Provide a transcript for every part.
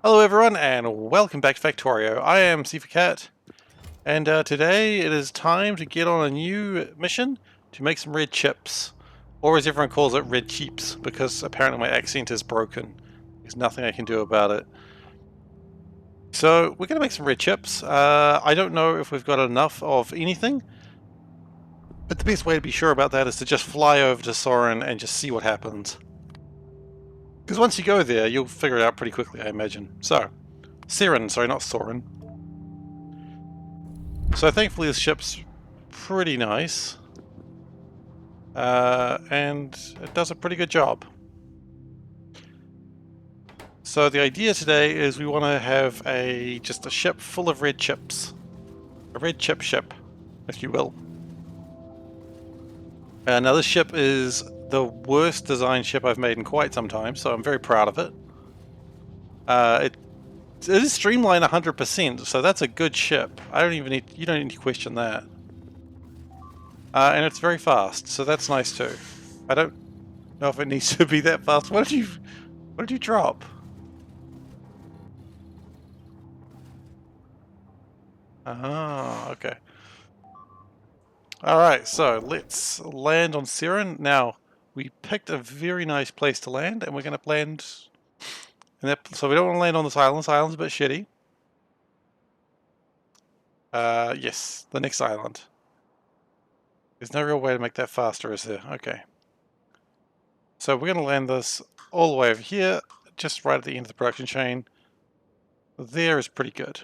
Hello everyone and welcome back to Factorio. I am SeiferKatt and today it is time to get on a new mission to make some red chips. Or as everyone calls it, red cheeps, because apparently my accent is broken. There's nothing I can do about it. So we're going to make some red chips. I don't know if we've got enough of anything, but the best way to be sure about that is to just fly over to Soren and just see what happens. Because once you go there, you'll figure it out pretty quickly, I imagine. So, Siren, sorry, not Soren. So thankfully this ship's pretty nice. And it does a pretty good job. So the idea today is we want to have just a ship full of red chips. A red chip ship, if you will. Now this ship is the worst designed ship I've made in quite some time, so I'm very proud of it. It is streamlined 100%, so that's a good ship. You don't need to question that. And it's very fast, so that's nice too. I don't know if it needs to be that fast. What did you drop? Ah, okay. Alright, so let's land on Siren. Now, we picked a very nice place to land, and we're going to land... so we don't want to land on this island. This island's a bit shitty. Yes, the next island. There's no real way to make that faster, is there? Okay. So we're going to land this all the way over here, just right at the end of the production chain. There is pretty good.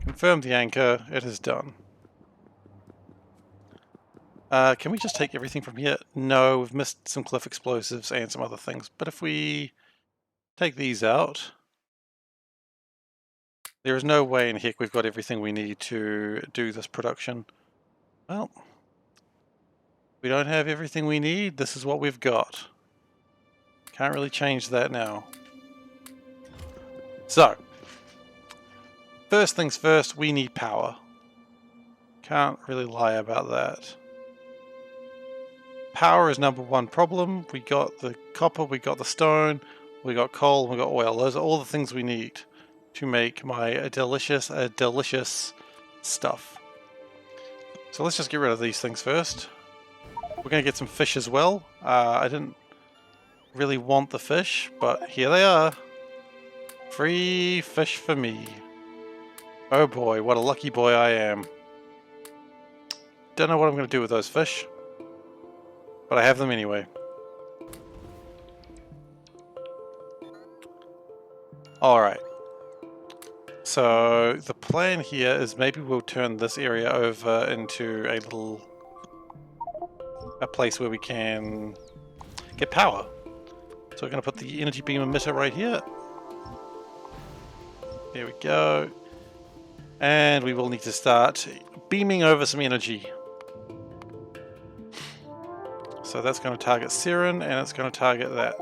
Confirm the anchor. It is done. Can we just take everything from here? No, we've missed some cliff explosives and some other things. But if we take these out, there is no way in heck we've got everything we need to do this production. Well, we don't have everything we need. This is what we've got. Can't really change that now. So, first things first, we need power. Can't really lie about that. Power is number one problem. We got the copper, we got the stone, we got coal, we got oil. Those are all the things we need to make my delicious stuff. So let's just get rid of these things first. We're going to get some fish as well. I didn't really want the fish, but here they are. Free fish for me. Oh boy, what a lucky boy I am. Don't know what I'm going to do with those fish, but I have them anyway. Alright. So the plan here is maybe we'll turn this area over into a place where we can get power. So we're going to put the energy beam emitter right here. There we go. And we will need to start beaming over some energy. So that's going to target Siren, and it's going to target that.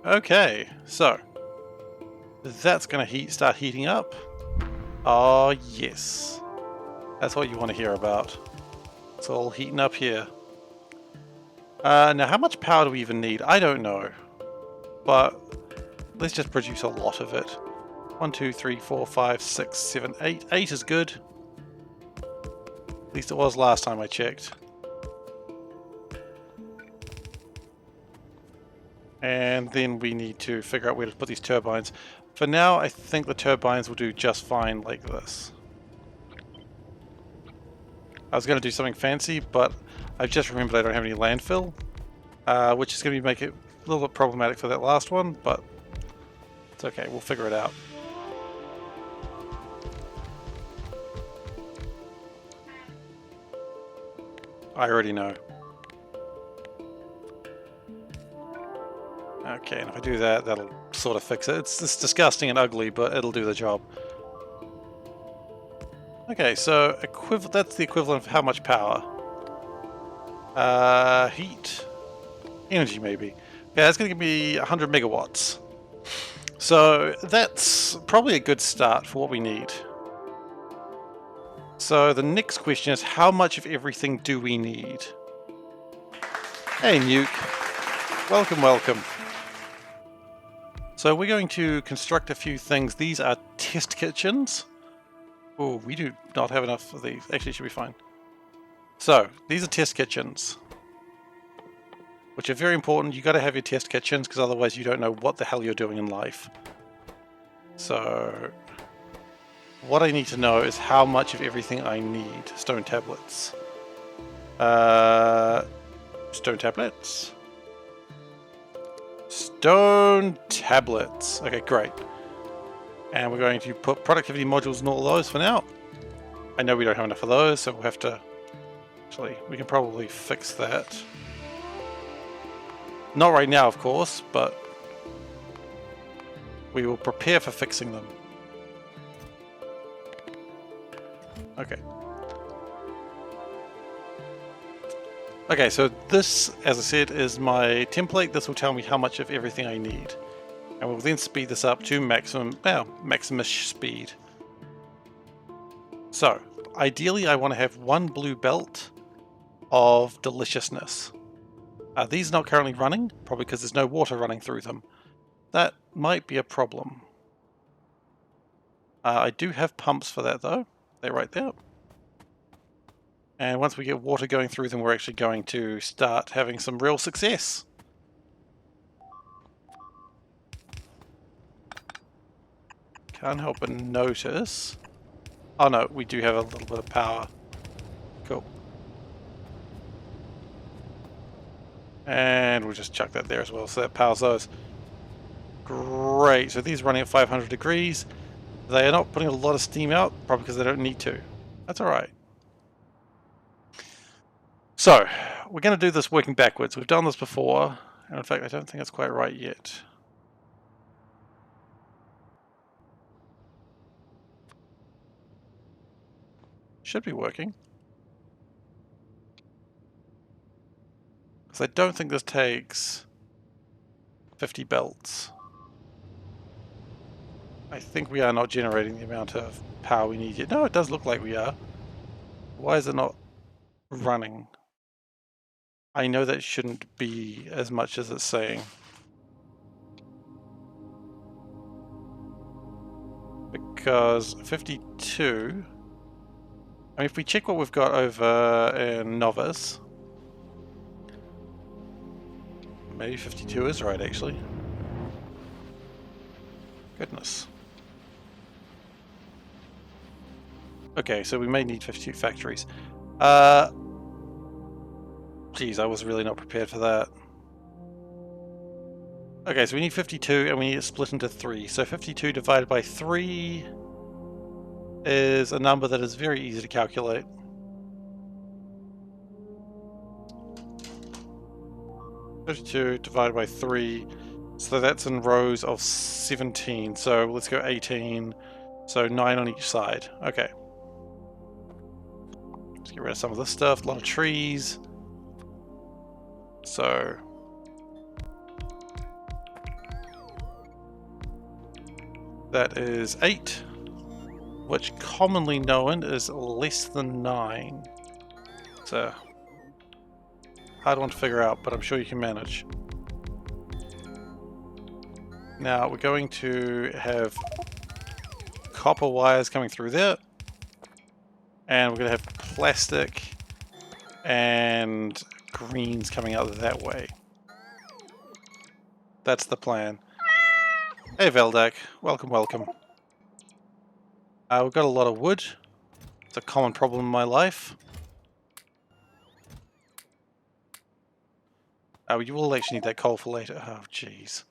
Okay, so that's going to start heating up. Oh yes, that's what you want to hear about. It's all heating up here. Now how much power do we even need? I don't know, but let's just produce a lot of it. 1, 2, 3, 4, 5, 6, 7, 8. 8 is good. At least it was last time I checked. And then we need to figure out where to put these turbines. For now, I think the turbines will do just fine like this. I was going to do something fancy, but I've just remembered I don't have any landfill, which is going to make it a little bit problematic for that last one, but it's okay, we'll figure it out. I already know. Okay, and if I do that, that'll sort of fix it. It's disgusting and ugly, but it'll do the job. Okay, so that's the equivalent of how much power? Heat. Energy, maybe. Okay, that's going to give me 100 megawatts. So that's probably a good start for what we need. So the next question is, how much of everything do we need? Hey, Nuke. Welcome, welcome. So we're going to construct a few things. These are test kitchens. Oh, we do not have enough of these. Actually, it should be fine. So, these are test kitchens, which are very important. You got to have your test kitchens, because otherwise you don't know what the hell you're doing in life. So, what I need to know is how much of everything I need. Stone tablets. Stone tablets. Stone tablets. Okay, great. And we're going to put productivity modules in all of those for now. I know we don't have enough of those, so we'll have to... Actually, we can probably fix that. Not right now, of course, but we will prepare for fixing them. Okay. Okay, so this, as I said, is my template. This will tell me how much of everything I need. And we'll then speed this up to maximum, well, maximish speed. So, ideally I want to have one blue belt of deliciousness. These are not currently running, probably because there's no water running through them. That might be a problem. I do have pumps for that though. They're right there. And once we get water going through them, we're actually going to start having some real success. Can't help but notice... Oh no, we do have a little bit of power. Cool. And we'll just chuck that there as well, so that powers those. Great, so these are running at 500 degrees. They are not putting a lot of steam out, probably because they don't need to. That's alright. So, we're going to do this working backwards. We've done this before, and in fact I don't think it's quite right yet. Should be working. Because I don't think this takes 50 belts. I think we are not generating the amount of power we need yet. No, it does look like we are. Why is it not running? I know that shouldn't be as much as it's saying. Because 52... I mean, if we check what we've got over in Novice... Maybe 52 is right, actually. Goodness. Okay, so we may need 52 factories. Geez, I was really not prepared for that. Okay, so we need 52 and we need it split into 3. So 52 divided by 3 is a number that is very easy to calculate. Divided by 3, so that's in rows of 17. So let's go 18. So 9 on each side. Okay. Let's get rid of some of this stuff. A lot of trees. So that is 8, which commonly known is less than 9. So hard one to figure out, but I'm sure you can manage. Now we're going to have copper wires coming through there, and we're going to have plastic and greens coming out that way. That's the plan. Hey Veldak, welcome, welcome. We've got a lot of wood. It's a common problem in my life. You will actually need that coal for later. Oh, jeez.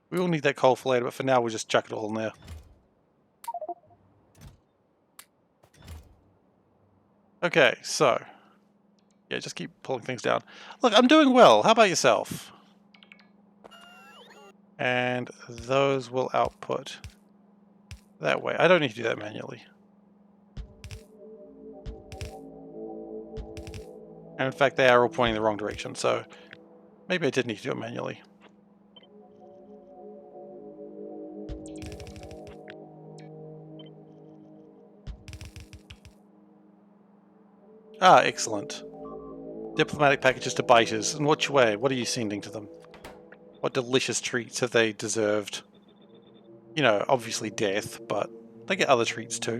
We will need that coal for later, but for now we'll just chuck it all in there. Okay, so... yeah, just keep pulling things down. Look, I'm doing well. How about yourself? And those will output that way. I don't need to do that manually. And in fact, they are all pointing in the wrong direction, so... maybe I did need to do it manually. Ah, excellent. Diplomatic packages to biters. In which way? What are you sending to them? What delicious treats have they deserved? You know, obviously death, but they get other treats too.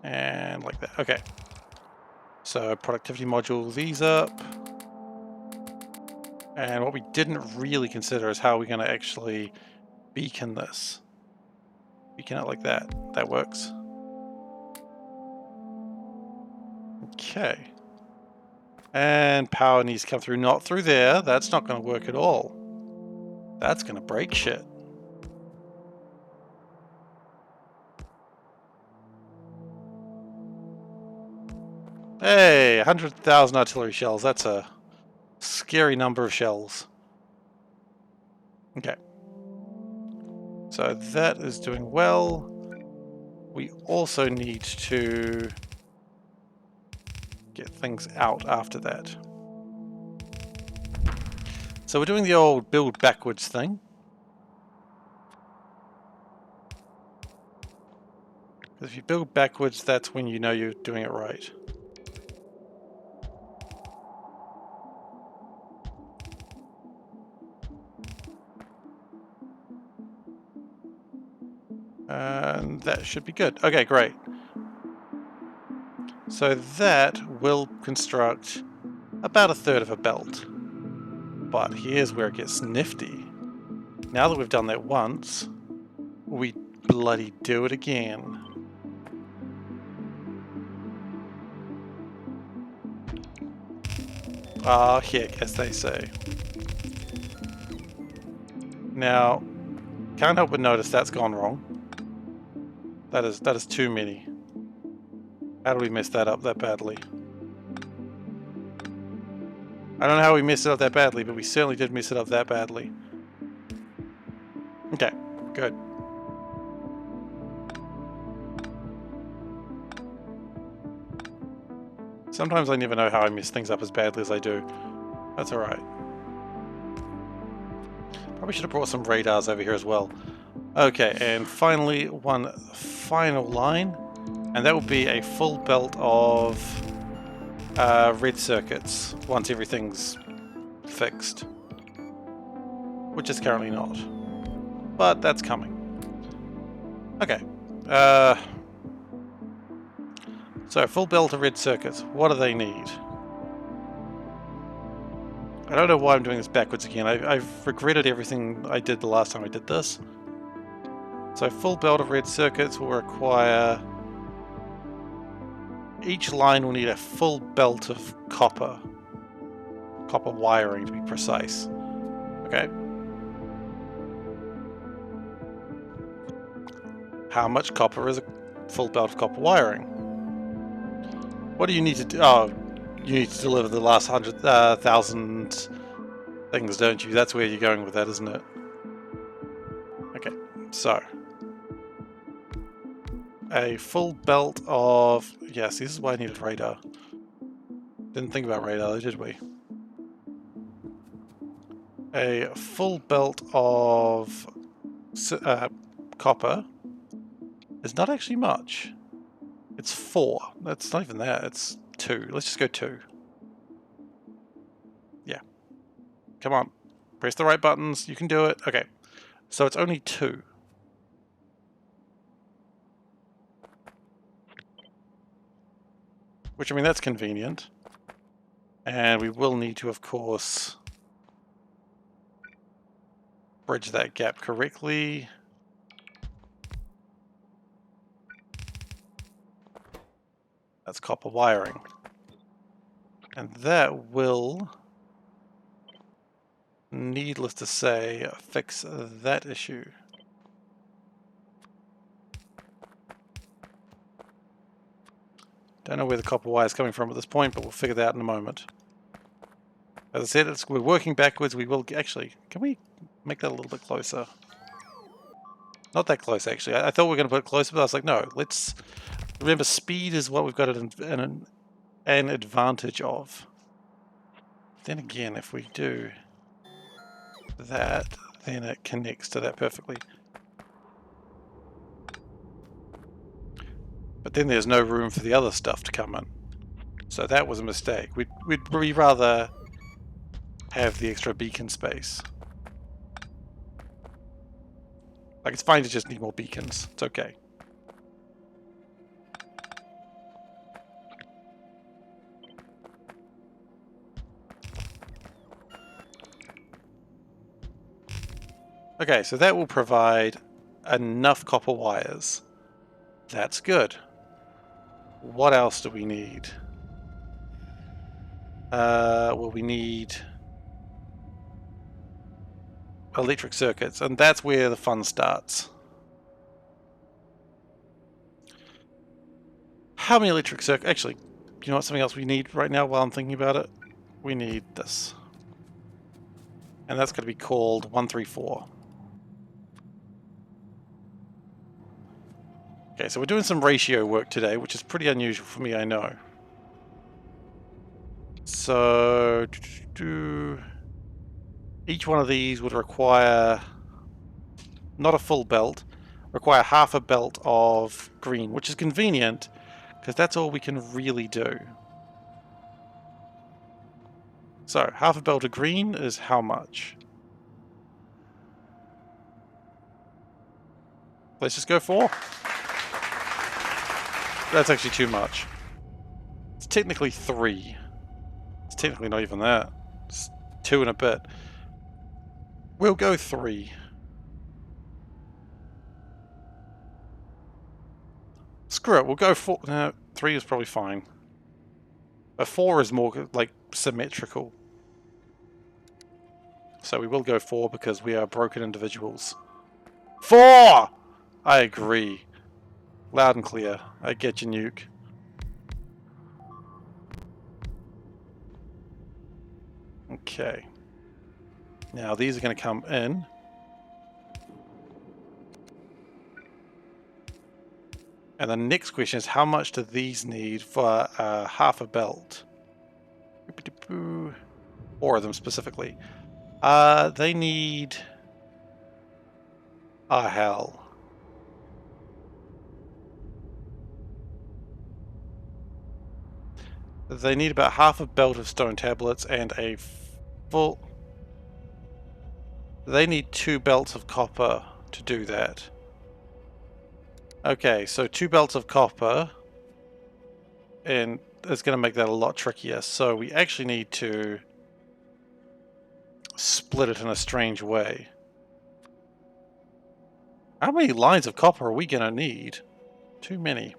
And like that. Okay. So productivity module, these up. And what we didn't really consider is how we're going to actually beacon this. Beacon it like that. That works. Okay. And power needs to come through, not through there. That's not going to work at all. That's going to break shit. Hey, 100,000 artillery shells. That's a scary number of shells. Okay. So that is doing well. We also need to get things out after that. So we're doing the old build backwards thing. If you build backwards, that's when you know you're doing it right. And that should be good. Okay, great. So that will construct about a third of a belt. But here's where it gets nifty. Now that we've done that once, we bloody do it again. Ah, heck, as they say. Now, can't help but notice that's gone wrong. That is too many. How do we mess that up that badly? I don't know how we messed it up that badly, but we certainly did mess it up that badly. Okay, good. Sometimes I never know how I mess things up as badly as I do. That's alright. Probably should have brought some radars over here as well. Okay, and finally, one final line, and that will be a full belt of red circuits once everything's fixed. Which is currently not. But that's coming. Okay. So, full belt of red circuits. What do they need? I don't know why I'm doing this backwards again. I've regretted everything I did the last time I did this. So, full belt of red circuits will require... Each line will need a full belt of copper. Copper wiring, to be precise. Okay. How much copper is a full belt of copper wiring? What do you need to do? Oh, you need to deliver the last 100,000 things, don't you? That's where you're going with that, isn't it? Okay, so a full belt of... Yes, this is why I needed radar. Didn't think about radar, did we? A full belt of copper is not actually much. It's 4. That's not even that. It's 2. Let's just go 2. Yeah. Come on. Press the right buttons. You can do it. Okay. So it's only 2. Which, I mean, that's convenient. And we will need to, of course, bridge that gap correctly. That's copper wiring. And that will, needless to say, fix that issue. Don't know where the copper wire is coming from at this point, but we'll figure that out in a moment. As I said, we're working backwards. We will actually, can we make that a little bit closer? Not that close, actually. I thought we were going to put it closer, but I was like, no, let's... Remember, speed is what we've got an advantage of. Then again, if we do that, then it connects to that perfectly. But then there's no room for the other stuff to come in. So that was a mistake. We'd rather have the extra beacon space. Like, it's fine to just need more beacons. It's okay. Okay, so that will provide enough copper wires. That's good. What else do we need? Well, we need electric circuits, and that's where the fun starts. How many electric circuits? Actually, you know what? Something else we need right now while I'm thinking about it? We need this. And that's going to be called 134. Okay, so we're doing some ratio work today, which is pretty unusual for me, I know. So, each one of these would require not a full belt, require half a belt of green, which is convenient because that's all we can really do. So, half a belt of green is how much? Let's just go 4. That's actually too much. It's technically 3. It's technically not even that. It's 2 and a bit. We'll go 3. Screw it, we'll go 4. No, 3 is probably fine. But 4 is more, like, symmetrical. So we will go 4 because we are broken individuals. 4! I agree. Loud and clear. I get you, Nuke. Okay. Now these are going to come in. And the next question is, how much do these need for half a belt? 4 of them specifically. They need... Ah, hell. They need about half a belt of stone tablets and a full... They need 2 belts of copper to do that. Okay, so 2 belts of copper, and it's going to make that a lot trickier. So we actually need to split it in a strange way. How many lines of copper are we going to need? Too many.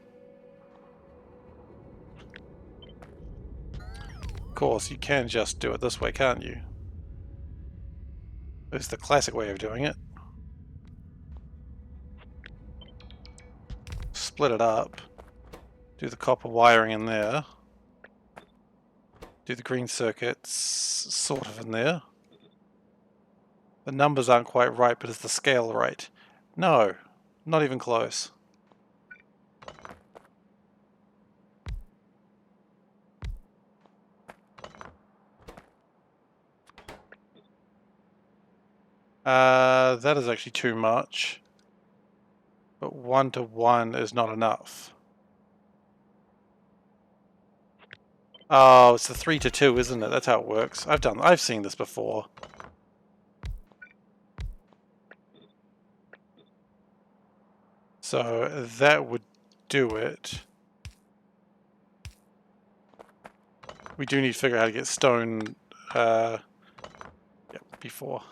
Of course, you can just do it this way, can't you? It's the classic way of doing it. Split it up. Do the copper wiring in there. Do the green circuits sort of in there. The numbers aren't quite right, but is the scale right? No, not even close. That is actually too much. But 1 to 1 is not enough. Oh, it's the 3 to 2, isn't it? That's how it works. I've seen this before. So that would do it. We do need to figure out how to get stone before.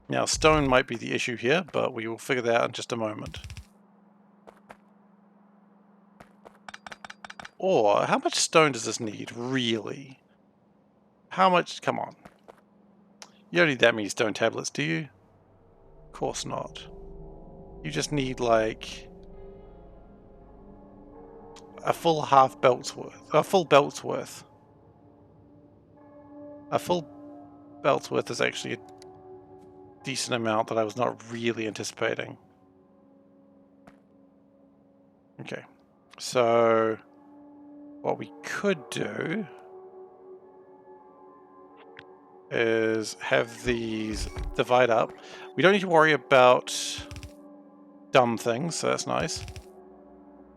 Now stone might be the issue here, but we will figure that out in just a moment. Or, how much stone does this need, really? How much? Come on. You don't need that many stone tablets, do you? Of course not. You just need, like, a full half belt's worth. A full belt's worth. A full belt's worth is actually a decent amount that I was not really anticipating. Okay. So, what we could do is have these divide up. We don't need to worry about dumb things, so that's nice.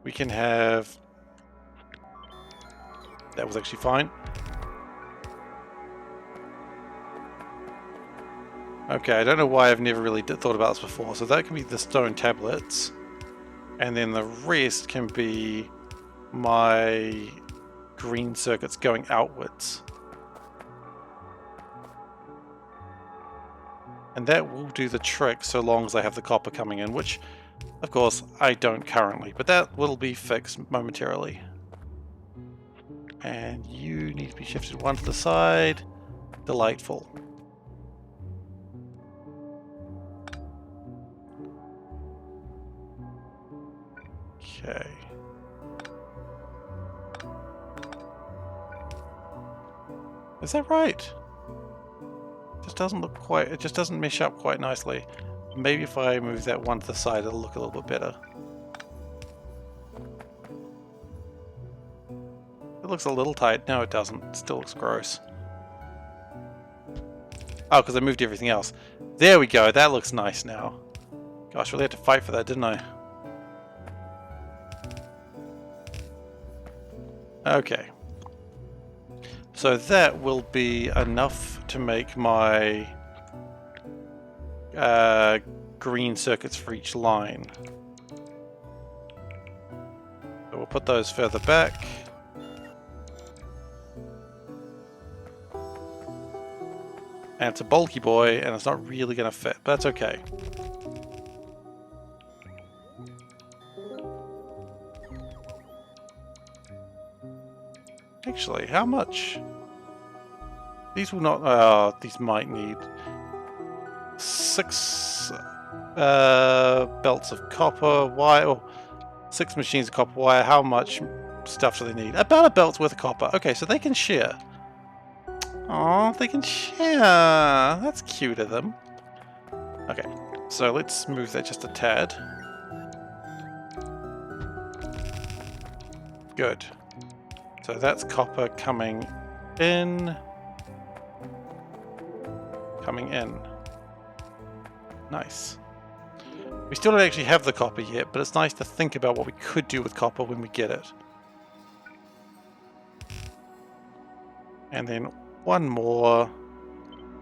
We can have... That was actually fine. Okay, I don't know why I've never really thought about this before. So that can be the stone tablets. And then the rest can be my green circuits going outwards. And that will do the trick so long as I have the copper coming in, which, of course, I don't currently. But that will be fixed momentarily. And you need to be shifted one to the side. Delightful. Okay. Is that right? Just doesn't look quite, it just doesn't mesh up quite nicely. Maybe if I move that one to the side, it'll look a little bit better. It looks a little tight. No, it doesn't. It still looks gross. Oh, because I moved everything else. There we go. That looks nice now. Gosh, really had to fight for that, didn't I? Okay. So that will be enough to make my green circuits for each line. So we'll put those further back. And it's a bulky boy, and it's not really going to fit, but that's okay. Actually, how much? These will not, these might need 6 belts of copper wire, or 6 machines of copper wire. How much stuff do they need? About a belt's worth of copper. Okay, so they can share. Oh, they can share. That's cute of them. Okay, so let's move that just a tad. Good. So that's copper coming in. Coming in. Nice. We still don't actually have the copper yet, but it's nice to think about what we could do with copper when we get it. And then one more.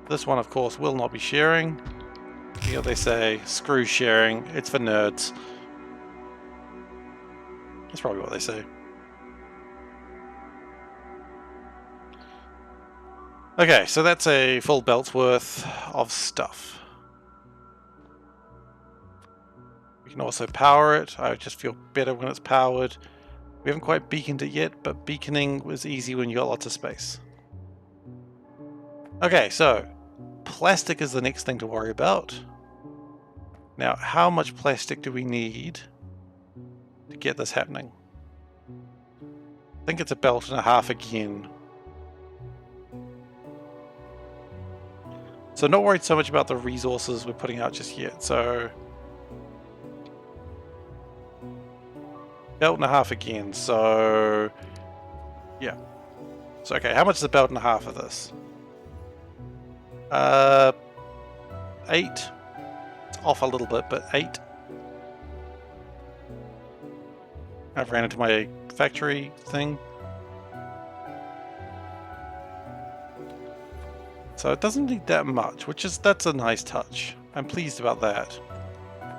This one, of course, will not be sharing. You know, they say, screw sharing, it's for nerds. That's probably what they say. Okay, so that's a full belt's worth of stuff. We can also power it. I just feel better when it's powered. We haven't quite beaconed it yet, but beaconing was easy when you got lots of space. Okay, so plastic is the next thing to worry about. Now, how much plastic do we need to get this happening? I think it's a belt and a half again. So not worried so much about the resources we're putting out just yet. So belt and a half again. So yeah. So okay, how much is a belt and a half of this? 8. It's off a little bit, but 8. I've ran into my factory thing. So it doesn't need that much, that's a nice touch. I'm pleased about that.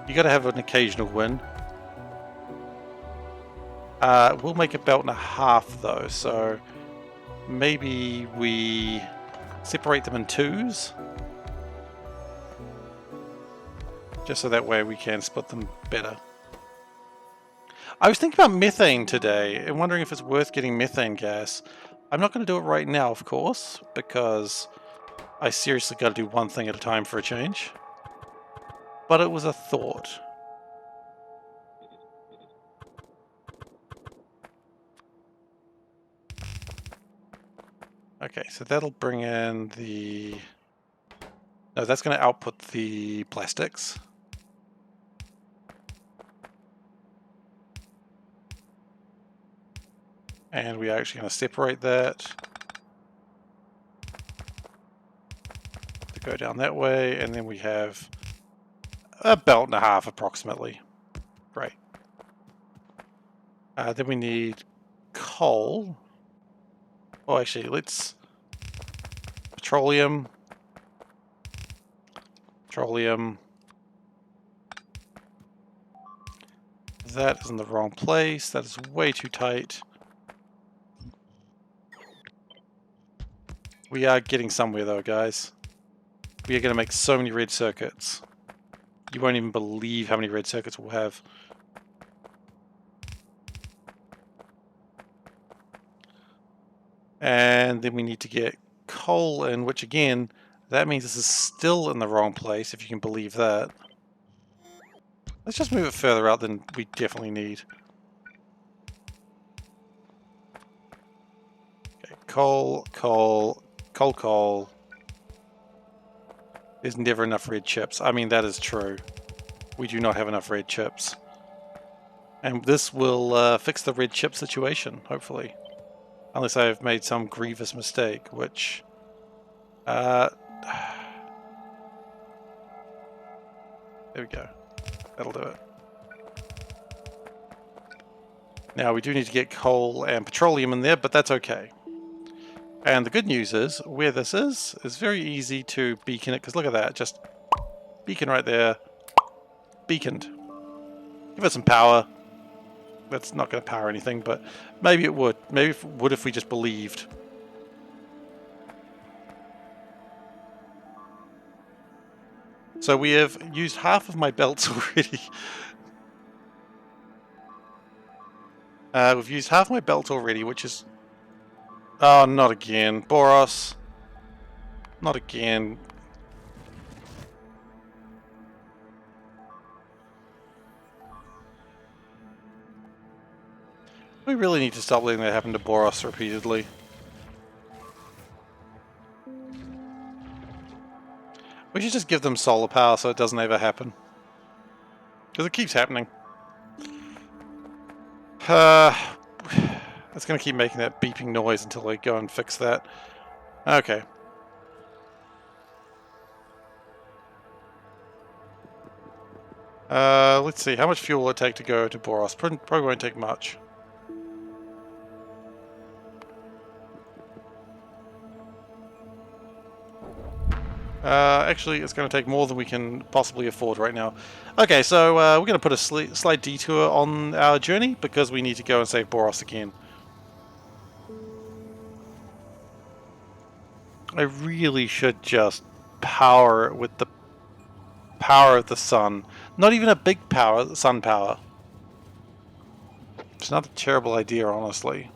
You gotta have an occasional win. We'll make a belt and a half though, so maybe we separate them in 2s. Just so that way we can split them better. I was thinking about methane today and wondering if it's worth getting methane gas. I'm not going to do it right now, of course, because I seriously got to do one thing at a time for a change. But it was a thought. Okay, so that'll bring in the... No, that's going to output the plastics. And we are actually going to separate that to go down that way, and then we have a belt and a half approximately. Great. Then we need coal. Oh, actually, let's... Petroleum. Petroleum. That is in the wrong place. That is way too tight. We are getting somewhere though, guys. We are going to make so many red circuits. You won't even believe how many red circuits we'll have. And then we need to get coal in, which again, that means this is still in the wrong place, if you can believe that. Let's just move it further out than we definitely need. Okay, coal, coal, coal, coal. There's never enough red chips. I mean, that is true. We do not have enough red chips. And this will fix the red chip situation, hopefully. Unless I've made some grievous mistake, which... there we go. That'll do it. Now, we do need to get coal and petroleum in there, but that's okay. And the good news is, where this is very easy to beacon it, because look at that, just beacon right there. Beaconed. Give it some power. That's not going to power anything, but maybe it would. Maybe it would if we just believed. So we have used half of my belts already. We've used half my belt already, which is... Oh, not again. Boros. Not again. We really need to stop letting that happen to Boros repeatedly. We should just give them solar power so it doesn't ever happen. Because it keeps happening. It's going to keep making that beeping noise until I go and fix that. Okay. Let's see. How much fuel will it take to go to Boros? Probably won't take much. Actually, it's going to take more than we can possibly afford right now. Okay, so we're going to put a slight detour on our journey because we need to go and save Boros again. I really should just power it with the power of the sun. Not even a big power, sun power. It's not a terrible idea, honestly.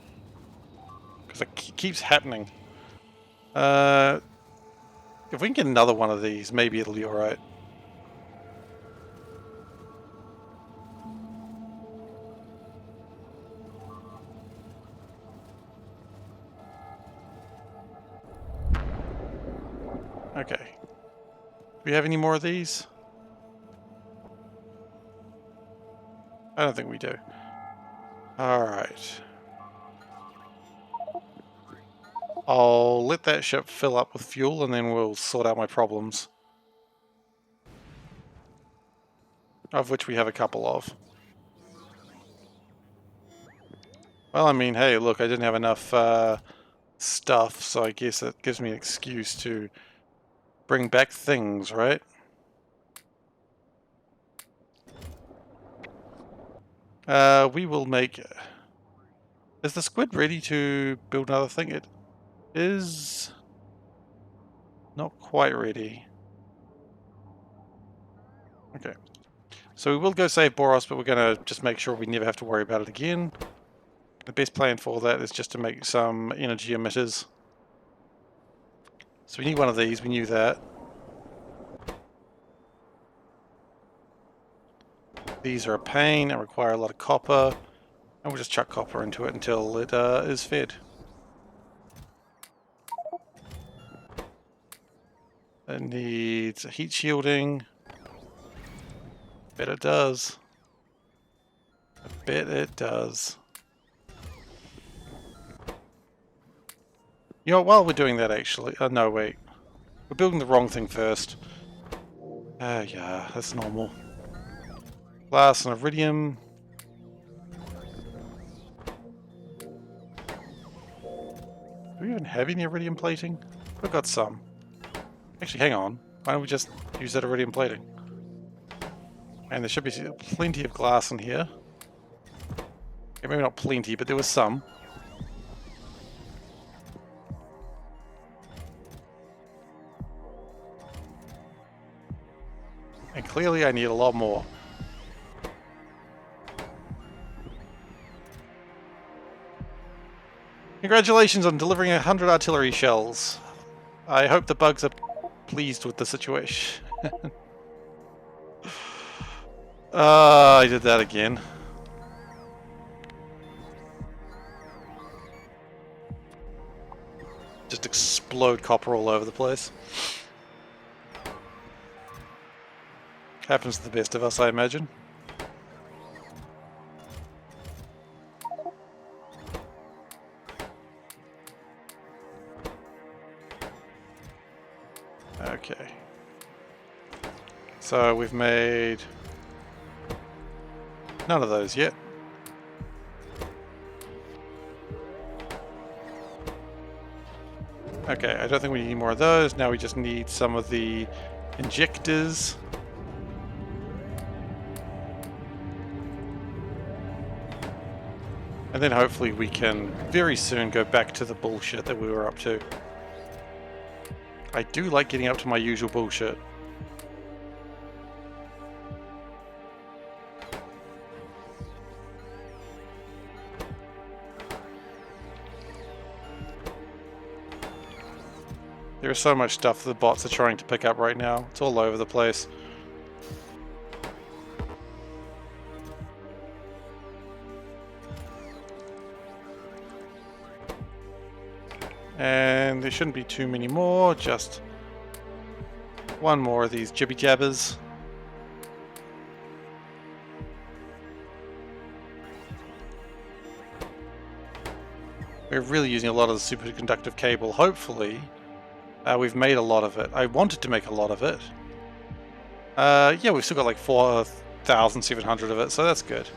Because it keeps happening. If we can get another one of these, maybe it'll be alright. Okay. Do we have any more of these? I don't think we do. Alright. I'll let that ship fill up with fuel and then we'll sort out my problems. Of which we have a couple of. Well, I mean, hey, look, I didn't have enough stuff, so I guess it gives me an excuse to bring back things, right? We will make... Is the squid ready to build another thing? It is not quite ready. Okay. So we will go save Boros, but we're going to just make sure we never have to worry about it again. The best plan for that is just to make some energy emitters. So we need one of these, we knew that. These are a pain and require a lot of copper. And we'll just chuck copper into it until it is fed. It needs heat shielding. Bet it does. I bet it does. You know, while we're doing that actually... no, wait. We're building the wrong thing first. Yeah, that's normal. Glass and iridium. Do we even have any iridium plating? We've got some. Actually, hang on. Why don't we just use that iridium plating? And there should be plenty of glass in here. Okay, maybe not plenty, but there was some. And clearly I need a lot more. Congratulations on delivering 100 artillery shells. I hope the bugs are pleased with the situation. I did that again. Just explode copper all over the place. Happens to the best of us, I imagine. Okay. So we've made none of those yet. Okay, I don't think we need any more of those. Now we just need some of the injectors. And then hopefully we can very soon go back to the bullshit that we were up to. I do like getting up to my usual bullshit. There is so much stuff the bots are trying to pick up right now. It's all over the place. And there shouldn't be too many more, just one more of these jibby jabbers. We're really using a lot of the superconductive cable. Hopefully, we've made a lot of it. I wanted to make a lot of it. Yeah, we've still got like 4,700 of it, so that's good.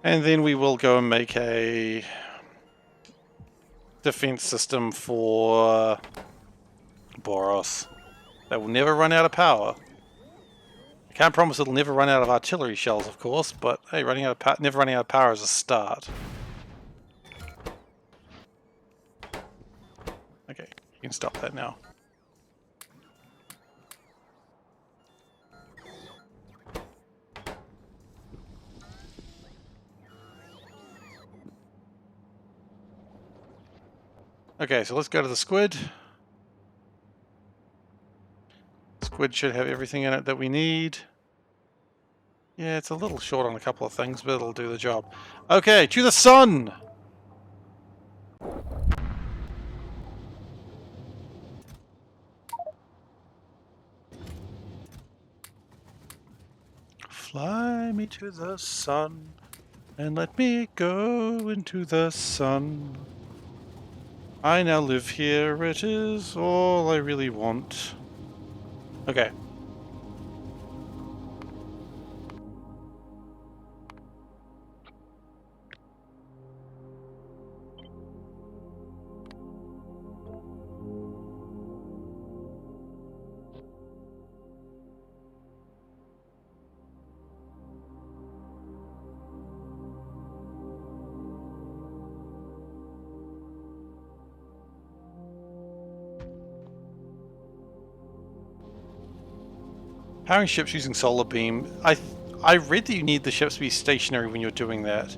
And then we will go and make a defense system for Boros that will never run out of power. I can't promise it'll never run out of artillery shells, of course, but hey, never running out of power is a start. Okay, you can stop that now. Okay, so let's go to the squid. Squid should have everything in it that we need. Yeah, it's a little short on a couple of things, but it'll do the job. Okay, to the sun! Fly me to the sun, and let me go into the sun. I now live here, it is all I really want. Okay. Powering ships using solar beam. I read that you need the ships to be stationary when you're doing that.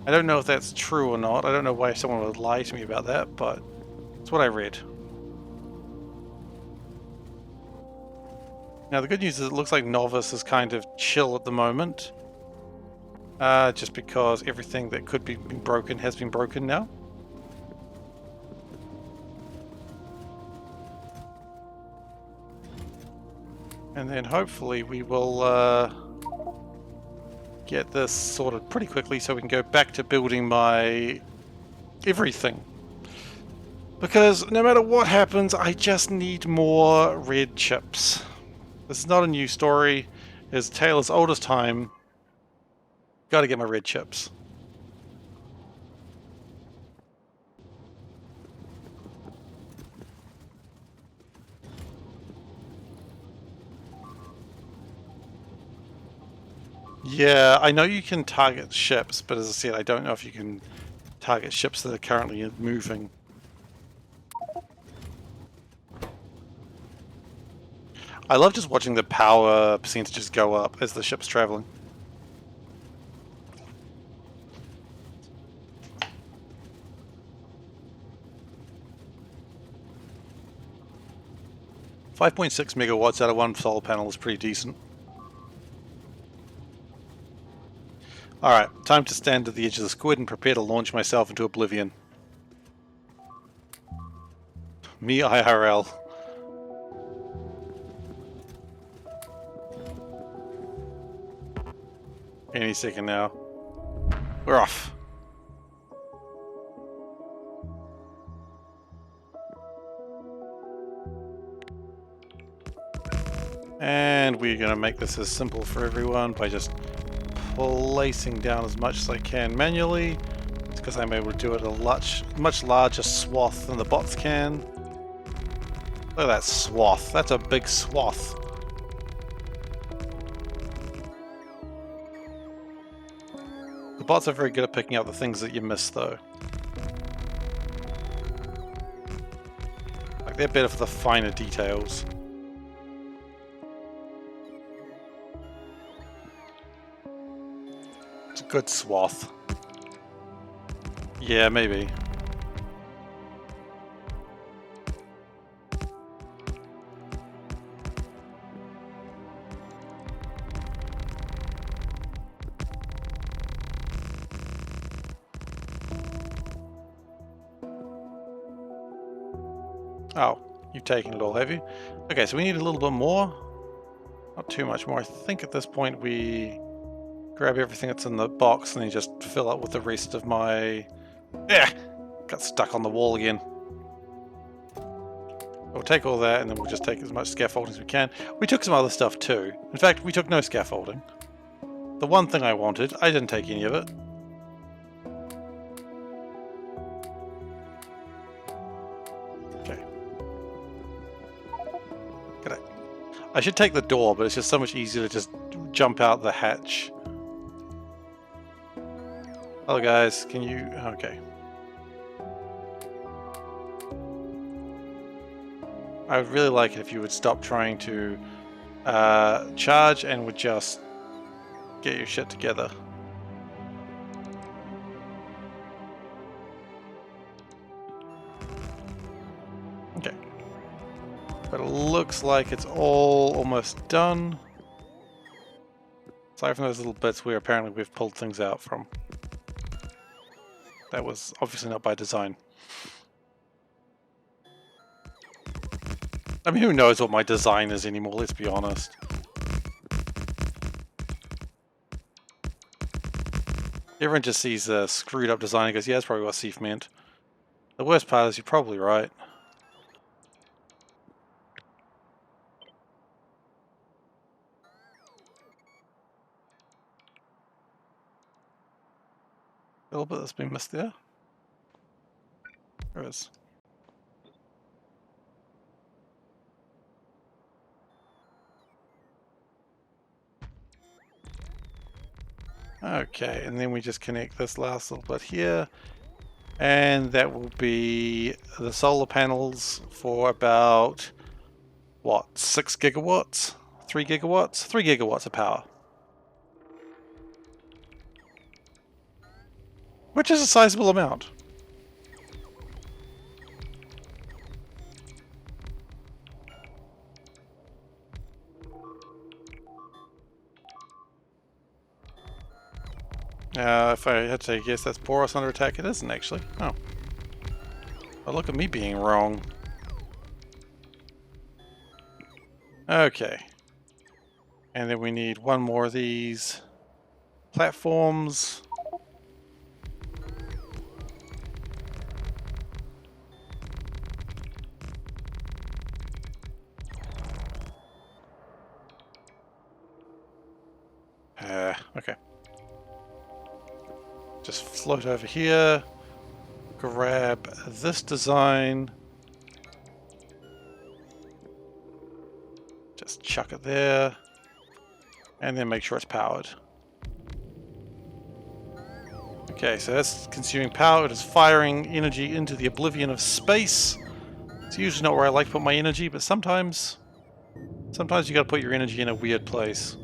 I don't know if that's true or not. I don't know why someone would lie to me about that, but it's what I read. Now the good news is it looks like Novice is kind of chill at the moment. Just because everything that could be broken has been broken now. And then hopefully we will get this sorted pretty quickly so we can go back to building my everything. Because no matter what happens, I just need more red chips. This is not a new story. It's a tale as old as time. Gotta get my red chips. Yeah, I know you can target ships, but as I said, I don't know if you can target ships that are currently moving. I love just watching the power percentages go up as the ship's traveling. .6 megawatts out of one solar panel is pretty decent. Alright, time to stand at the edge of the squid and prepare to launch myself into oblivion. Me IRL. Any second now. We're off. And we're going to make this as simple for everyone by just placing down as much as I can manually. It's because I'm able to do it a much larger swath than the bots can. Look at that swath. That's a big swath. The bots are very good at picking up the things that you miss, though. Like, they're better for the finer details. It's a good swath. Yeah, maybe. Oh, you've taken it all, have you? Okay, so we need a little bit more. Not too much more. I think at this point we grab everything that's in the box and then just fill it with the rest of my... Yeah! Got stuck on the wall again. We'll take all that and then we'll just take as much scaffolding as we can. We took some other stuff too. In fact, we took no scaffolding. The one thing I wanted, I didn't take any of it. Okay. I should take the door, but it's just so much easier to just jump out the hatch. Hello guys, can you... Okay. I would really like it if you would stop trying to charge and would just get your shit together. Okay. But it looks like it's all almost done. Aside from those little bits where apparently we've pulled things out from. That was obviously not by design. I mean, who knows what my design is anymore, let's be honest. Everyone just sees a screwed up design and goes, yeah, that's probably what Seif meant. The worst part is you're probably right. A little bit that's been missed there. There is. Okay, and then we just connect this last little bit here. And that will be the solar panels for about, what, 6 gigawatts? 3 gigawatts? 3 gigawatts of power. Which is a sizable amount. If I had to guess, that's Boros under attack. It isn't actually. Oh. Oh, look at me being wrong. Okay. And then we need one more of these platforms. Okay. Just float over here, grab this design, just chuck it there, and then make sure it's powered. Okay, so that's consuming power. It is firing energy into the oblivion of space. It's usually not where I like to put my energy, but sometimes you gotta put your energy in a weird place.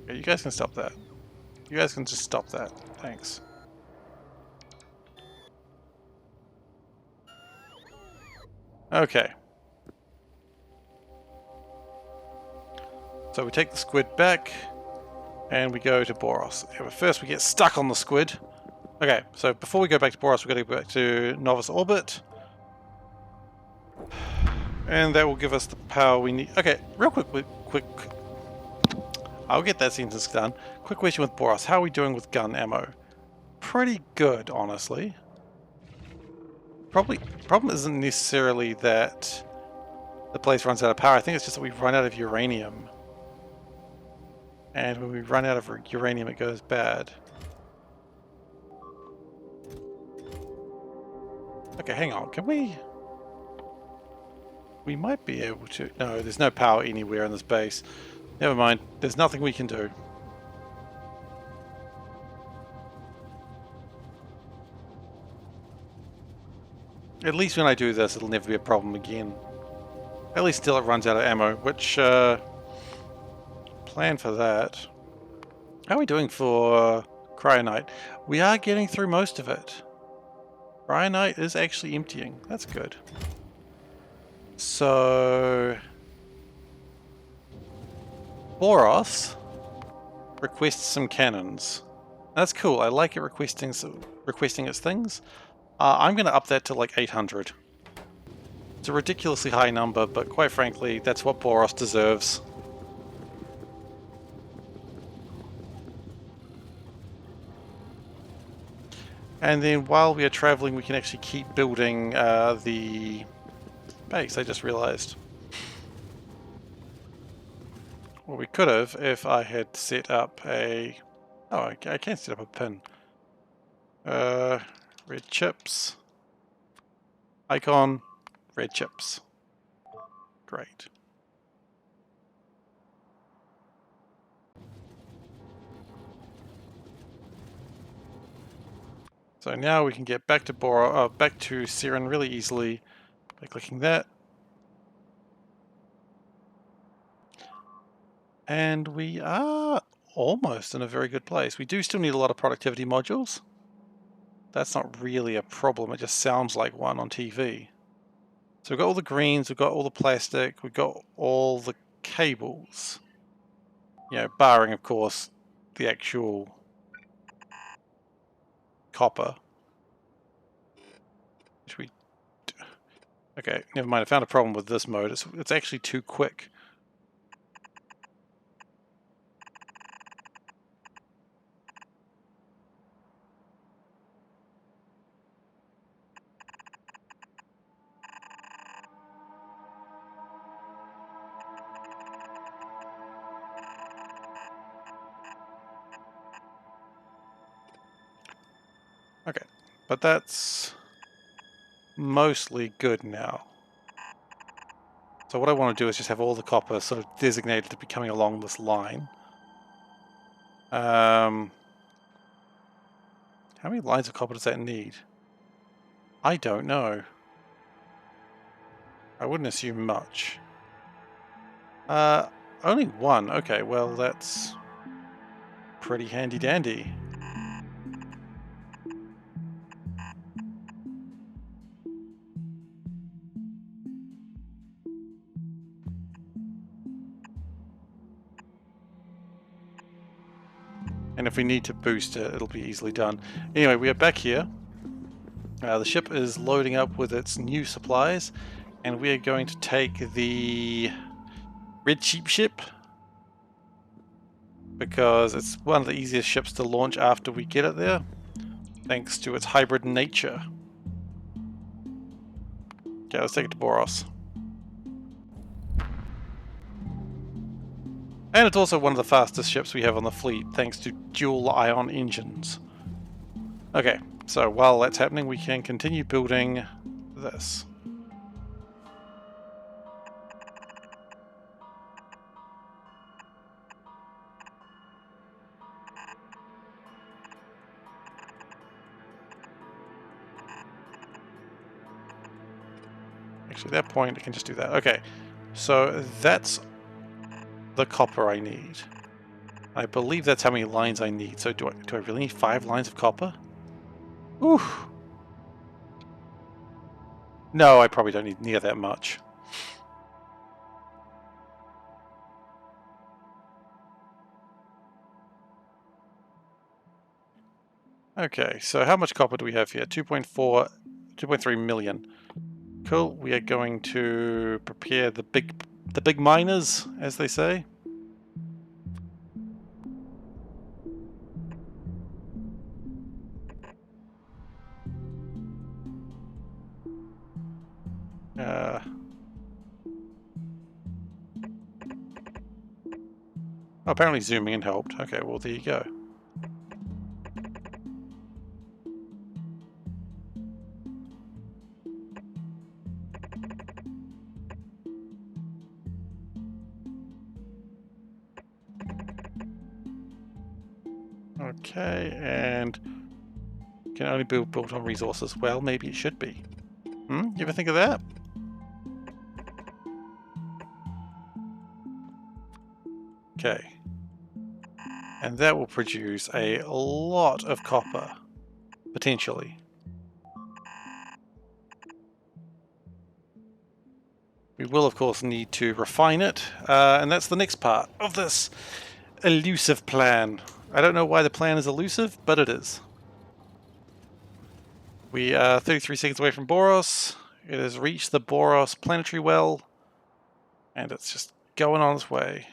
Okay, you guys can stop that. You guys can just stop that. Thanks. Okay. So we take the squid back, and we go to Boros. But first we get stuck on the squid. Okay, so before we go back to Boros, we've got to go back to Novice Orbit. And that will give us the power we need. Okay, real quick. I'll get that sentence done. Quick question with Boros. How are we doing with gun ammo? Pretty good, honestly. Problem isn't necessarily that the place runs out of power. I think it's just that we run out of uranium. And when we run out of uranium, it goes bad. Okay, hang on. Can we... We might be able to... No, there's no power anywhere in this base. Never mind. There's nothing we can do. At least when I do this, it'll never be a problem again. At least until it runs out of ammo, which... plan for that. How are we doing for Cryonite? We are getting through most of it. Cryonite is actually emptying. That's good. So... Boros requests some cannons. That's cool. I like it requesting its things. I'm going to up that to like 800. It's a ridiculously high number, but quite frankly, that's what Boros deserves. And then while we are traveling, we can actually keep building the base, I just realized. Well, we could have if I had set up a... Oh, I can set up a pin. Red chips. Icon. Red chips. Great. So now we can get back to back to Siren really easily by clicking that. And we are almost in a very good place. We do still need a lot of productivity modules. That's not really a problem, it just sounds like one on TV. So we've got all the greens, we've got all the plastic, we've got all the cables. You know, barring, of course, the actual copper. Which we... Okay, never mind, I found a problem with this mode. It's actually too quick. Okay, but that's mostly good now. So what I want to do is just have all the copper sort of designated to be coming along this line. How many lines of copper does that need? I don't know. I wouldn't assume much. Only one. Okay, well that's pretty handy dandy. And if we need to boost it, it'll be easily done. Anyway, we are back here. The ship is loading up with its new supplies, and we are going to take the Red Cheap ship, because it's one of the easiest ships to launch after we get it there, thanks to its hybrid nature. Okay, let's take it to Boros. And it's also one of the fastest ships we have on the fleet, thanks to dual ion engines. Okay, so while that's happening, we can continue building this. Actually, at that point, I can just do that. Okay, so that's the copper I need. I believe that's how many lines I need. So do I really need 5 lines of copper? Ooh. No, I probably don't need near that much. Okay, so how much copper do we have here? 2.4, 2.3 million. Cool. We are going to prepare the big miners, as they say. Oh, apparently zooming in helped. Okay, well there you go. Okay, and can only be built on resources. Well, maybe it should be. You ever think of that? Okay. And that will produce a lot of copper, potentially. We will, of course, need to refine it, and that's the next part of this elusive plan. I don't know why the plan is elusive, but it is. We are 33 seconds away from Boros. It has reached the Boros planetary well, and it's just going on its way.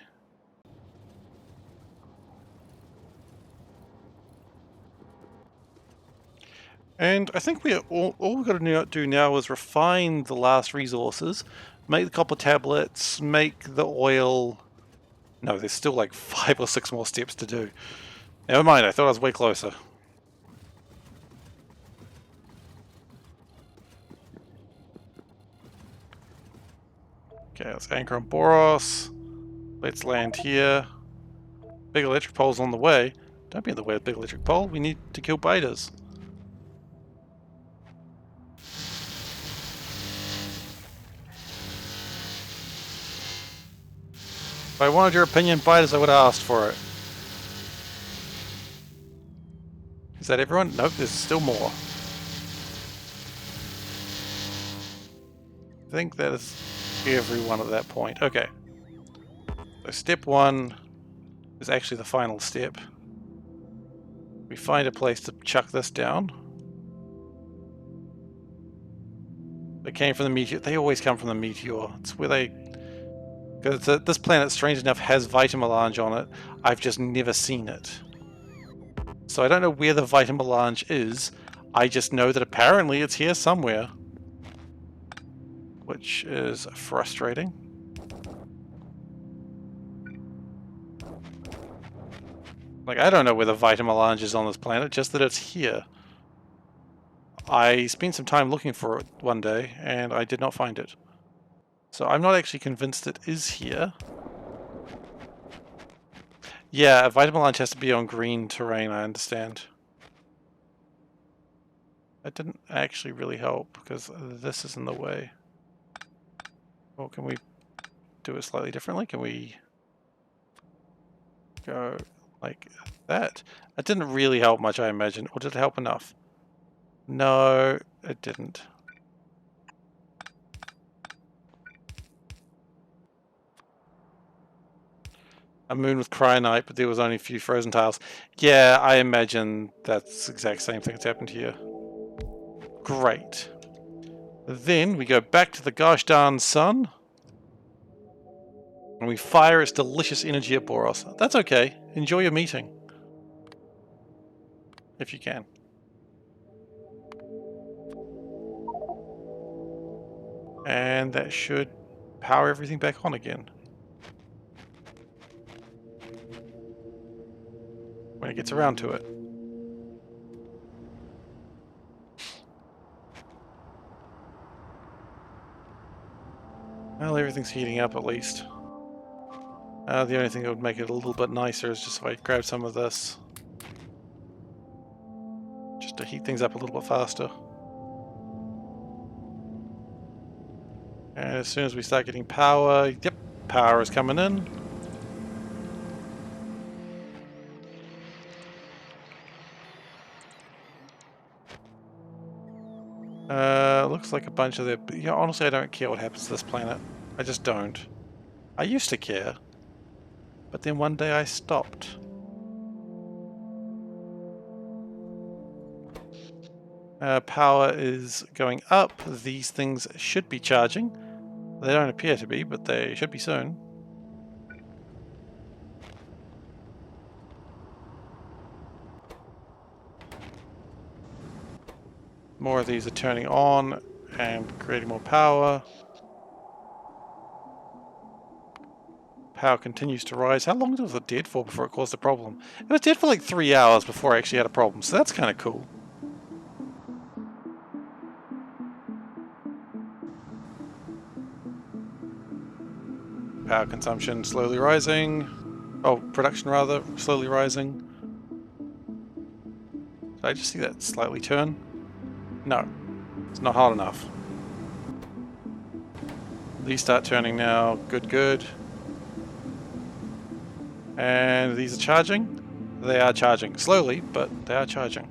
And I think all we've got to do now is refine the last resources, make the copper tablets, make the oil. No, there's still like 5 or 6 more steps to do. Never mind, I thought I was way closer. Okay, let's anchor on Boros. Let's land here. Big electric pole's on the way. Don't be in the way of big electric pole. We need to kill biters. If I wanted your opinion, biters, I would have asked for it. Is that everyone? Nope, there's still more. I think that is everyone at that point. Okay. So step 1 is actually the final step. We find a place to chuck this down. They came from the meteor. They always come from the meteor. It's where they... Because this planet, strange enough, has vitamelange on it. I've just never seen it. So I don't know where the vitamelange is. I just know that apparently it's here somewhere. Which is frustrating. Like, I don't know where the vitamelange is on this planet, just that it's here. I spent some time looking for it one day, and I did not find it. So I'm not actually convinced it is here. Yeah, a vitamelange has to be on green terrain, I understand. That didn't actually really help, because this is in the way. Well, can we do it slightly differently? Can we go like that? That didn't really help much, I imagine. Or did it help enough? No, it didn't. A moon with cryonite, but there was only a few frozen tiles. Yeah, I imagine that's the exact same thing that's happened here. Great. Then we go back to the gosh darn sun. And we fire its delicious energy at Boros. That's okay. Enjoy your meeting. If you can. And that should power everything back on again. when it gets around to it. Well, everything's heating up at least. The only thing that would make it a little bit nicer is just if I grab some of this. Just to heat things up a little bit faster. And as soon as we start getting power, yep, power is coming in. Looks like a bunch of the... Yeah, honestly, I don't care what happens to this planet. I just don't. I used to care. But then one day I stopped. Power is going up. These things should be charging. They don't appear to be, but they should be soon. More of these are turning on and creating more power. Power continues to rise. How long was it dead for before it caused a problem? It was dead for like 3 hours before I actually had a problem, so that's kind of cool. Power consumption slowly rising. Oh, production rather, slowly rising. Did I just see that slightly turn? No, it's not hot enough. These start turning now. Good, good. And these are charging? They are charging. Slowly, but they are charging.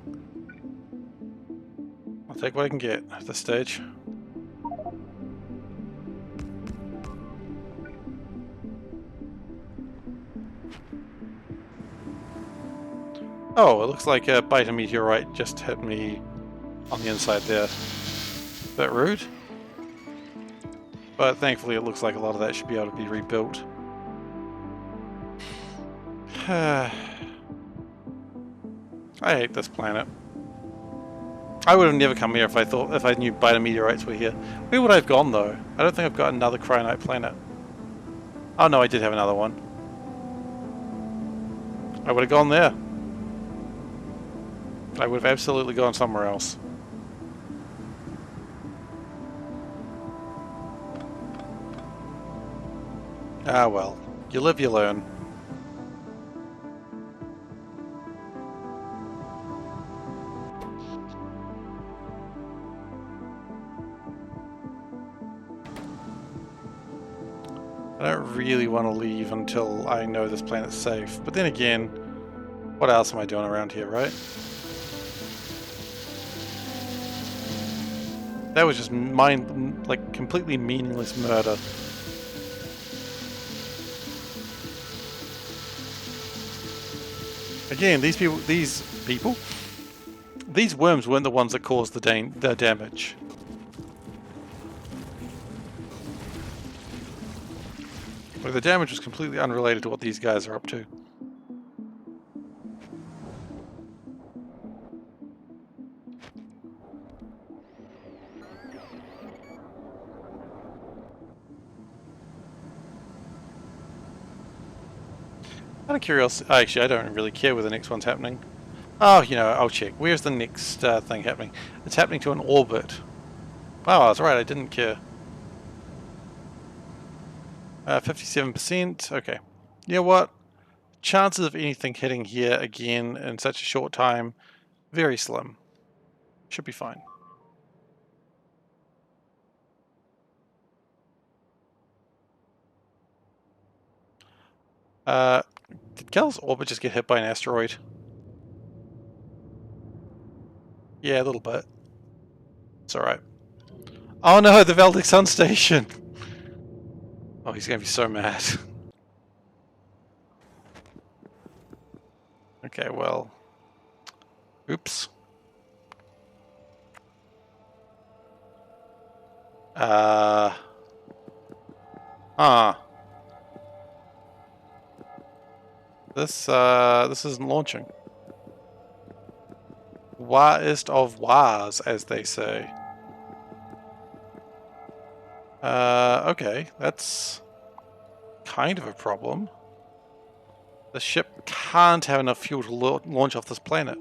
I'll take what I can get at this stage. Oh, it looks like a beta meteorite just hit me on the inside there. Bit rude. But thankfully it looks like a lot of that should be able to be rebuilt. I hate this planet. I would have never come here if I knew beta meteorites were here. Where would I have gone though? I don't think I've got another cryonite planet. Oh no, I did have another one. I would have gone there. I would have absolutely gone somewhere else. Ah well, you live, you learn. I don't really want to leave until I know this planet's safe. But then again, what else am I doing around here, right? That was just completely meaningless murder. Again, these worms weren't the ones that caused the damage. Like, the damage was completely unrelated to what these guys are up to. Out of curiosity, actually, I don't really care where the next one's happening. Oh, you know, I'll check. Where's the next thing happening? It's happening to an orbit. Oh, I was right, I didn't care. 57%, okay. You know what? Chances of anything hitting here again in such a short time, very slim. Should be fine. Did Kel's orbit just get hit by an asteroid? Yeah, a little bit. It's alright. Oh no, the Valdic Sun Station! Oh, he's gonna be so mad. Okay, well... Oops. This isn't launching. Wahest of wahs, as they say. Okay, that's kind of a problem. The ship can't have enough fuel to launch off this planet.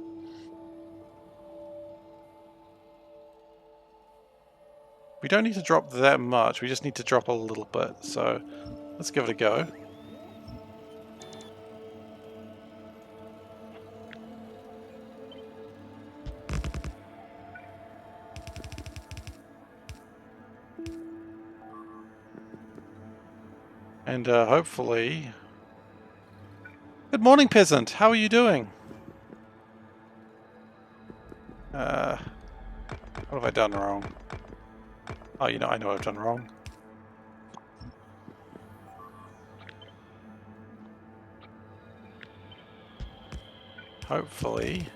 We don't need to drop that much, we just need to drop a little bit, so let's give it a go. And hopefully... Good morning, peasant! How are you doing? What have I done wrong? Oh, you know, I know what I've done wrong. Hopefully...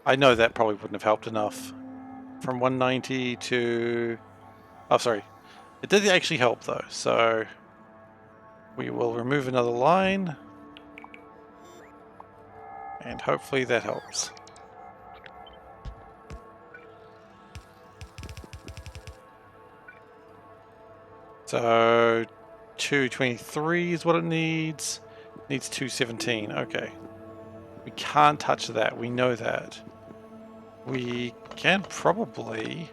I know that probably wouldn't have helped enough. From 190 to... Oh, sorry. It did actually help, though, so... We will remove another line. And hopefully that helps. So 223 is what it needs. Needs 217. Okay. We can't touch that. We know that. We can probably...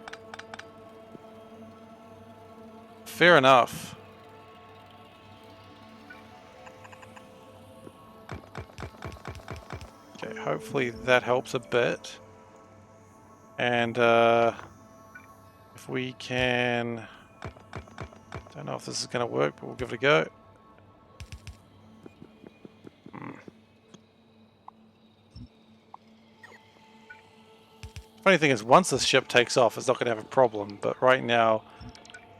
Fair enough. Okay, hopefully that helps a bit. And if we can... Don't know if this is going to work, but we'll give it a go. Funny thing is, once this ship takes off, it's not going to have a problem, but right now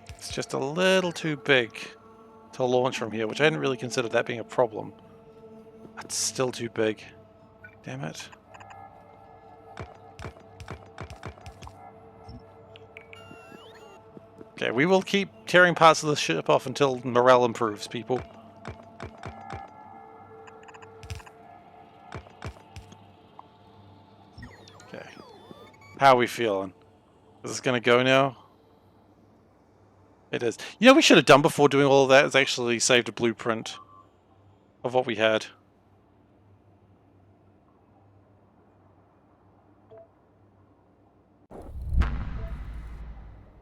it's just a little too big to launch from here, which I hadn't really considered that being a problem. It's still too big. Damn it. Okay, we will keep tearing parts of the ship off until morale improves, people. Okay. How are we feeling? Is this going to go now? It is. You know what we should have done before doing all of that is actually saved a blueprint of what we had.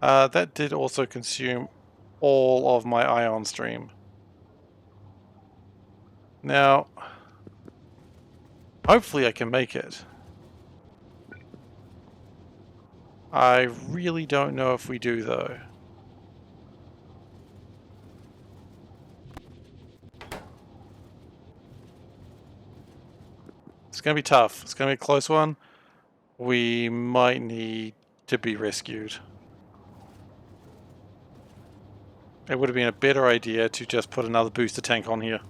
That did also consume all of my ion stream. Now, hopefully I can make it. I really don't know if we do, though. It's going to be tough. It's going to be a close one. We might need to be rescued. It would have been a better idea to just put another booster tank on here.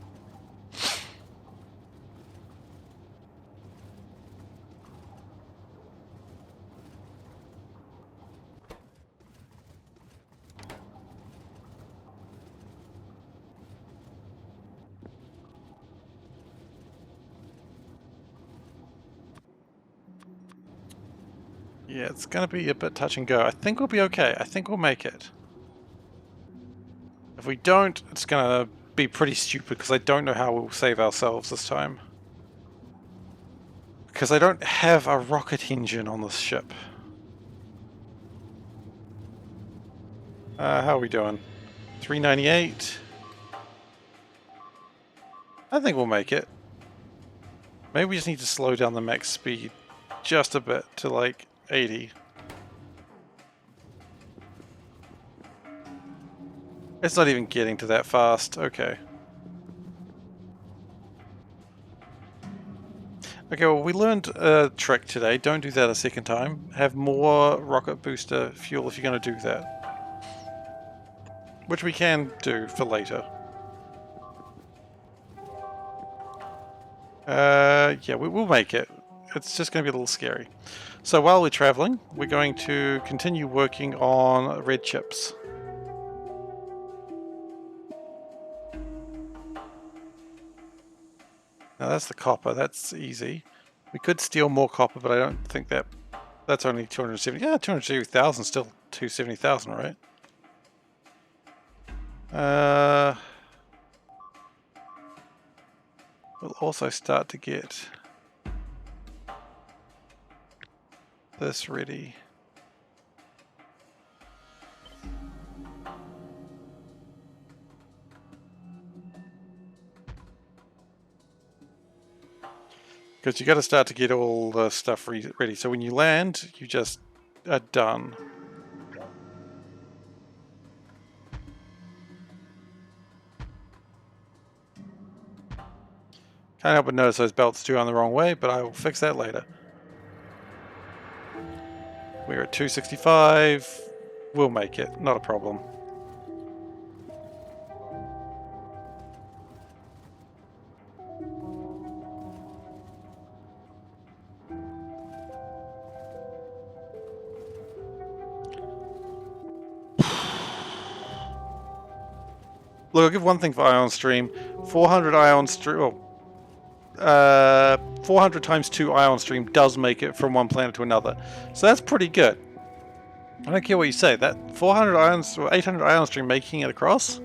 Yeah, it's going to be a bit touch and go. I think we'll be okay. I think we'll make it. If we don't, it's going to be pretty stupid because I don't know how we'll save ourselves this time. Because I don't have a rocket engine on this ship. How are we doing? 398. I think we'll make it. Maybe we just need to slow down the max speed just a bit to like 80. It's not even getting to that fast. Okay. Okay, well, we learned a trick today. Don't do that a second time. Have more rocket booster fuel if you're going to do that. Which we can do for later. Yeah, we'll make it. It's just going to be a little scary. So while we're traveling, we're going to continue working on red chips. Now that's the copper, that's easy. We could steal more copper, but I don't think that's only 270. Yeah, 270,000, still 270,000, right? We'll also start to get this ready. Because you got to start to get all the stuff ready. So when you land, you just are done. Can't help but notice those belts too on the wrong way, but I will fix that later. We're at 265. We'll make it. Not a problem. Look, I'll give one thing for Ion Stream. 400 Ion Stream... Oh, 400 times 2 Ion Stream does make it from one planet to another. So that's pretty good. I don't care what you say. That 400 Ion... or 800 Ion Stream making it across?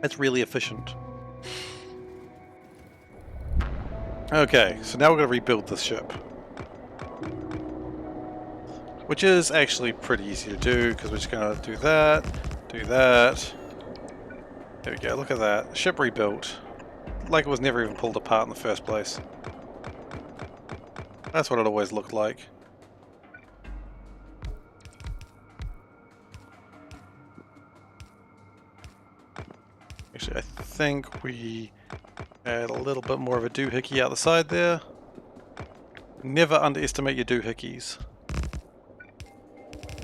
That's really efficient. Okay, so now we're going to rebuild this ship. Which is actually pretty easy to do, because we're just going to do that, do that. There we go, look at that. Ship rebuilt. Like it was never even pulled apart in the first place. That's what it always looked like. Actually, I think we add a little bit more of a doohickey out the side there. Never underestimate your doohickeys.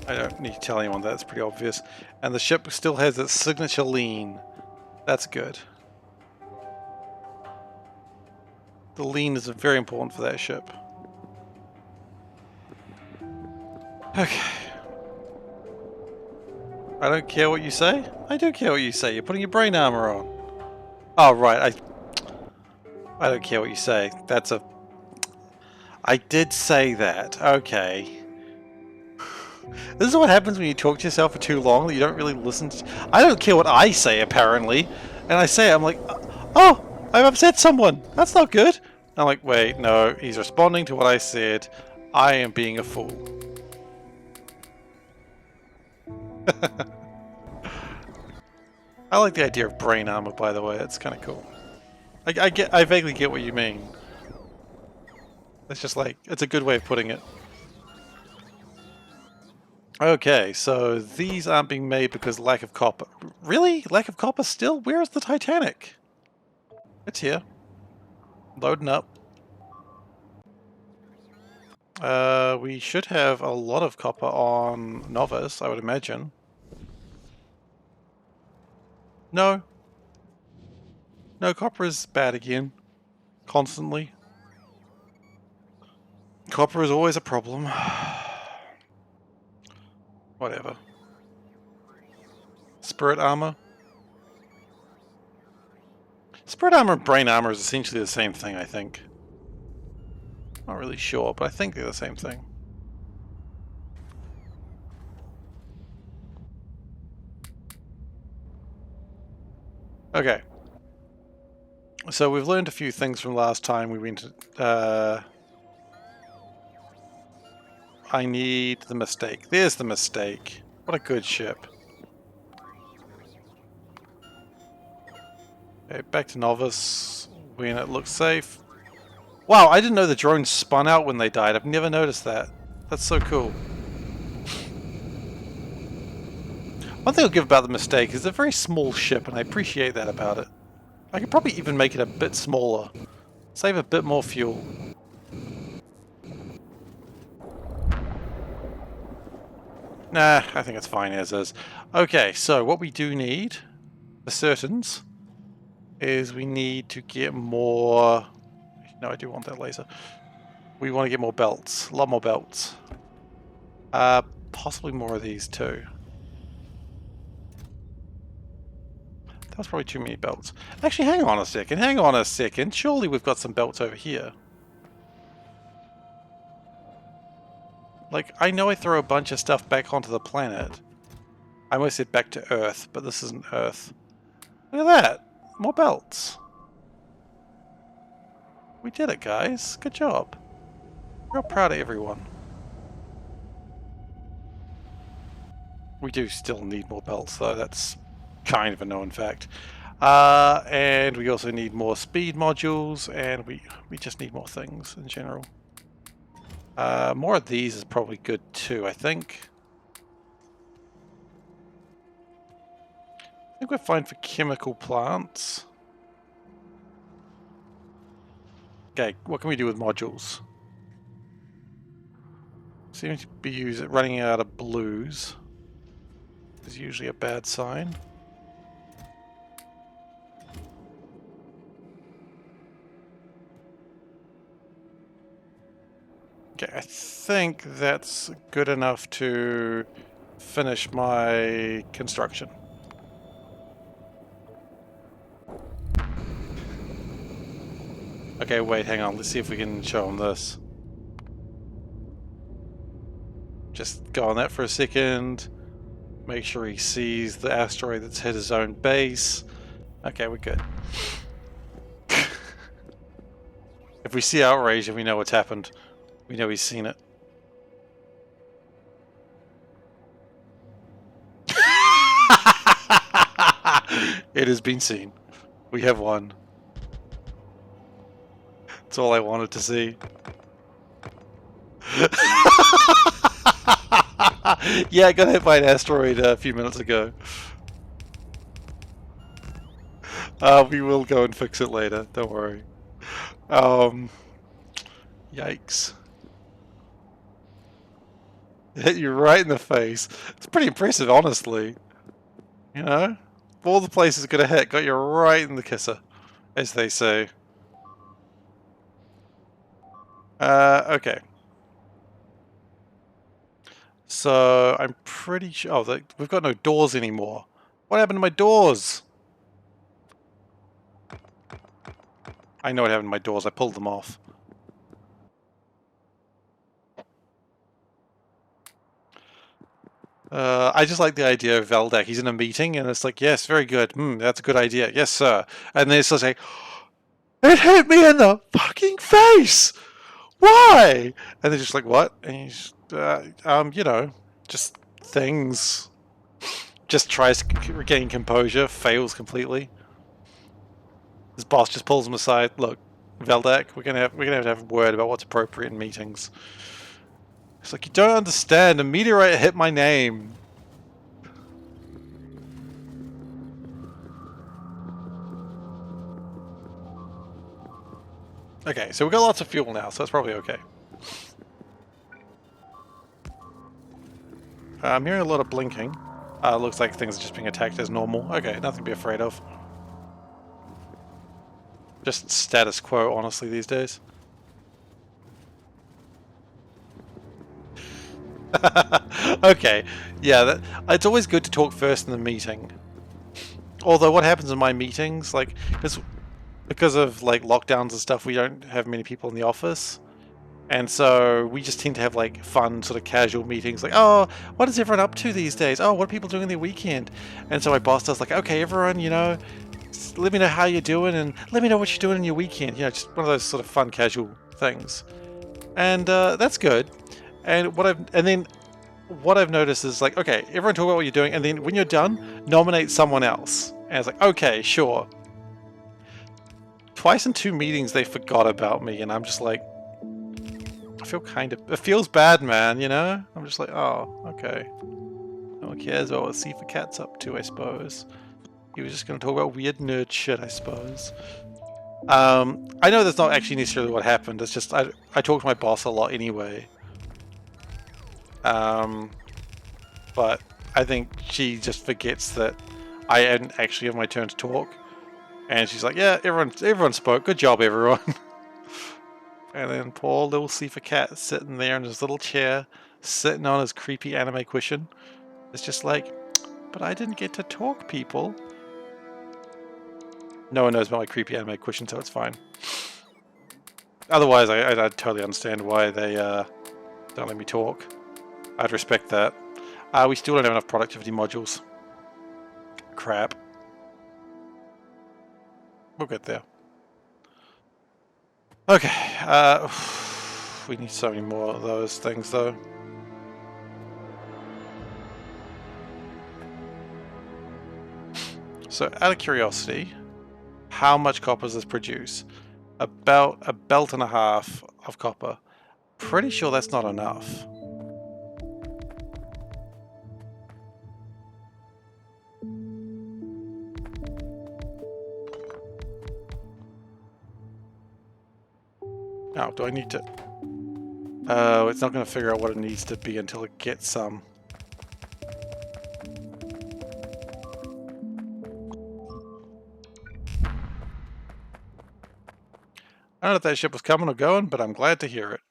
I don't need to tell anyone that, it's pretty obvious. And the ship still has its signature lean. That's good. The lean is very important for that ship. Okay. I don't care what you say? I do care what you say. You're putting your brain armor on. Oh, right. I don't care what you say. That's a... I did say that. Okay. This is what happens when you talk to yourself for too long that you don't really listen to... I don't care what I say, apparently. And I say it, I'm like, oh, I've upset someone. That's not good. And I'm like, wait, no, he's responding to what I said. I am being a fool. I like the idea of brain armor, by the way. It's kind of cool. I vaguely get what you mean. It's just like, it's a good way of putting it. Okay, so these aren't being made because lack of copper. Really? Lack of copper still? Where is the Titanic? It's here. Loading up. We should have a lot of copper on Novice, I would imagine. No. No, copper is bad again. Constantly. Copper is always a problem. Whatever. Spirit armor? Spirit armor and brain armor is essentially the same thing, I think. Not really sure, but I think they're the same thing. Okay. So we've learned a few things from last time we went to... I need the mistake. There's the mistake. What a good ship. Okay, back to Novice when it looks safe. Wow, I didn't know the drones spun out when they died. I've never noticed that. That's so cool. One thing I'll give about the mistake is it's a very small ship, and I appreciate that about it. I could probably even make it a bit smaller. Save a bit more fuel. Nah, I think it's fine as is. Okay, so what we do need, for certains, is we need to get more... No, I do want that laser. We want to get more belts. A lot more belts. Possibly more of these too. That was probably too many belts. Actually, hang on a second. Surely we've got some belts over here. Like, I know I throw a bunch of stuff back onto the planet. I almost said back to Earth, but this isn't Earth. Look at that! More belts. We did it, guys. Good job. Real proud of everyone. We do still need more belts, though. That's kind of a known fact. And we also need more speed modules, and we just need more things in general. More of these is probably good too, I think. I think we're fine for chemical plants. Okay, what can we do with modules? Seems to be running out of blues. Is usually a bad sign. Okay, I think that's good enough to finish my construction. Okay, wait, hang on. Let's see if we can show him this. Just go on that for a second. Make sure he sees the asteroid that's hit his own base. Okay, we're good. If we see outrage and we know what's happened, we know he's seen it. It has been seen. We have won. That's all I wanted to see. Yeah, I got hit by an asteroid a few minutes ago. We will go and fix it later, don't worry. Yikes. It hit you right in the face. It's pretty impressive, honestly. You know? Of all the places it could have hit, got you right in the kisser, as they say. Okay. So, I'm pretty sure... Oh, we've got no doors anymore. What happened to my doors? I know what happened to my doors. I pulled them off. I just like the idea of Veldak. He's in a meeting and it's like, yes, very good. That's a good idea. Yes, sir. And then it's just like, it hit me in the fucking face! Why? And they're just like, what? And he's, you know, just things. Just tries to regain composure, fails completely. His boss just pulls him aside. Look, Veldak, we're gonna have to have a word about what's appropriate in meetings. It's like, you don't understand. A meteorite hit my name. Okay, so we've got lots of fuel now, so that's probably okay. I'm hearing a lot of blinking. Looks like things are just being attacked as normal. Okay, nothing to be afraid of. Just status quo, honestly, these days. Okay, yeah, it's always good to talk first in the meeting. Although what happens in my meetings, like, because of like lockdowns and stuff, we don't have many people in the office. And so we just tend to have like fun sort of casual meetings like, oh, what is everyone up to these days? Oh, what are people doing in their weekend? And so my boss does like, okay, everyone, you know, let me know how you're doing and let me know what you're doing in your weekend. You know, just one of those sort of fun casual things. And that's good. And then what I've noticed is like, okay, everyone talk about what you're doing, and then when you're done, nominate someone else. And it's like, okay, sure. Twice in 2 meetings they forgot about me, and I'm just like, I feel it feels bad, man, you know? I'm just like, oh, okay. No one cares about what SeiferKatt's up to, I suppose. He was just going to talk about weird nerd shit, I suppose. I know that's not actually necessarily what happened, it's just, I talk to my boss a lot anyway. But I think she just forgets that I didn't actually have my turn to talk. And she's like, yeah, everyone spoke. Good job, everyone. And then poor little SeiferKatt sitting there in his little chair, sitting on his creepy anime cushion. It's just like, but I didn't get to talk, people. No one knows about my creepy anime cushion, so it's fine. Otherwise, I'd totally understand why they don't let me talk. I'd respect that. We still don't have enough productivity modules. Crap. We'll get there. Okay, we need so many more of those things though. So out of curiosity, how much copper does this produce? About a belt and a half of copper. Pretty sure that's not enough. Oh, do I need to... Oh, it's not going to figure out what it needs to be until it gets some. I don't know if that ship was coming or going, but I'm glad to hear it.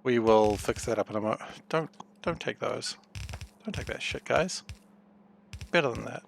We will fix that up in a moment. Don't take those. Don't take that shit, guys. Better than that.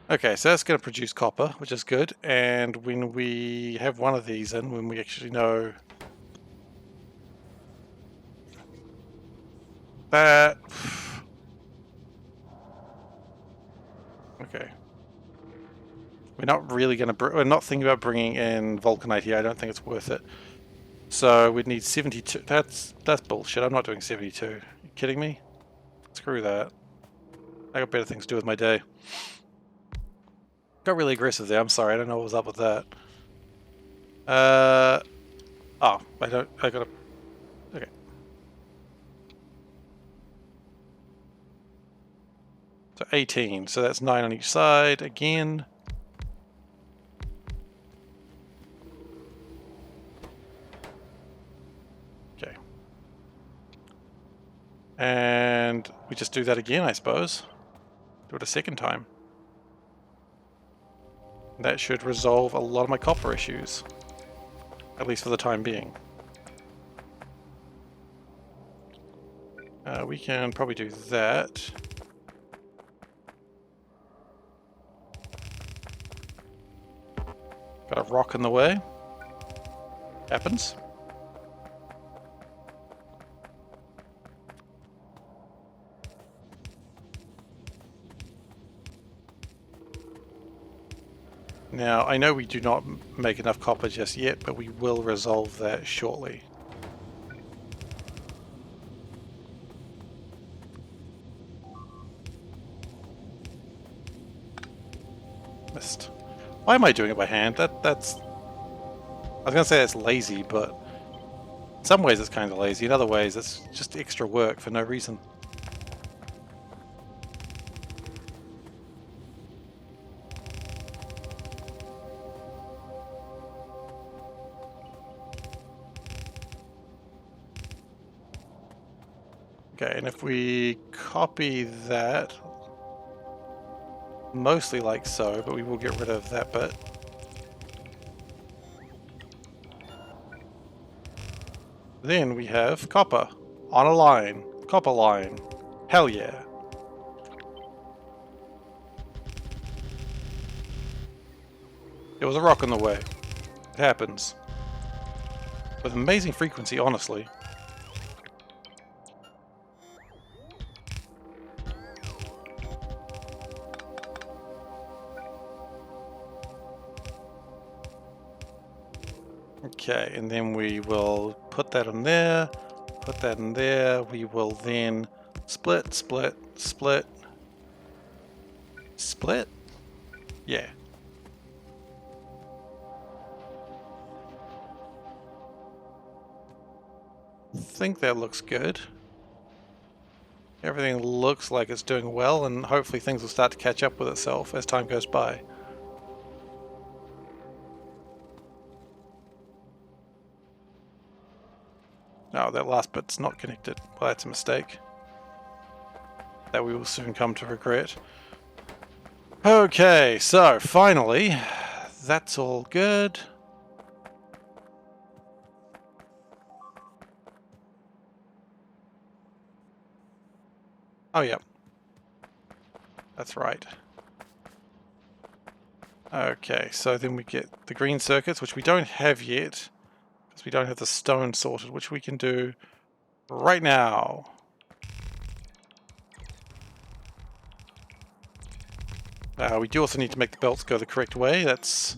Okay, so that's going to produce copper, which is good. And when we have one of these in, when we actually know that... Okay. We're not really going to... We're not thinking about bringing in vulcanite here. I don't think it's worth it. So we'd need 72. That's bullshit. I'm not doing 72. Are you kidding me? Screw that. I got better things to do with my day. Got really aggressive there. I'm sorry. I don't know what was up with that. Oh, I gotta... Okay. So 18. So that's 9 on each side again. Okay. And we just do that again, I suppose. Do it a second time. That should resolve a lot of my copper issues. At least for the time being. We can probably do that. Got a rock in the way. Happens. Now, I know we do not make enough copper just yet, but we will resolve that shortly. Missed. Why am I doing it by hand? That's... I was going to say that's lazy, but in some ways it's kind of lazy. In other ways it's just extra work for no reason. Okay, and if we copy that, mostly like so, but we will get rid of that bit. Then we have copper on a line, copper line. Hell yeah. There was a rock in the way. It happens. With amazing frequency, honestly. Okay, and then we will put that in there, put that in there. We will then split, split, split, split. Yeah. I think that looks good. Everything looks like it's doing well, and hopefully things will start to catch up with itself as time goes by. No, that last bit's not connected. Well, that's a mistake. That we will soon come to regret. Okay, so finally, that's all good. Oh yeah, that's right. Okay, so then we get the green circuits, which we don't have yet, because we don't have the stone sorted, which we can do right now. We do also need to make the belts go the correct way. That's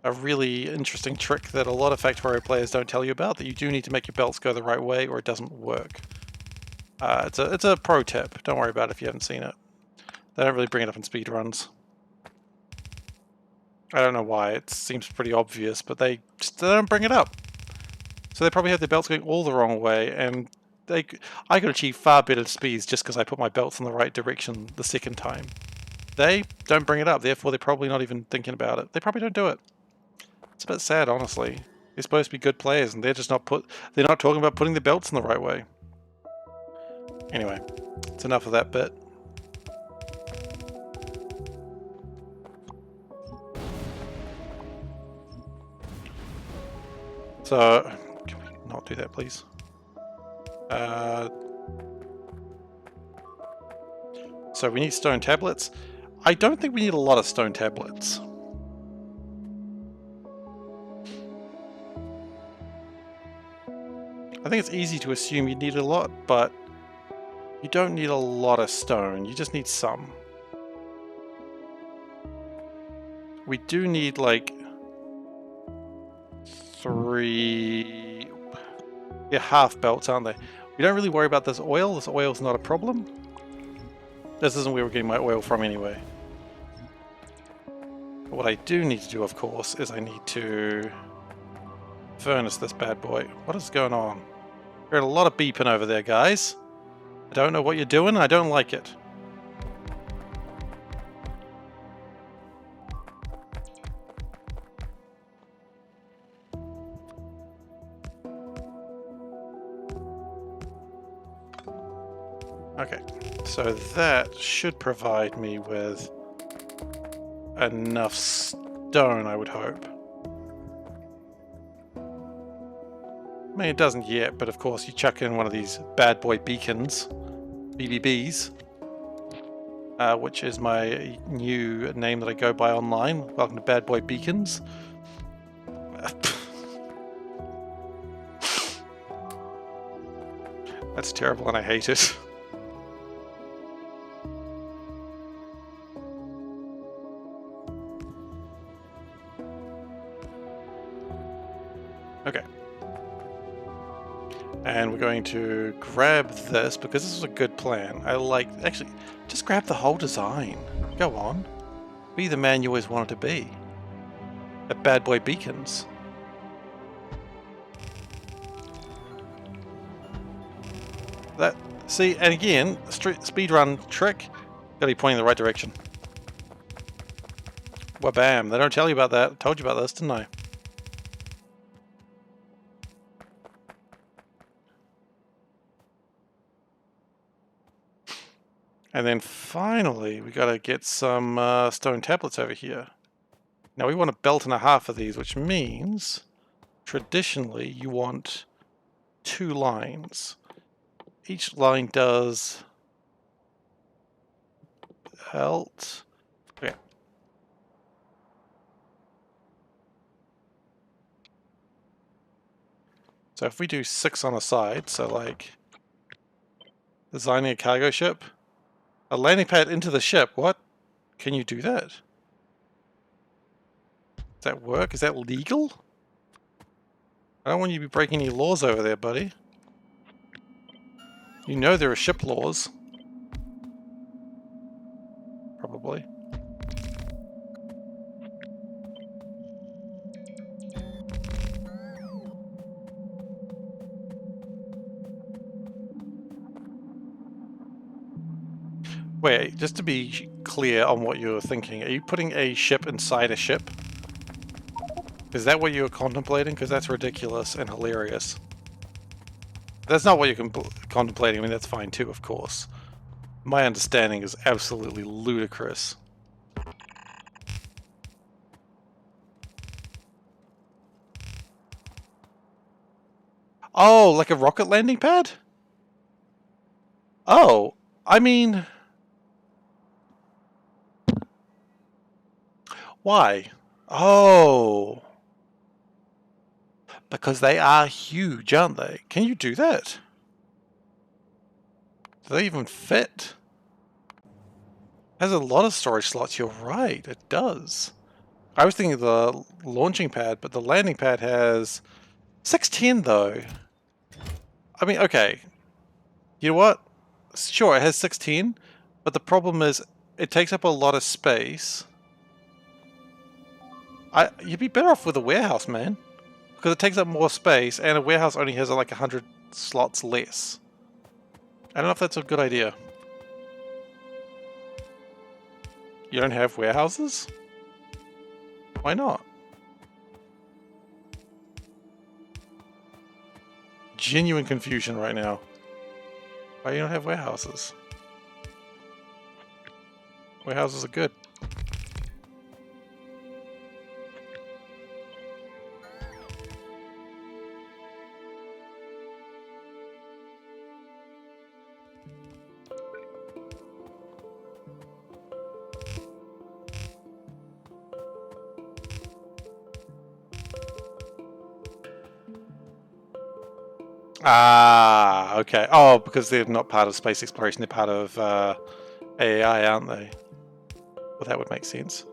a really interesting trick that a lot of Factorio players don't tell you about, that you do need to make your belts go the right way or it doesn't work. It's a pro tip. Don't worry about it if you haven't seen it. They don't really bring it up in speedruns. I don't know why. It seems pretty obvious, but they don't bring it up. So they probably have their belts going all the wrong way, and I could achieve far better speeds just because I put my belts in the right direction the second time. They don't bring it up, therefore they're probably not even thinking about it. They probably don't do it. It's a bit sad, honestly. They're supposed to be good players, and they're just they're not talking about putting the belts in the right way. Anyway, it's enough of that bit. So, can we not do that, please? So we need stone tablets. I don't think we need a lot of stone tablets. I think it's easy to assume you need a lot, but you don't need a lot of stone. You just need some. We do need like 3... They're half belts, aren't they? We don't really worry about this oil. This oil's not a problem. This isn't where we're getting my oil from anyway. But what I do need to do, of course, is I need to furnace this bad boy. What is going on? Heard a lot of beeping over there, guys. I don't know what you're doing. I don't like it. Okay, so that should provide me with enough stone, I would hope. I mean, it doesn't yet, but of course you chuck in one of these bad boy beacons, BBBs, which is my new name that I go by online. Welcome to Bad Boy Beacons. That's terrible and I hate it. Okay. And we're going to grab this because this is a good plan. Actually, just grab the whole design. Go on. Be the man you always wanted to be. At Bad Boy Beacons. See, and again, speedrun trick, gotta be pointing in the right direction. Wabam, they don't tell you about that. I told you about this, didn't I? And then finally, we gotta get some stone tablets over here. Now we want a belt and a half of these, which means traditionally you want 2 lines. Each line does belt. Okay. So if we do 6 on a side, so like designing a cargo ship, a landing pad into the ship, what? Can you do that? Does that work? Is that legal? I don't want you to be breaking any laws over there, buddy. You know there are ship laws. Probably. Wait, just to be clear on what you're thinking, are you putting a ship inside a ship? Is that what you're contemplating? Because that's ridiculous and hilarious. That's not what you're contemplating. I mean, that's fine too, of course. My understanding is absolutely ludicrous. Oh, like a rocket landing pad? Oh, I mean, why? Oh, because they are huge, aren't they? Can you do that? Do they even fit? Has a lot of storage slots, you're right, it does. I was thinking of the launching pad, but the landing pad has 610 though. I mean, okay, you know what? Sure, it has 610, but the problem is it takes up a lot of space. You'd be better off with a warehouse, man. Because it takes up more space, and a warehouse only has like 100 slots less. I don't know if that's a good idea. You don't have warehouses? Why not? Genuine confusion right now. Why you don't have warehouses? Warehouses are good. Ah, okay. Oh, because they're not part of space exploration, they're part of AI, aren't they? Well, that would make sense.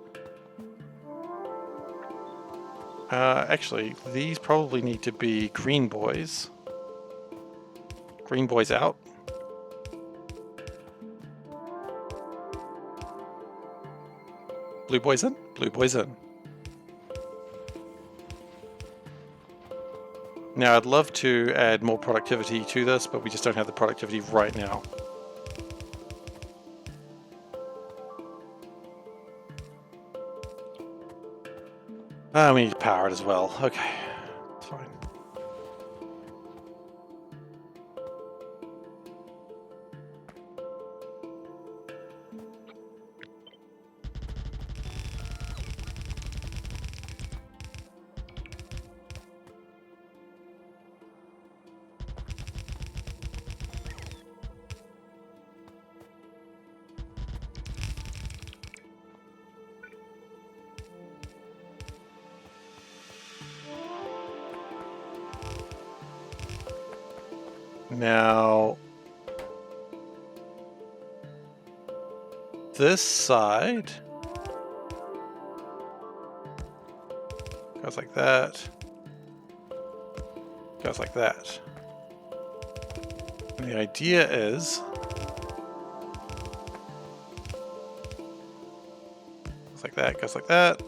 Actually, these probably need to be green boys. Green boys out. Blue boys in? Blue boys in. Now, I'd love to add more productivity to this, but we just don't have the productivity right now. We need to power it as well. Okay, it's fine. Now, this side goes like that, goes like that. And the idea is, goes like that, goes like that.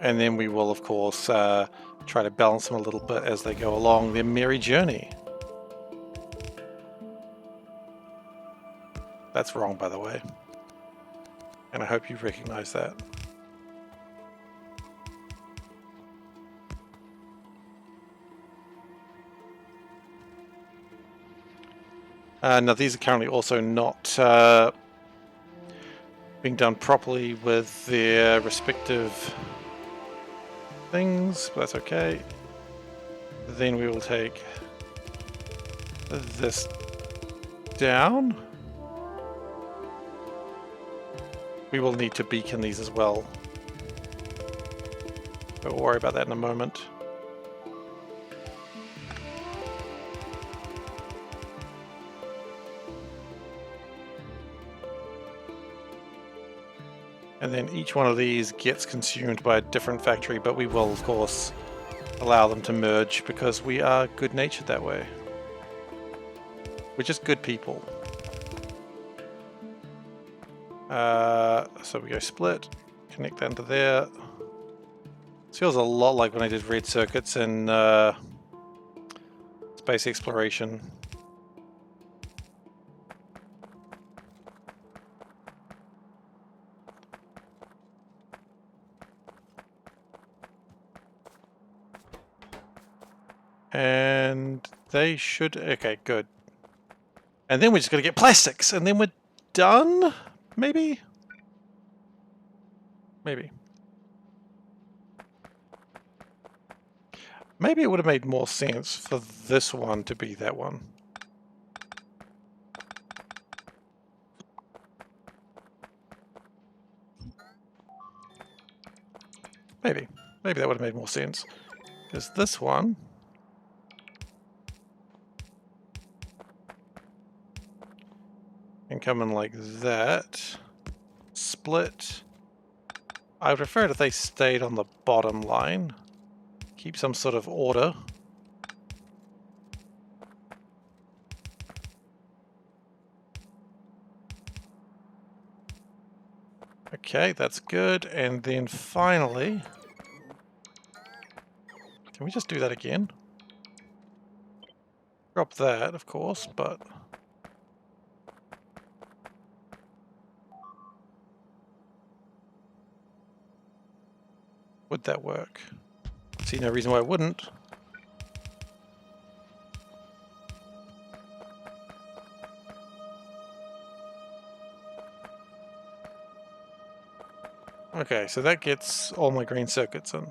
And then we will, of course, try to balance them a little bit as they go along their merry journey. That's wrong, by the way. And I hope you recognize that. Now, these are currently also not being done properly with their respective things, but that's okay. Then we will take this down. We will need to beacon these as well, but we'll worry about that in a moment. And then each one of these gets consumed by a different factory, but we will, of course, allow them to merge because we are good-natured that way. We're just good people. So we go split, connect that into there. This feels a lot like when I did red circuits in space exploration. And they should, okay, good. And then we're just gonna get plastics, and then we're done, maybe? Maybe. Maybe it would have made more sense for this one to be that one. Maybe. Maybe that would have made more sense. Because this one... can come in like that. Split. I would prefer it if they stayed on the bottom line. Keep some sort of order. Okay, that's good. And then finally... can we just do that again? Drop that, of course, but... would that work? See no reason why it wouldn't. Okay, so that gets all my green circuits in.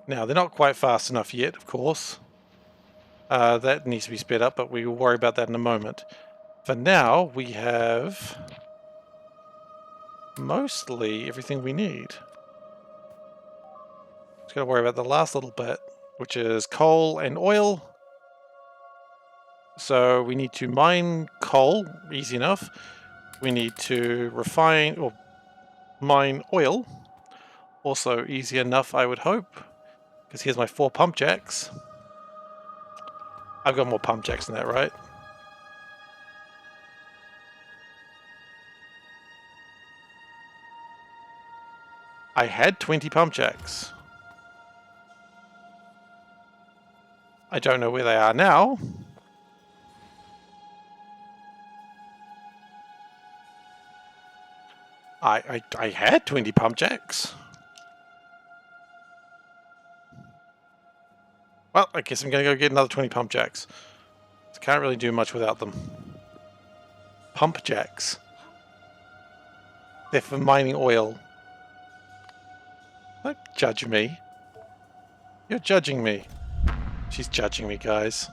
Now, they're not quite fast enough yet, of course. That needs to be sped up, but we will worry about that in a moment. For now, we have mostly everything we need. Just gotta worry about the last little bit, which is coal and oil. So we need to mine coal, easy enough. We need to refine or mine oil, also easy enough, I would hope, because here's my 4 pump jacks. I've got more pump jacks than that, right? I had 20 pump jacks. I don't know where they are now. I had 20 pump jacks. Well, I guess I'm going to go get another 20 pump jacks. Can't really do much without them. Pump jacks. They're for mining oil. Don't judge me. You're judging me. She's judging me, guys.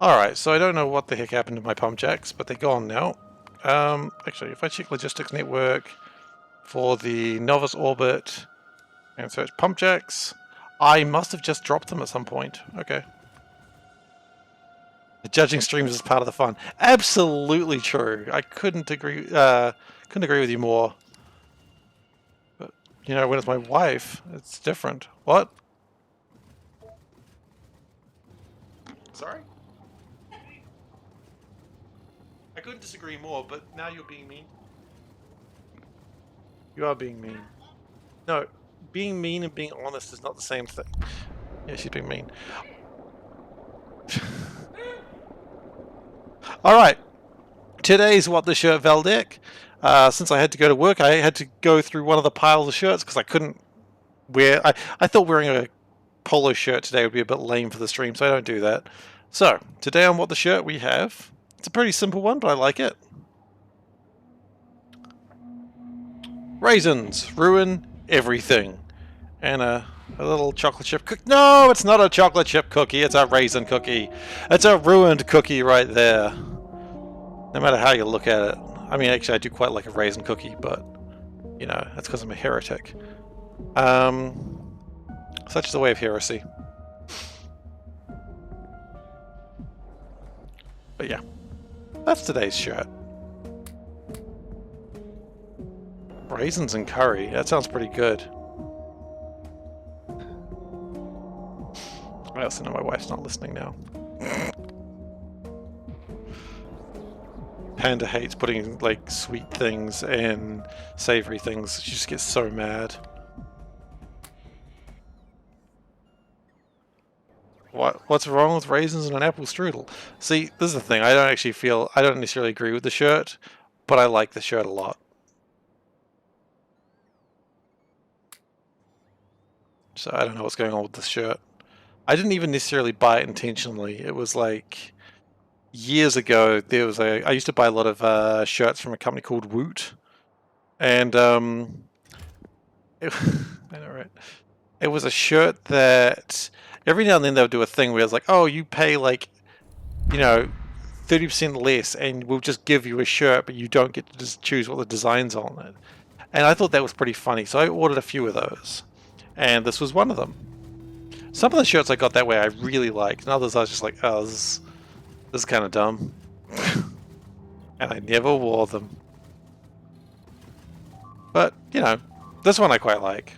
Alright, so I don't know what the heck happened to my pump jacks, but they're gone now. Actually, if I check logistics network for the novice orbit and search pump jacks, I must have just dropped them at some point. Okay. The judging streams is part of the fun. Absolutely true. I couldn't agree with you more. But you know, when it's my wife, it's different. What? Sorry? I couldn't disagree more, but now you're being mean. You are being mean. No, being mean and being honest is not the same thing. Yeah, she's being mean. Alright. Today's What the Shirt Valdec. Since I had to go to work, I had to go through one of the piles of shirts because I couldn't wear... I thought wearing a polo shirt today would be a bit lame for the stream, so I don't do that. So, today on What the Shirt we have... it's a pretty simple one, but I like it. Raisins ruin everything. And a little chocolate chip cookie. No, it's not a chocolate chip cookie. It's a raisin cookie. It's a ruined cookie right there. No matter how you look at it. I mean, actually, I do quite like a raisin cookie, but, you know, that's because I'm a heretic. Such is the way of heresy. But yeah, that's today's shirt. Raisins and curry. That sounds pretty good. I also know my wife's not listening now. Panda hates putting, like, sweet things and savory things. She just gets so mad. What's wrong with raisins and an apple strudel? See, this is the thing. I don't necessarily agree with the shirt, but I like the shirt a lot. So I don't know what's going on with this shirt. I didn't even necessarily buy it intentionally. It was like, years ago, there was I used to buy a lot of shirts from a company called Woot, and I know, right? It was a shirt that every now and then they would do a thing where it's like, oh, you pay like, 30% less, and we'll just give you a shirt, but you don't get to just choose what the design's on it. And I thought that was pretty funny, so I ordered a few of those, and this was one of them. Some of the shirts I got that way I really liked, and others I was just like, oh, this is kind of dumb. And I never wore them. But, this one I quite like.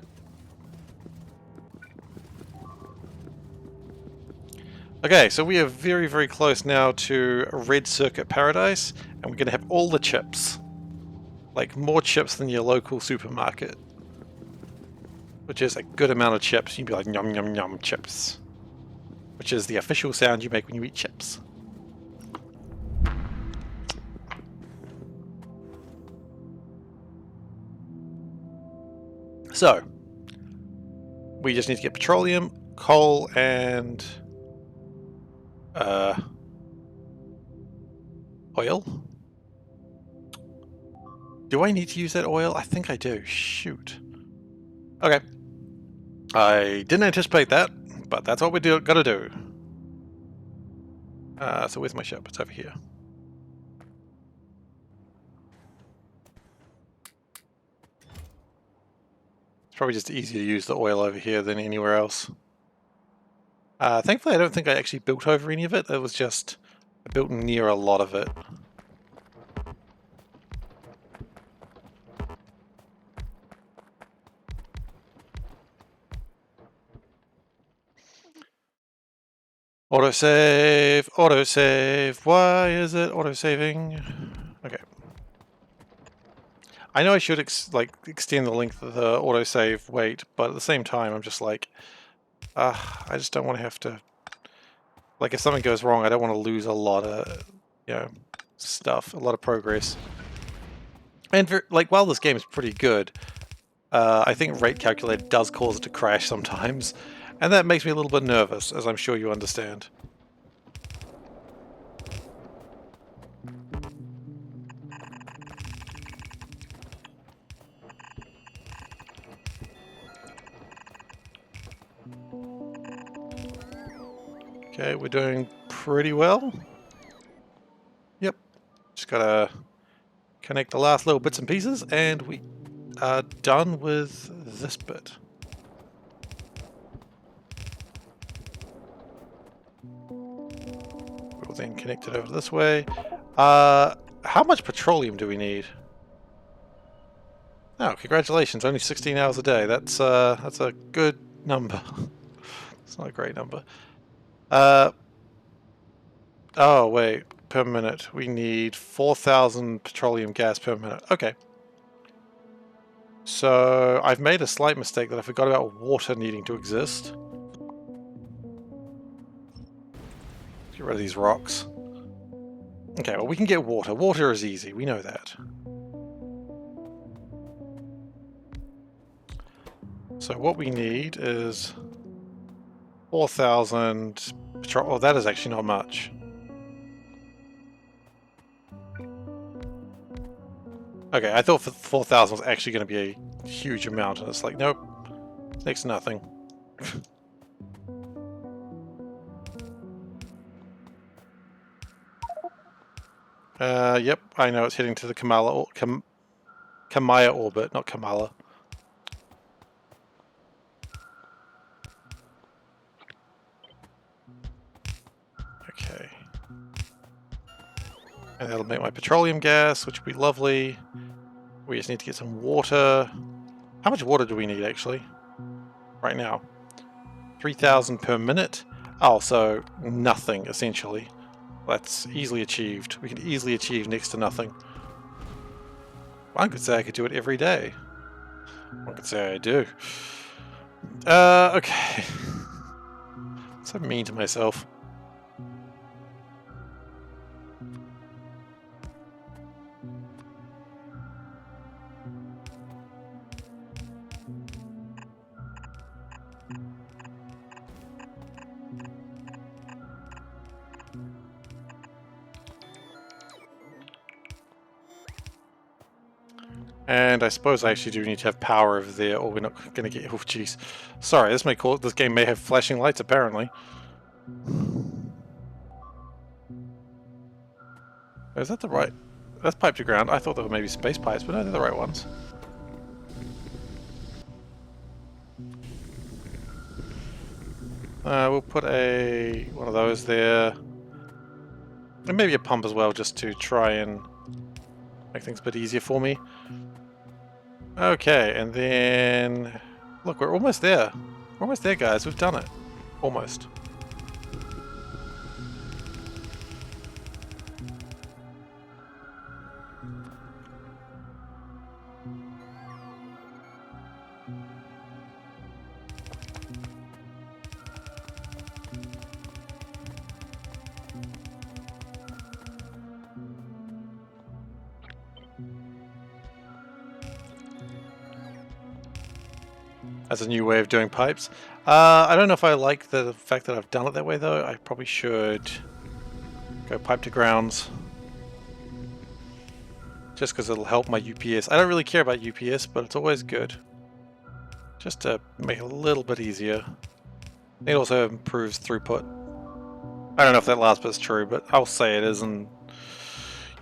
Okay, so we are very, very close now to Red Circuit Paradise, and we're going to have all the chips. Like, more chips than your local supermarket. Which is a good amount of chips. You'd be like, yum, yum, yum, chips. Which is the official sound you make when you eat chips. So, we just need to get petroleum, coal, and oil. Do I need to use that oil? I think I do. Shoot. Okay. I didn't anticipate that, but that's what we gotta do. So where's my ship? It's over here. It's probably just easier to use the oil over here than anywhere else. Thankfully, I don't think I actually built over any of it. It was just I built near a lot of it. Autosave, autosave. Why is it autosaving? Okay. I know I should extend the length of the autosave wait, but at the same time, I'm just like, I just don't want to have to. Like, if something goes wrong, I don't want to lose a lot of, stuff, a lot of progress. And while this game is pretty good, I think rate calculator does cause it to crash sometimes, and that makes me a little bit nervous, as I'm sure you understand. Okay, we're doing pretty well. Yep, just gotta connect the last little bits and pieces, and we are done with this bit. We'll then connect it over this way. How much petroleum do we need? Oh, congratulations! Only 16 hours a day. That's a good number. It's not a great number. Oh wait, per minute. We need 4,000 petroleum gas per minute. Okay. So I've made a slight mistake that I forgot about water needing to exist. Get rid of these rocks. Okay, well we can get water. Water is easy, we know that. So what we need is 4,000 petrol. Oh, that is actually not much. Okay, I thought 4,000 was actually going to be a huge amount, and it's like, nope, next to nothing. Yep, I know it's heading to the Kamaya orbit, not Kamala. Okay. And that'll make my petroleum gas, which will be lovely. We just need to get some water. How much water do we need, actually? Right now. 3,000 per minute. Oh, so nothing, essentially. That's easily achieved. We can easily achieve next to nothing. One could say I could do it every day. One could say I do. Okay. So mean to myself. And I suppose I actually do need to have power over there, or we're not going to get... Oh, jeez. Sorry, this game may have flashing lights, apparently. Is that the right... That's pipe to ground. I thought they were maybe space pipes, but no, they're the right ones. We'll put one of those there. And maybe a pump as well, just to try and make things a bit easier for me. Okay, and then... Look, we're almost there. We're almost there, guys. We've done it. Almost. As a new way of doing pipes. I don't know if I like the fact that I've done it that way, though. I probably should go pipe to grounds. Just because it'll help my UPS. I don't really care about UPS, but it's always good. Just to make it a little bit easier. It also improves throughput. I don't know if that last bit's true, but I'll say it is, and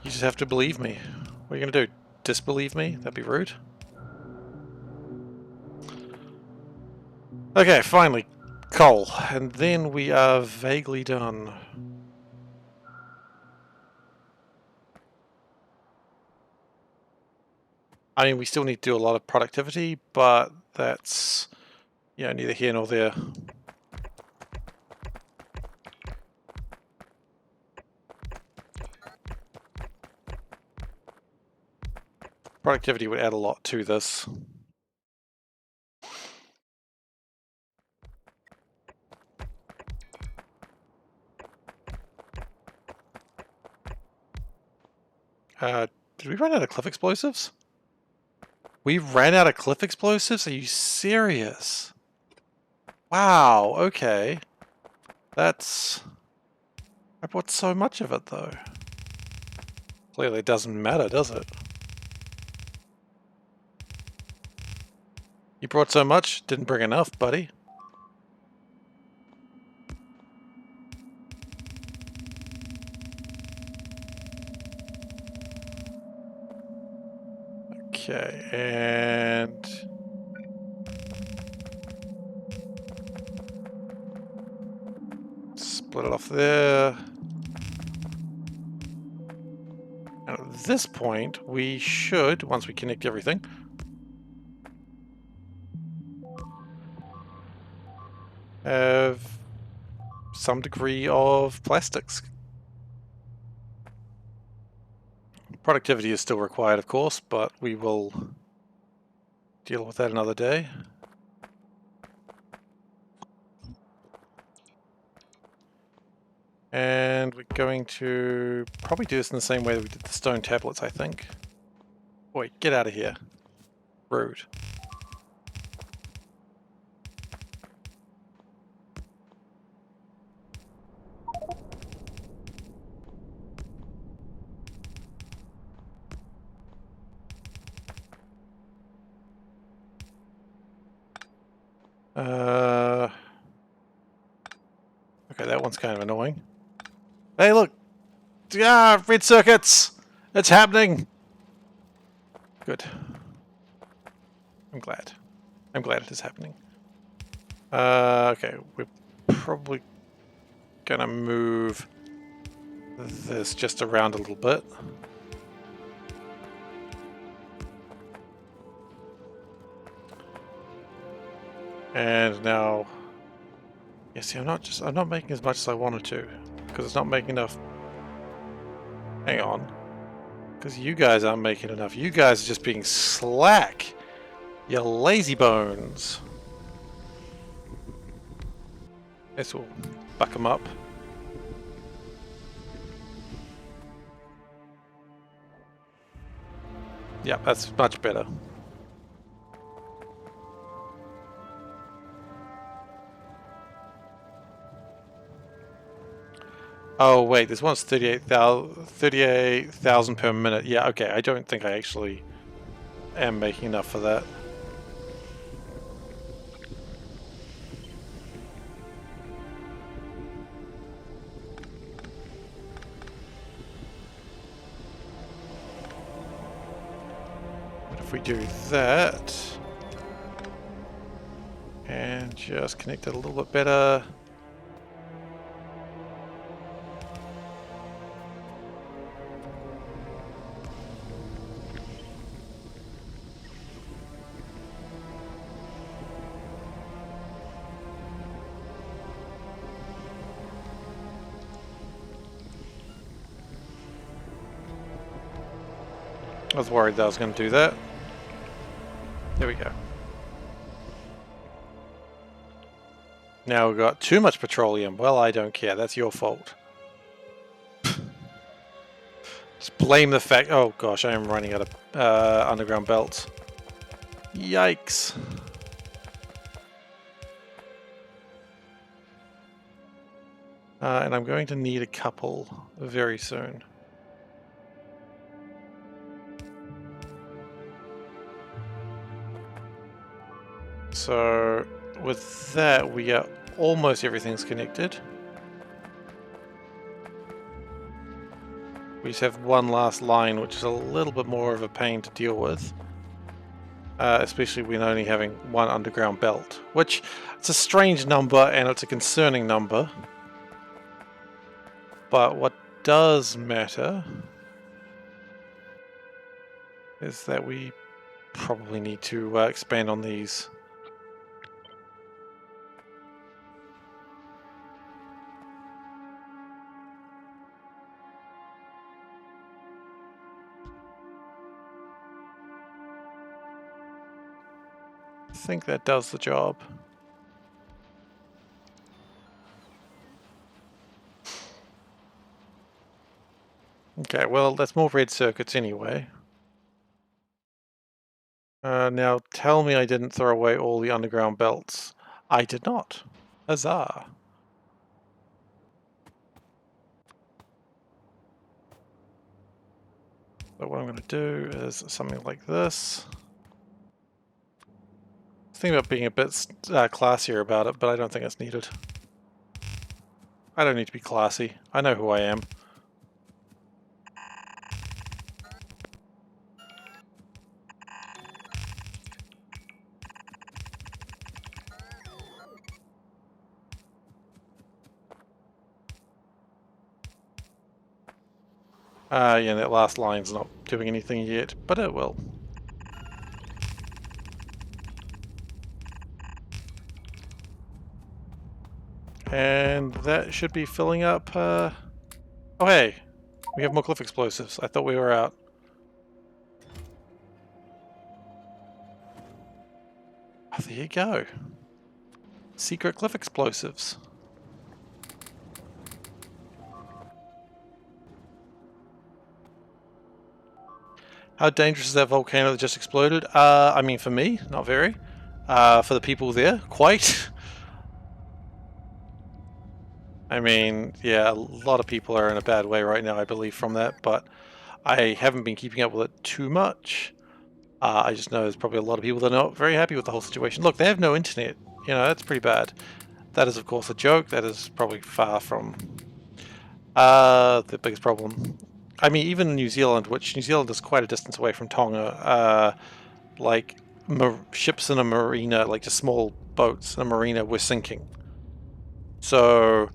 you just have to believe me. What are you going to do? Disbelieve me? That'd be rude. Okay, finally, coal, and then we are vaguely done. I mean, we still need to do a lot of productivity, but that's, you know, neither here nor there. Productivity would add a lot to this. Did we run out of cliff explosives? We ran out of cliff explosives? Are you serious? Wow, okay. That's... I bought so much of it, though. Clearly it doesn't matter, does it? You brought so much, didn't bring enough, buddy. Okay, and... split it off there. And at this point, we should, once we connect everything, have some degree of plastics. Productivity is still required, of course, but we will deal with that another day. And we're going to probably do this in the same way that we did the stone tablets, I think. Boy, get out of here. Rude. Okay, that one's kind of annoying. Hey, look! Ah, red circuits! It's happening! Good. I'm glad. I'm glad it is happening. Okay, we're probably gonna move this just around a little bit. And now, yeah, see, I'm not making as much as I wanted to, because it's not making enough. Hang on, because you guys aren't making enough. You guys are just being slack. You lazy bones. This will buck them up. Yeah, that's much better. Oh wait, this one's 38,000 per minute. Yeah, okay, I don't think I actually am making enough for that. But if we do that and just connect it a little bit better. I was worried that I was going to do that. There we go. Now we've got too much petroleum. Well, I don't care. That's your fault. Just blame the fact... Oh gosh, I am running out of underground belts. Yikes. And I'm going to need a couple very soon. So with that, we got almost everything's connected. We just have one last line, which is a little bit more of a pain to deal with. Especially when only having one underground belt, which it's a strange number and it's a concerning number. But what does matter is that we probably need to expand on these. I think that does the job. Okay, well, that's more red circuits anyway. Now, tell me I didn't throw away all the underground belts. I did not. Huzzah. So what I'm going to do is something like this. Think about being a bit classier about it, but I don't think it's needed. I don't need to be classy. I know who I am. Yeah, that last line's not doing anything yet, but it will. And that should be filling up. Oh, hey, we have more cliff explosives. I thought we were out. Oh, there you go. Secret cliff explosives. How dangerous is that volcano that just exploded? I mean, for me, not very. For the people there, quite. I mean, yeah, a lot of people are in a bad way right now, I believe, from that, but I haven't been keeping up with it too much. I just know there's probably a lot of people that are not very happy with the whole situation. Look, they have no internet. You know, that's pretty bad. That is, of course, a joke. That is probably far from the biggest problem. I mean, even in New Zealand, which New Zealand is quite a distance away from Tonga, like ships in a marina, like just small boats in a marina, were sinking. So,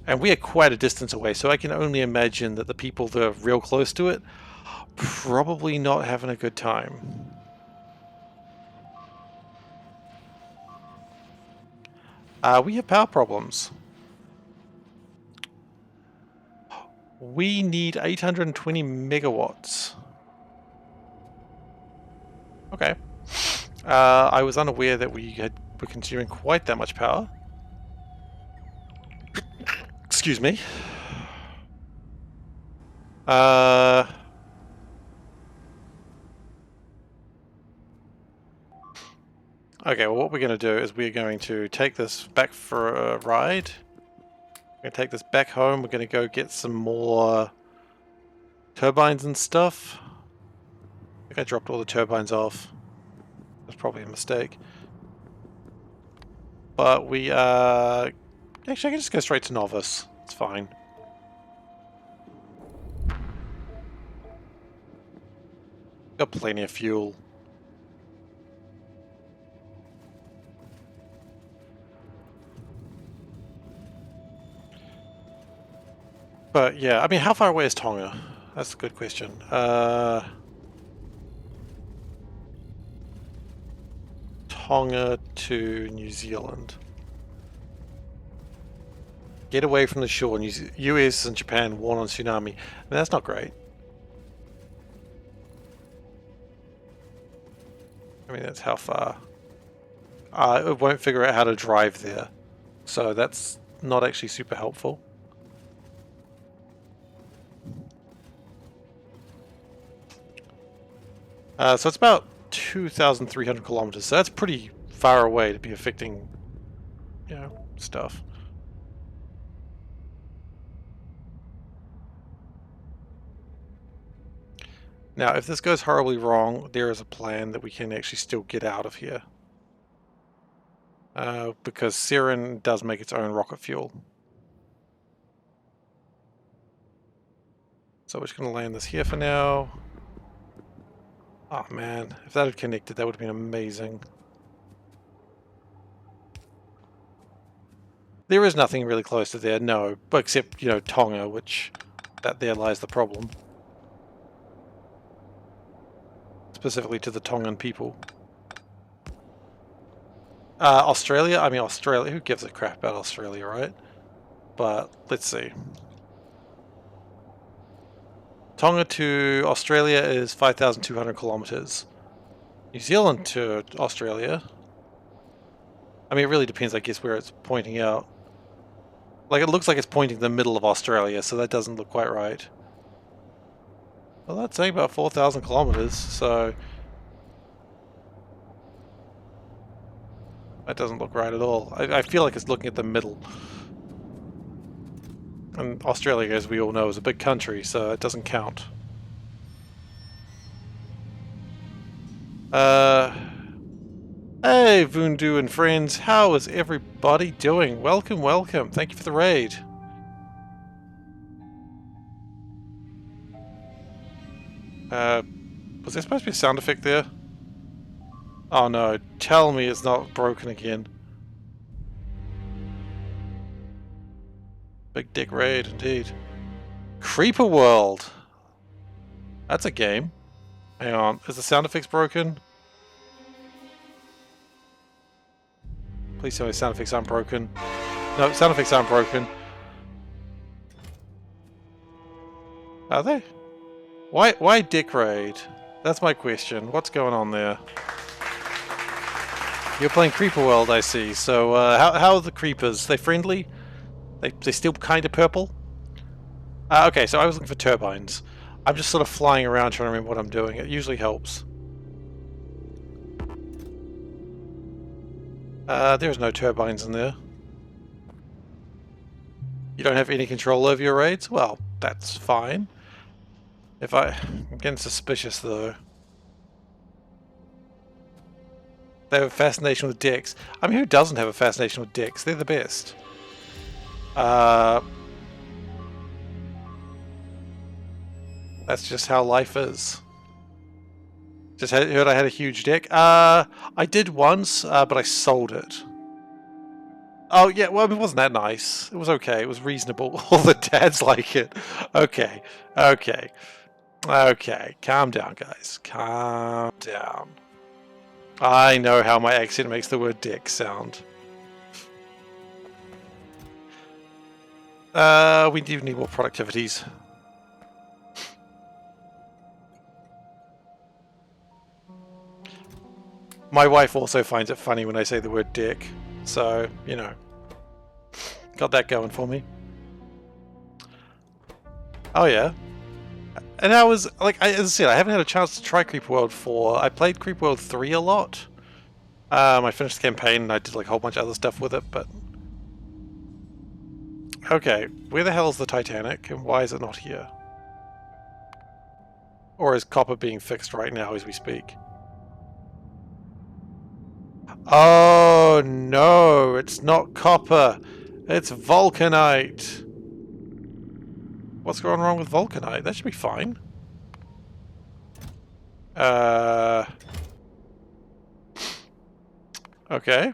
and we are quite a distance away, so I can only imagine that the people that are real close to it probably not having a good time. We have power problems. We need 820 megawatts. Okay. I was unaware that were consuming quite that much power. Excuse me. Okay, well, what we're going to do is we're going to take this back for a ride. We're going to take this back home. We're going to go get some more turbines and stuff. think I dropped all the turbines off. That's probably a mistake. But we, actually I can just go straight to Novice. It's fine. Got plenty of fuel. But yeah, I mean, how far away is Tonga? That's a good question. Tonga to New Zealand. Get away from the shore. US and Japan warn on tsunami. I mean, that's not great. I mean, that's how far. It won't figure out how to drive there. So that's not actually super helpful. So it's about 2,300 kilometers. So that's pretty far away to be affecting, you know, stuff. Now, if this goes horribly wrong, there is a plan that we can actually still get out of here. Because Siren does make its own rocket fuel. So we're just going to land this here for now. Oh man, if that had connected, that would have been amazing. There is nothing really close to there, no, except, you know, Tonga, which, that there lies the problem. Specifically to the Tongan people. Australia? I mean, Australia, who gives a crap about Australia, right? But, let's see. Tonga to Australia is 5,200 kilometers. New Zealand to Australia, I mean, it really depends, I guess, where it's pointing out. Like, it looks like it's pointing the middle of Australia, so that doesn't look quite right. Well, that's saying about 4,000 kilometers, so that doesn't look right at all. I feel like it's looking at the middle. And Australia, as we all know, is a big country, so it doesn't count. Hey, Vundu and friends, how is everybody doing? Welcome, welcome. Thank you for the raid. Was there supposed to be a sound effect there? Oh no, tell me it's not broken again. Big dick raid, indeed. Creeper World! That's a game. Hang on, is the sound effects broken? Please tell me sound effects aren't broken. No, sound effects aren't broken. Are they? Why dick raid? That's my question. What's going on there? You're playing Creeper World, I see. So, how are the creepers? They friendly? They still kind of purple? Okay, so I was looking for turbines. I'm just sort of flying around trying to remember what I'm doing. It usually helps. There's no turbines in there. You don't have any control over your raids? Well, that's fine. I'm getting suspicious though. They have a fascination with dicks. I mean, who doesn't have a fascination with dicks? They're the best. That's just how life is. Just heard I had a huge dick. I did once, but I sold it. Oh yeah, well it wasn't that nice. It was okay. It was reasonable. All the dads like it. Okay, okay, okay. Calm down, guys. Calm down. I know how my accent makes the word dick sound. We do need more productivities. My wife also finds it funny when I say the word dick, so, you know, got that going for me. Oh yeah. And I was, like, as I said, I haven't had a chance to try Creeper World 4. I played Creeper World 3 a lot. I finished the campaign and I did like a whole bunch of other stuff with it, but... Okay, where the hell is the Titanic and why is it not here? Or is copper being fixed right now as we speak? Oh no, it's not copper. It's vulcanite. What's going wrong with vulcanite? That should be fine. Okay.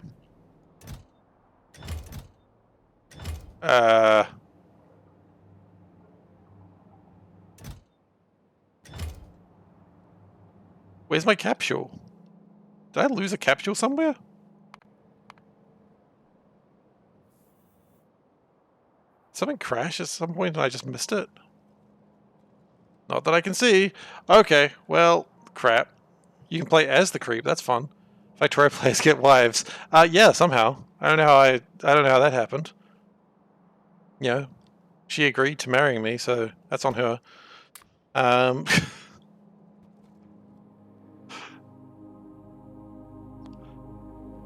Where's my capsule? Did I lose a capsule somewhere? Something crashed at some point and I just missed it? Not that I can see. Okay, well, crap. You can play as the creep, that's fun. Factorio players get wives. Yeah, somehow. I don't know how I don't know how that happened. Yeah. She agreed to marrying me, so that's on her.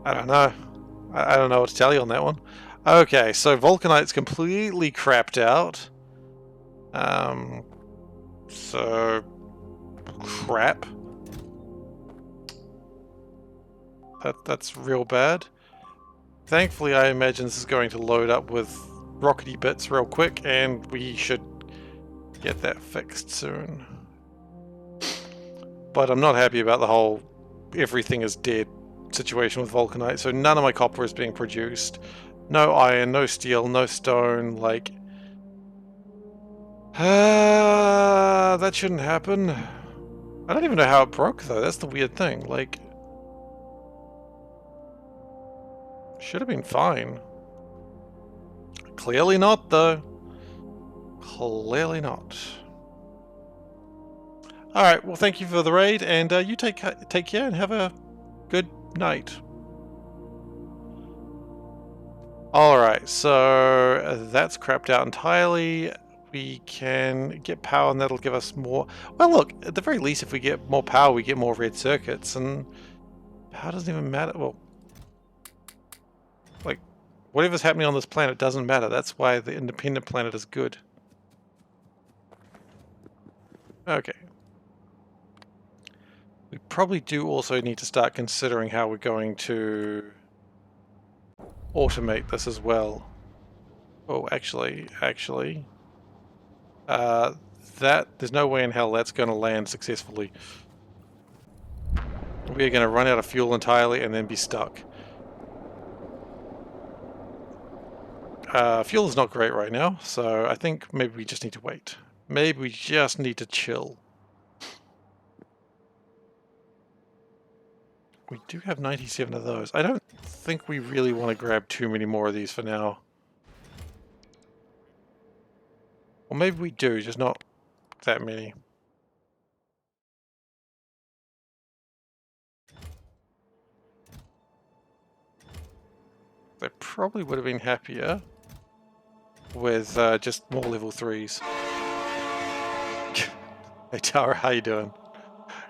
I don't know. I don't know what to tell you on that one. Okay, so Vulcanite's completely crapped out. So crap. That's real bad. Thankfully, I imagine this is going to load up with rockety bits real quick, and we should get that fixed soon. But I'm not happy about the whole everything is dead situation with Vulcanite, so none of my copper is being produced. No iron, no steel, no stone, like... that shouldn't happen. I don't even know how it broke, though. That's the weird thing. Like... should have been fine. Clearly not, though. Clearly not. Alright, well thank you for the raid, and you take care and have a good night. Alright, so that's crapped out entirely. We can get power and that'll give us more... well look, at the very least if we get more power we get more red circuits, and power doesn't even matter. Well, like, whatever's happening on this planet doesn't matter. That's why the independent planet is good. Okay. We probably do also need to start considering how we're going to automate this as well. Oh, actually, there's no way in hell that's going to land successfully. We're going to run out of fuel entirely and then be stuck. Fuel is not great right now, so I think maybe we just need to wait. Maybe we just need to chill. We do have 97 of those. I don't think we really want to grab too many more of these for now. Or maybe we do, just not that many. They probably would have been happier with just more level 3s. Hey Tara, how you doing?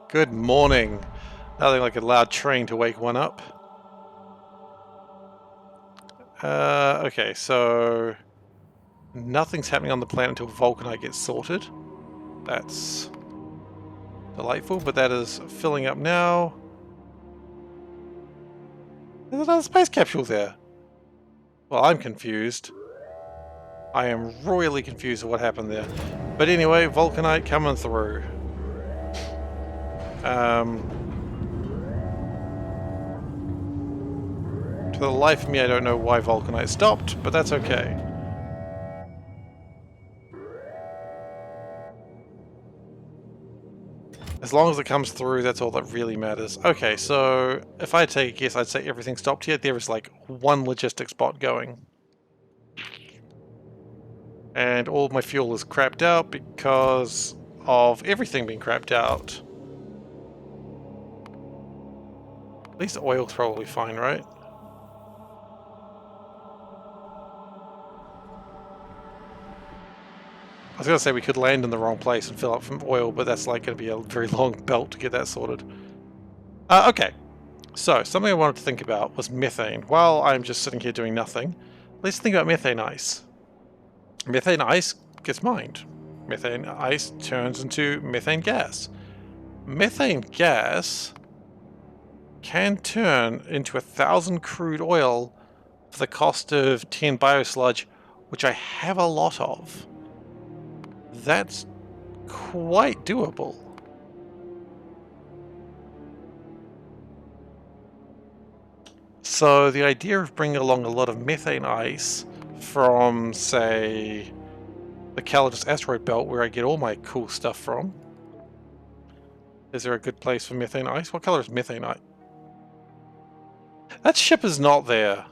Good morning. Nothing like a loud train to wake one up. Okay, so nothing's happening on the planet until Vulcanite gets sorted. That's delightful, but that is filling up now. There's another space capsule there. Well, I'm confused. I am royally confused at what happened there. But anyway, Vulcanite coming through. For the life of me, I don't know why Vulcanite stopped, but that's okay. As long as it comes through, that's all that really matters. Okay, so if I take a guess, I'd say everything stopped here. There is like one logistics bot going. And all of my fuel is crapped out because of everything being crapped out. At least oil's probably fine, right? I was going to say we could land in the wrong place and fill up from oil, but that's like going to be a very long belt to get that sorted. Okay, so something I wanted to think about was methane. While I'm just sitting here doing nothing, let's think about methane ice. Methane ice gets mined. Methane ice turns into methane gas. Methane gas can turn into 1,000 crude oil for the cost of 10 biosludge, which I have a lot of. That's quite doable. So the idea of bringing along a lot of methane ice from, say, the Calidus asteroid belt, where I get all my cool stuff from. Is there a good place for methane ice? What color is methane ice? That ship is not there.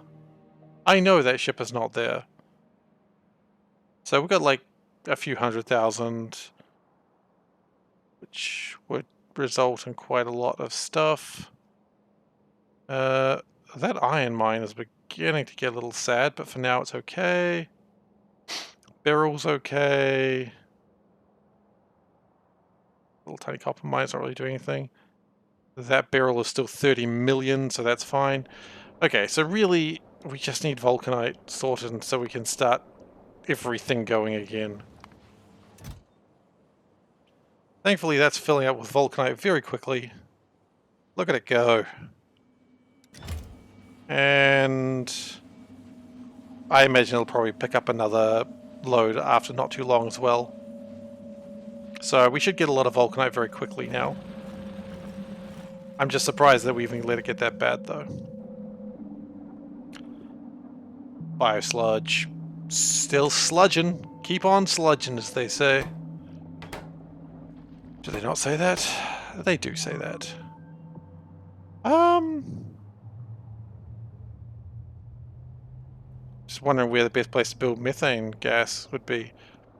I know that ship is not there. So we've got like a few 100,000, which would result in quite a lot of stuff. That iron mine is beginning to get a little sad, but for now it's okay. Barrel's okay. Little tiny copper mine's not really doing anything. That barrel is still 30 million, so that's fine. Okay, so really, we just need vulcanite sorted so we can start everything going again. Thankfully, that's filling up with vulcanite very quickly. Look at it go. And I imagine it'll probably pick up another load after not too long as well. So we should get a lot of vulcanite very quickly now. I'm just surprised that we even let it get that bad, though. Biosludge. Still sludging. Keep on sludging, as they say. Do they not say that? They do say that. Just wondering where the best place to build methane gas would be.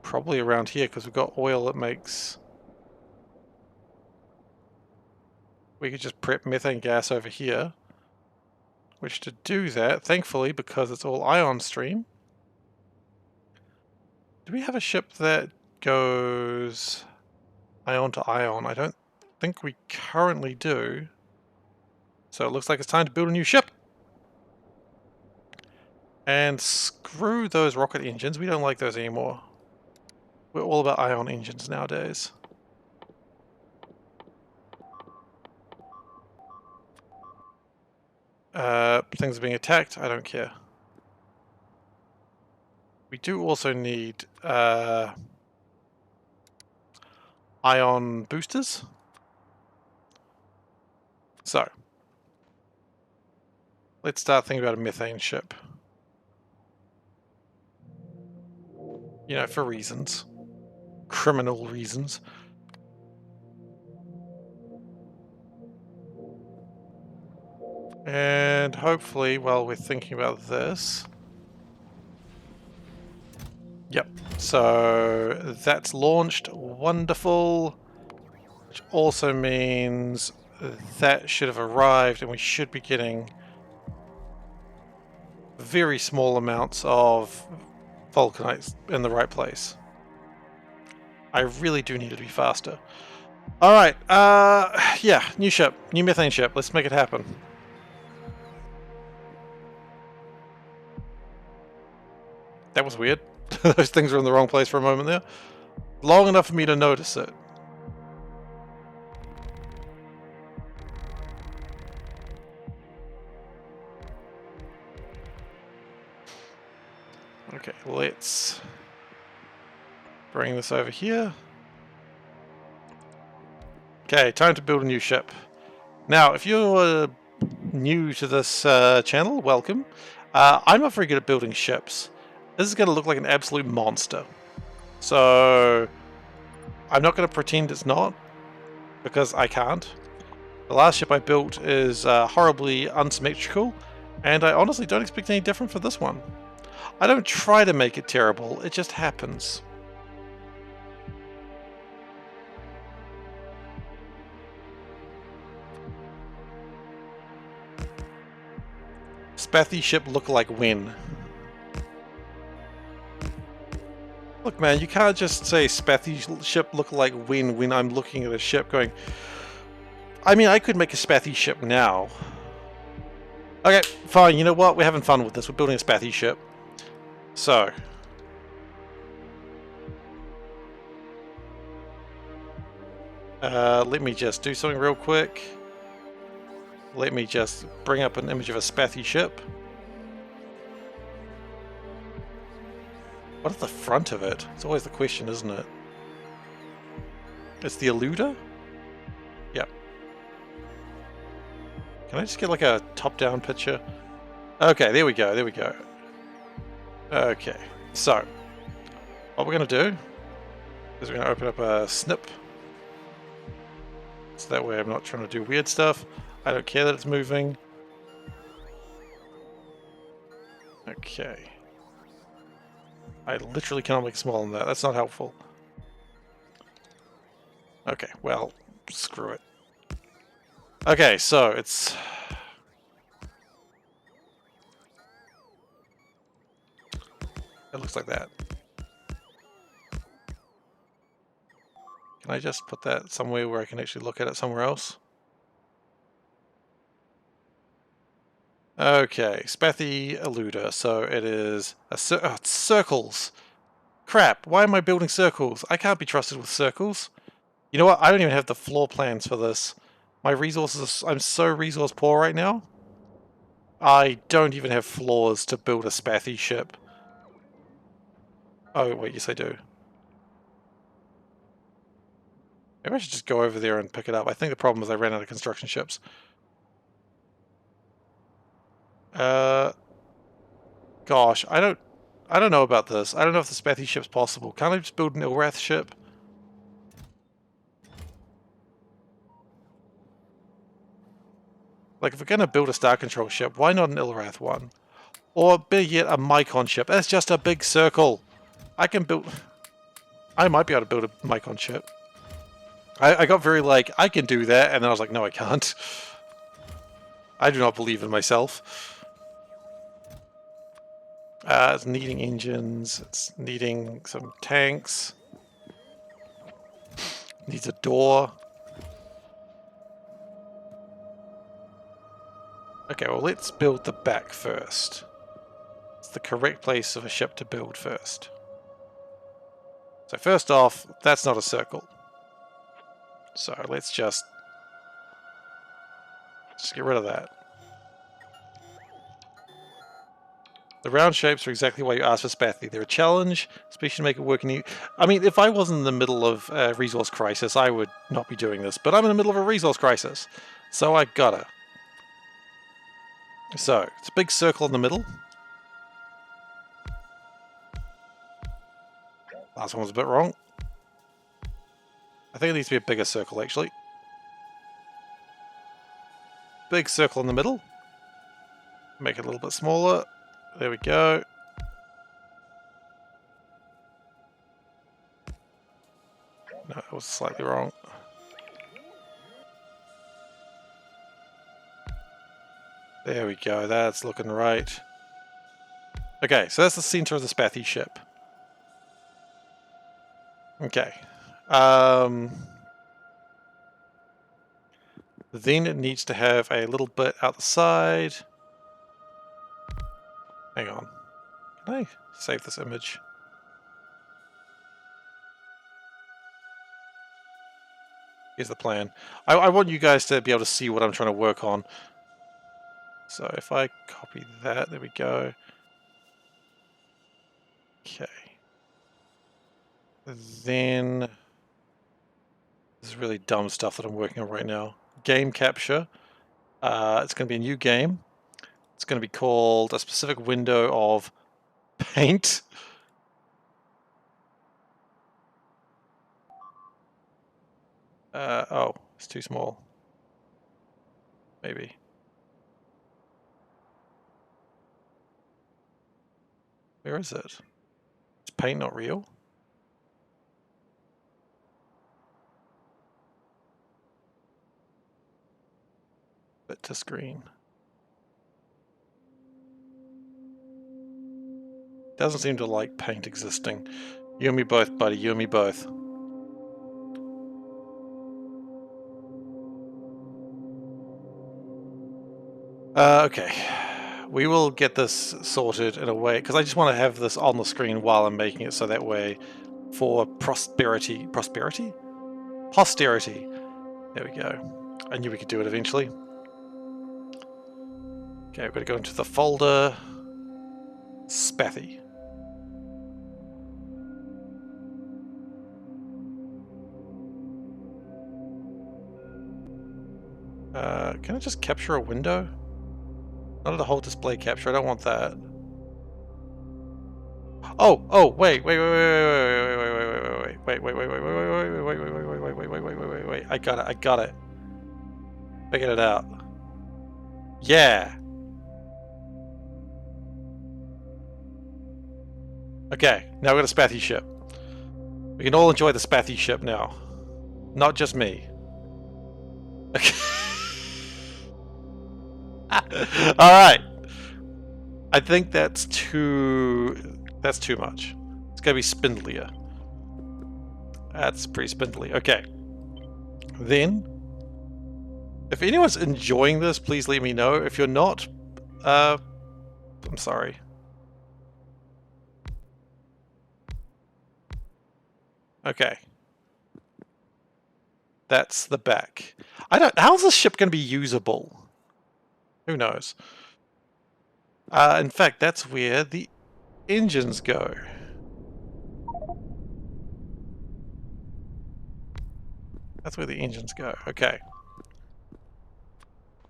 Probably around here, because we've got oil that makes... We could just prep methane gas over here. Which to do that, thankfully, because it's all ion stream. Do we have a ship that goes ion to ion? I don't think we currently do. So it looks like it's time to build a new ship. And screw those rocket engines. We don't like those anymore. We're all about ion engines nowadays. Things are being attacked. I don't care. We do also need ion boosters. So, let's start thinking about a methane ship. You know, for reasons. Criminal reasons. And hopefully, while we're thinking about this... Yep, so that's launched. Wonderful. Which also means that should have arrived and we should be getting very small amounts of vulcanite in the right place. I really do need it to be faster. Alright, yeah, new ship, new methane ship, let's make it happen. That was weird. Those things were in the wrong place for a moment there. Long enough for me to notice it. Okay, let's bring this over here. Okay, time to build a new ship. Now, if you're new to this channel, welcome. I'm not very good at building ships. This is going to look like an absolute monster. So, I'm not going to pretend it's not, because I can't. The last ship I built is horribly unsymmetrical, and I honestly don't expect any different for this one. I don't try to make it terrible, it just happens. Spathy ship look like when? Look man, you can't just say Spathy ship look like when I'm looking at a ship going... I mean, I could make a Spathy ship now. Okay, fine, you know what? We're having fun with this. We're building a Spathy ship. So. Let me just do something real quick. Let me just bring up an image of a spathy ship. What is the front of it? It's always the question, isn't it? It's the eluder? Yep. Can I just get like a top-down picture? Okay, there we go, there we go. Okay, so what we're going to do is we're going to open up a snip. So that way I'm not trying to do weird stuff. I don't care that it's moving. Okay. I literally cannot make it smaller than that. That's not helpful. Okay, well, screw it. Okay, so it's... It looks like that. Can I just put that somewhere where I can actually look at it somewhere else? Okay, Spathy Eluder. So it is a it's circles. Crap, why am I building circles? I can't be trusted with circles. You know what? I don't even have the floor plans for this. My resources, I'm so resource poor right now. I don't even have floors to build a Spathy ship. Oh, wait, yes I do. Maybe I should just go over there and pick it up. I think the problem is I ran out of construction ships. Gosh, I don't know about this. I don't know if the Spathy ship's possible. Can't I just build an Ilrath ship? Like, if we're gonna build a Star Control ship, why not an Ilrath one? Or, better yet, a Mycon ship. That's just a big circle. I can build... I might be able to build a Mycon ship. I got very, like, I can do that, and then I was like, no, I can't. I do not believe in myself. It's needing engines. It's needing some tanks. Needs a door. Okay, well, let's build the back first. It's the correct place of a ship to build first. So first off, that's not a circle. So let's just get rid of that. The round shapes are exactly why you asked for Spathy. They're a challenge, especially to make it work. I mean, if I wasn't in the middle of a resource crisis, I would not be doing this. But I'm in the middle of a resource crisis, so I gotta. So it's a big circle in the middle. Last one was a bit wrong. I think it needs to be a bigger circle, actually. Big circle in the middle. Make it a little bit smaller. There we go. No, it was slightly wrong. There we go, that's looking right. Okay, so that's the center of the Spathy ship. Okay. Then it needs to have a little bit out the side. Hang on. Can I save this image? Here's the plan. I want you guys to be able to see what I'm trying to work on. So if I copy that, there we go. Okay. Then this is really dumb stuff that I'm working on right now. Game capture. It's going to be a new game. It's going to be called a specific window of paint. Oh, it's too small. Maybe. Where is it? Is paint not real? Bit to screen. Doesn't seem to like paint existing. You and me both, buddy. You and me both. Okay. We will get this sorted in a way, because I just want to have this on the screen while I'm making it, so that way, for prosperity... Prosperity? Posterity. There we go. I knew we could do it eventually. Okay, we've got to go into the folder. Spathy. Can I just capture a window? Not the whole display capture. I don't want that. Oh, wait. I got it. Figured it out. Yeah. Okay, now we've got a Spathy ship. We can all enjoy the Spathy ship now. Not just me. Okay. Alright. I think that's too much. It's gotta be spindlier. That's pretty spindly. Okay. Then, if anyone's enjoying this, please let me know. If you're not, I'm sorry. Okay. That's the back. How's this ship gonna be usable? Who knows? In fact, that's where the engines go. That's where the engines go. Okay.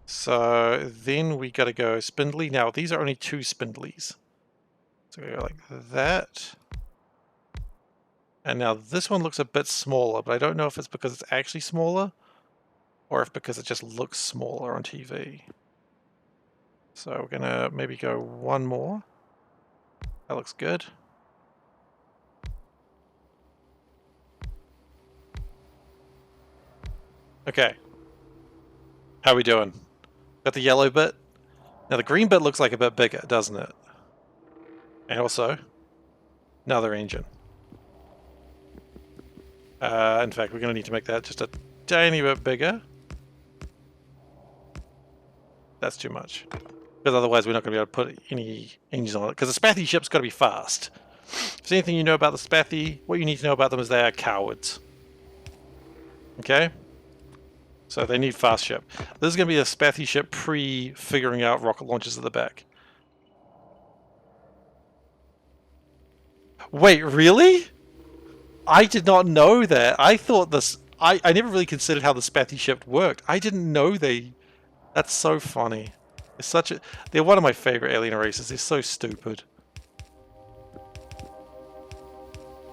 So then we gotta go spindly. Now these are only 2 spindlies. So we go like that. And now this one looks a bit smaller, but I don't know if it's because it's actually smaller or if because it just looks smaller on TV. So we're gonna maybe go 1 more. That looks good. Okay. How are we doing? Got the yellow bit? Now the green bit looks like a bit bigger, doesn't it? And also, another engine. In fact, we're going to need to make that just a tiny bit bigger. That's too much. Because otherwise we're not going to be able to put any engines on it. Because the Spathy ship's got to be fast. If there's anything you know about the Spathy, what you need to know about them is they are cowards. Okay? So they need fast ship. This is going to be a Spathy ship pre-figuring out rocket launchers at the back. Wait, really? I did not know that. I thought this... I never really considered how the Spathy ship worked. I didn't know they... That's so funny. It's such a... They're one of my favorite alien races. They're so stupid.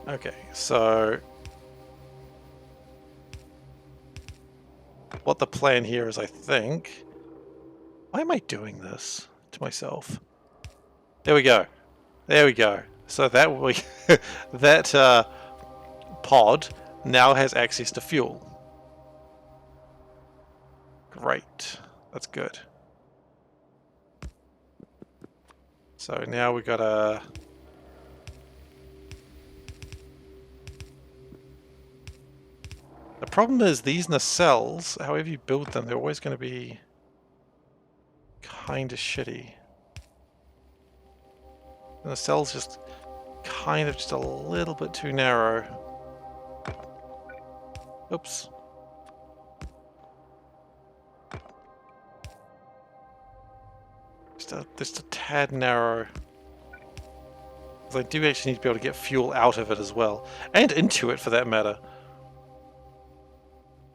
Okay, so... What the plan here is, I think... Why am I doing this to myself? There we go. There we go. So that we... that pod now has access to fuel. Great. That's good. So now we gotta... The problem is these nacelles, however you build them, they're always going to be kind of shitty. The nacelles just kind of just a little bit too narrow. Oops. Just a tad narrow. Because I do actually need to be able to get fuel out of it as well. And into it, for that matter.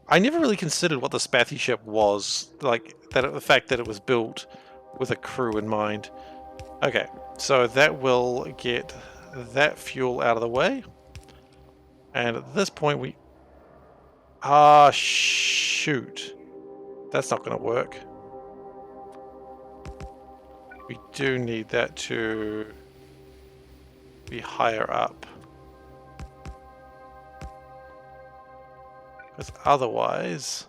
I never really considered what the Spathy ship was. Like, the fact that it was built with a crew in mind. Okay, so that will get that fuel out of the way. And at this point we... Ah, shoot. That's not going to work. We do need that to be higher up. Because otherwise,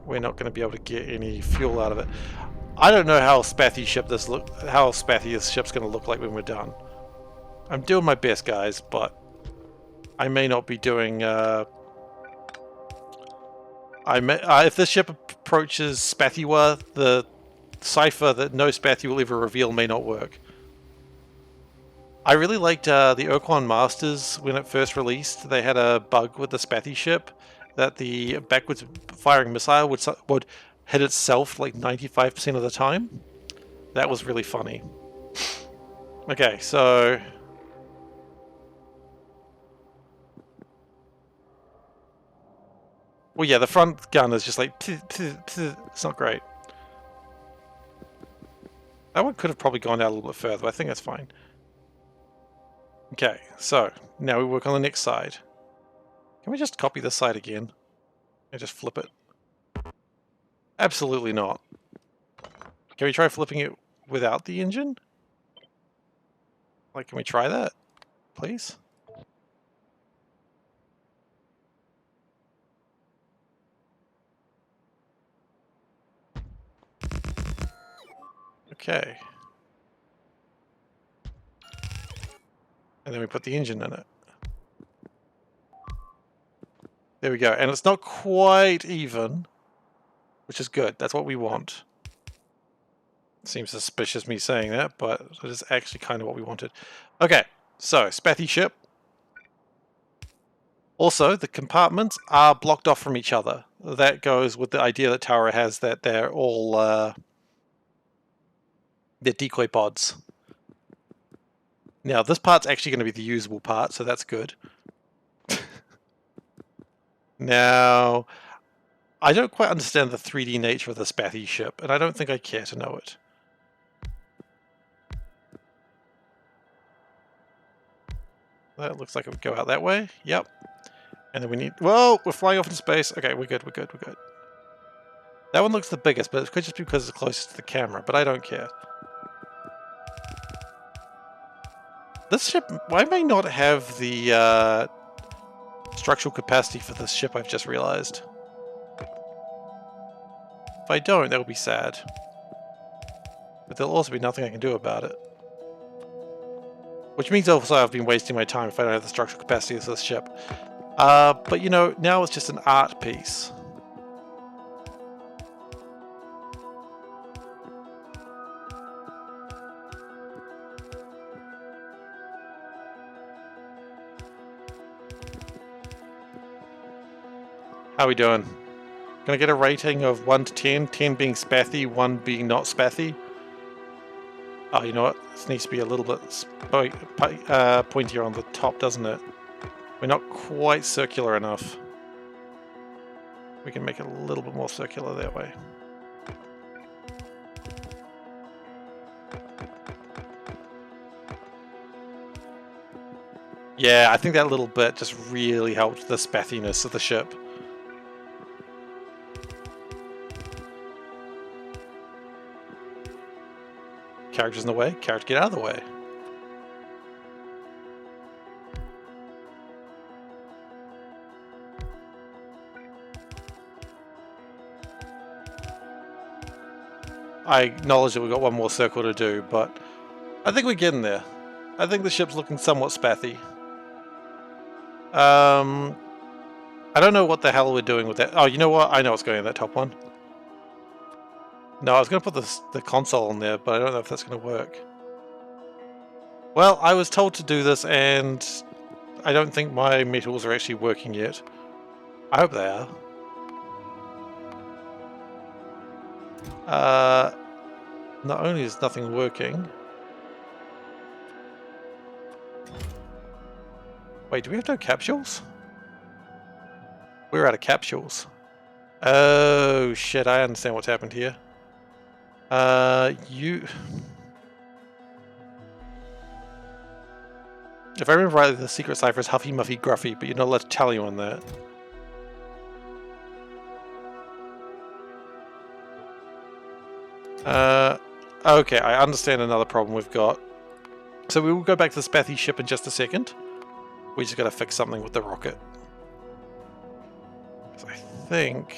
we're not going to be able to get any fuel out of it. I don't know how Spathy this ship's going to look like when we're done. I'm doing my best, guys, but I may not be doing... if this ship approaches Spathywa, the cipher that no Spathy will ever reveal may not work. I really liked the Urquan Masters when it first released. They had a bug with the Spathy ship that the backwards firing missile would hit itself like 95% of the time. That was really funny. Okay, so... Well, yeah, the front gun is just like... It's not great. That one could have probably gone out a little bit further, but I think that's fine. Okay, so now we work on the next side. Can we just copy this side again? And just flip it? Absolutely not. Can we try flipping it without the engine? Like, can we try that, please? Okay. And then we put the engine in it. There we go. And it's not quite even, which is good. That's what we want. Seems suspicious me saying that, but it is actually kind of what we wanted. Okay, so Spathy ship. Also, the compartments are blocked off from each other. That goes with the idea that Tower has that they're all they're decoy pods. Now, this part's actually going to be the usable part, so that's good. Now, I don't quite understand the 3D nature of the Spathy ship, and I don't think I care to know it. That looks like it would go out that way. Yep. And then we need... Whoa! We're flying off into space. Okay, we're good, we're good, we're good. That one looks the biggest, but it could just be because it's closest to the camera, but I don't care. This ship... I may not have the structural capacity for this ship, I've just realized. If I don't, that will be sad. But there'll also be nothing I can do about it. Which means also I've been wasting my time if I don't have the structural capacity of this ship. But you know, now it's just an art piece. How are we doing? Can I get a rating of 1 to 10? 10 being spathy, 1 being not spathy? Oh, you know what? This needs to be a little bit pointier on the top, doesn't it? We're not quite circular enough. We can make it a little bit more circular that way. Yeah, I think that little bit just really helped the spathiness of the ship. Character's in the way. Character, get out of the way. I acknowledge that we've got one more circle to do, but I think we're getting there. I think the ship's looking somewhat spathy. I don't know what the hell we're doing with that. Oh, you know what? I know what's going in that top one. No, I was going to put the console in there, but I don't know if that's going to work. Well, I was told to do this, and I don't think my metals are actually working yet. I hope they are. Not only is nothing working... Wait, do we have no capsules? We're out of capsules. Oh, shit, I understand what's happened here. If I remember rightly, the secret cipher is Huffy Muffy Gruffy, but you're not allowed to tell anyone that. Okay, I understand another problem we've got. So we will go back to the Spathy ship in just a second. We just gotta fix something with the rocket. I think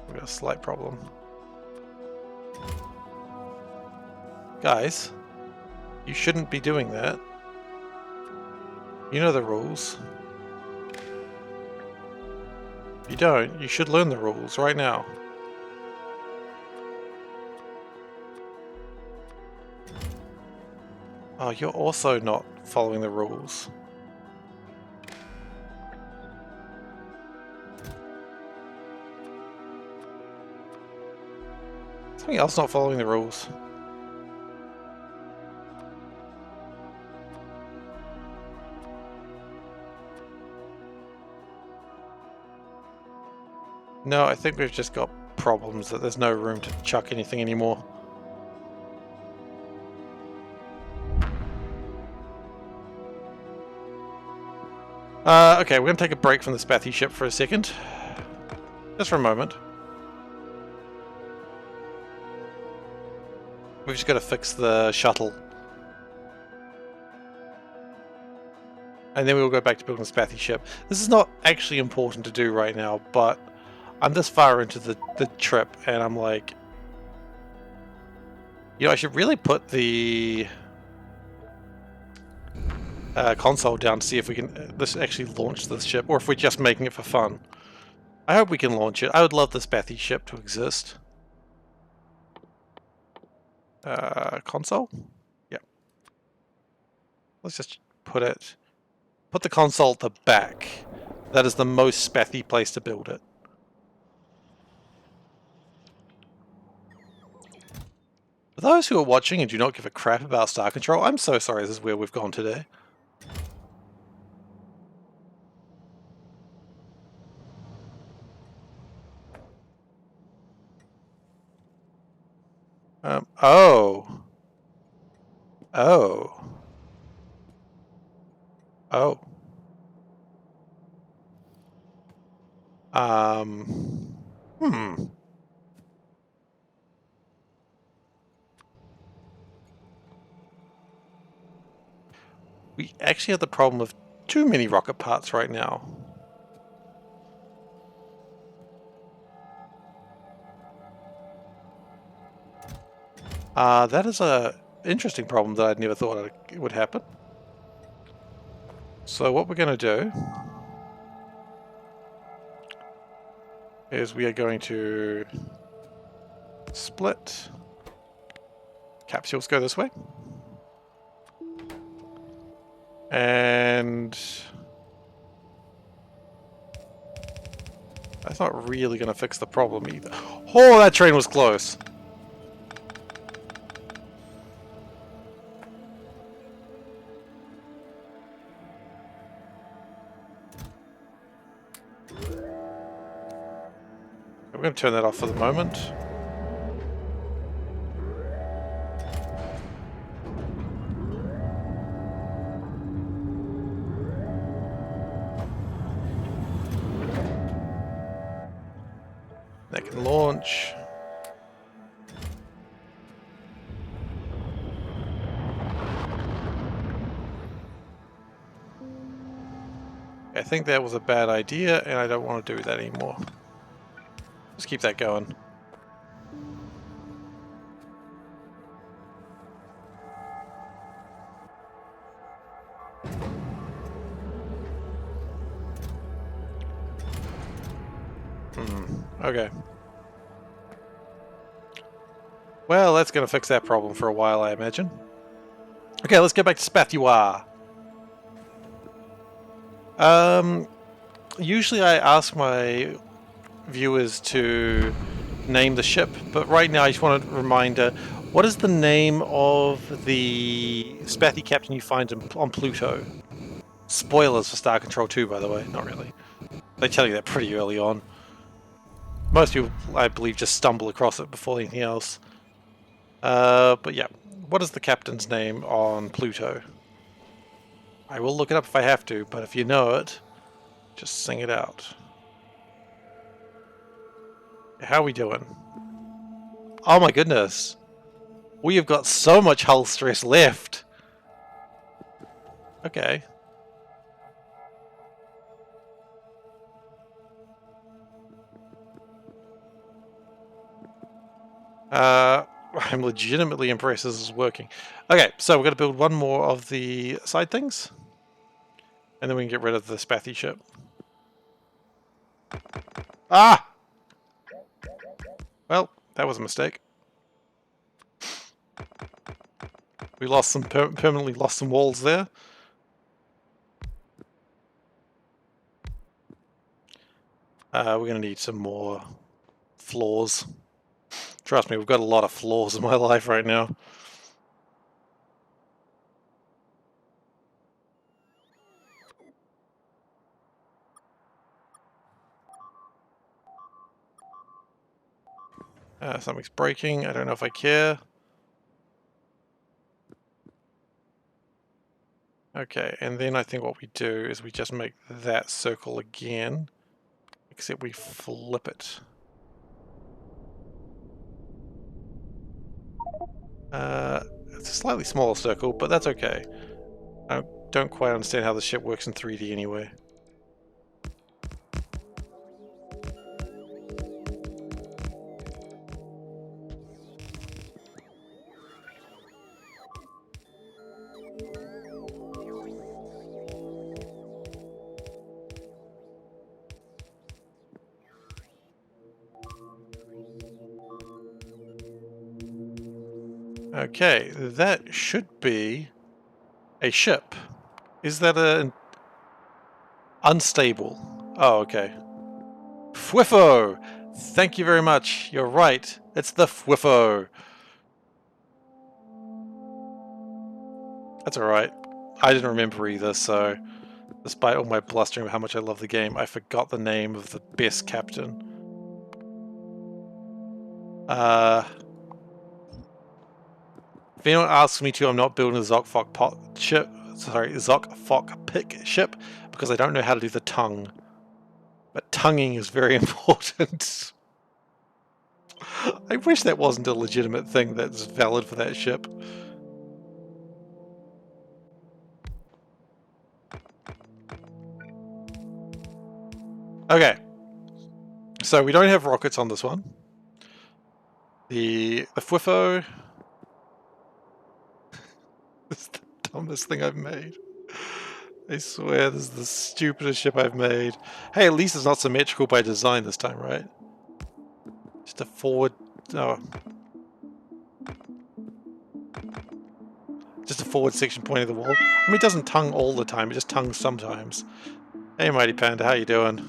we've got a slight problem. Guys, you shouldn't be doing that. You know the rules. If you don't, you should learn the rules right now. Oh, you're also not following the rules. Something else not following the rules. No, I think we've just got problems that there's no room to chuck anything anymore. Okay, we're going to take a break from the Spathy ship for a second. Just for a moment. We've just got to fix the shuttle. And then we'll go back to building the Spathy ship. This is not actually important to do right now, but I'm this far into the trip, and I'm like... You know, I should really put the console down to see if we can this actually launch this ship, or if we're just making it for fun. I hope we can launch it. I would love this Spathy ship to exist. Console? Yeah. Let's just put the console at the back. That is the most Spathy place to build it. For those who are watching and do not give a crap about Star Control, I'm so sorry this is where we've gone today. Oh. Oh. Oh. Hmm. We actually have the problem of too many rocket parts right now. That is a interesting problem that I'd never thought it would happen. So what we're going to do is we are going to split. Capsules go this way. And that's not really going to fix the problem either. Oh, that train was close. We're going to turn that off for the moment. That can launch. I think that was a bad idea, and I don't want to do that anymore. Let's keep that going. Okay. Well, that's going to fix that problem for a while, I imagine. Okay, let's get back to Spathua. Usually I ask my viewers to name the ship, but right now I just want a reminder. What is the name of the Spathy captain you find on Pluto? Spoilers for Star Control 2, by the way. Not really. They tell you that pretty early on. Most people, I believe, just stumble across it before anything else. But yeah, what is the captain's name on Pluto? I will look it up if I have to, but if you know it, just sing it out. How are we doing? Oh my goodness. We have got so much hull stress left. Okay. I'm legitimately impressed this is working. Okay, so we're going to build one more of the side things. And then we can get rid of the Spathy ship. Ah! Well, that was a mistake. We lost some permanently lost some walls there. We're going to need some more floors. Trust me, we've got a lot of flaws in my life right now. Something's breaking. I don't know if I care. Okay, and then I think what we do is we just make that circle again, except we flip it. It's a slightly smaller circle, but that's okay. I don't quite understand how the ship works in 3D anyway. Okay, that should be a ship. Is that an unstable? Oh, okay. Fwifo! Thank you very much. You're right. It's the Fwifo. That's alright. I didn't remember either, so despite all my blustering of how much I love the game, I forgot the name of the best captain. If anyone asks me to, I'm not building a ZocFoc ship. Sorry, ZocFoc pick ship because I don't know how to do the tongue. But tonguing is very important. I wish that wasn't a legitimate thing that's valid for that ship. Okay. So we don't have rockets on this one. The Fwifo. This is the dumbest thing I've made. I swear this is the stupidest ship I've made. Hey, at least it's not symmetrical by design this time, right? Just a forward... Oh. Just a forward section pointing the wall. I mean, it doesn't tongue all the time, it just tongues sometimes. Hey, Mighty Panda, how you doing?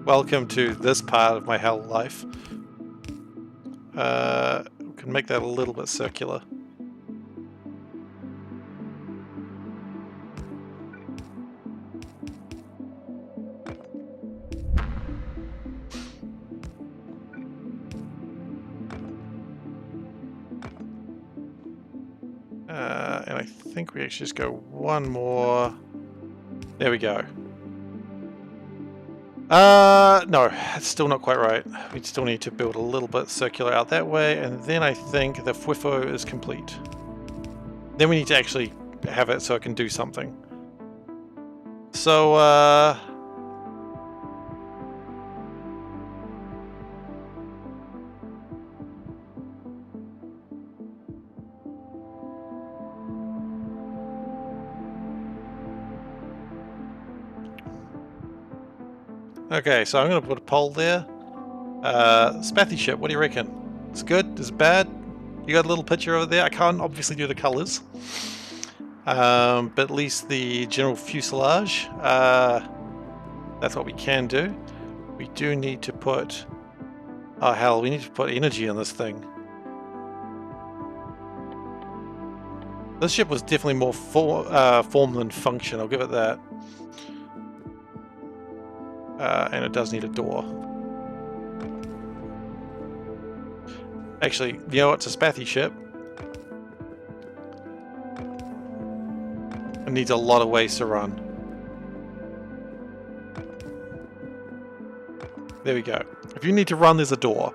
Welcome to this part of my hell life. We can make that a little bit circular. And I think we actually just go one more. There we go. No, it's still not quite right. We still need to build a little bit circular out that way, and then I think the Fwifo is complete. Then we need to actually have it so it can do something. So, okay, so I'm going to put a pole there. Spathy ship, what do you reckon? It's good? Is it bad? You got a little picture over there? I can't obviously do the colors. But at least the general fuselage, that's what we can do. We do need to put... Oh hell, we need to put energy on this thing. This ship was definitely more form than function, I'll give it that. And it does need a door. Actually, you know, it's a Spathy ship. It needs a lot of ways to run. There we go. If you need to run, there's a door.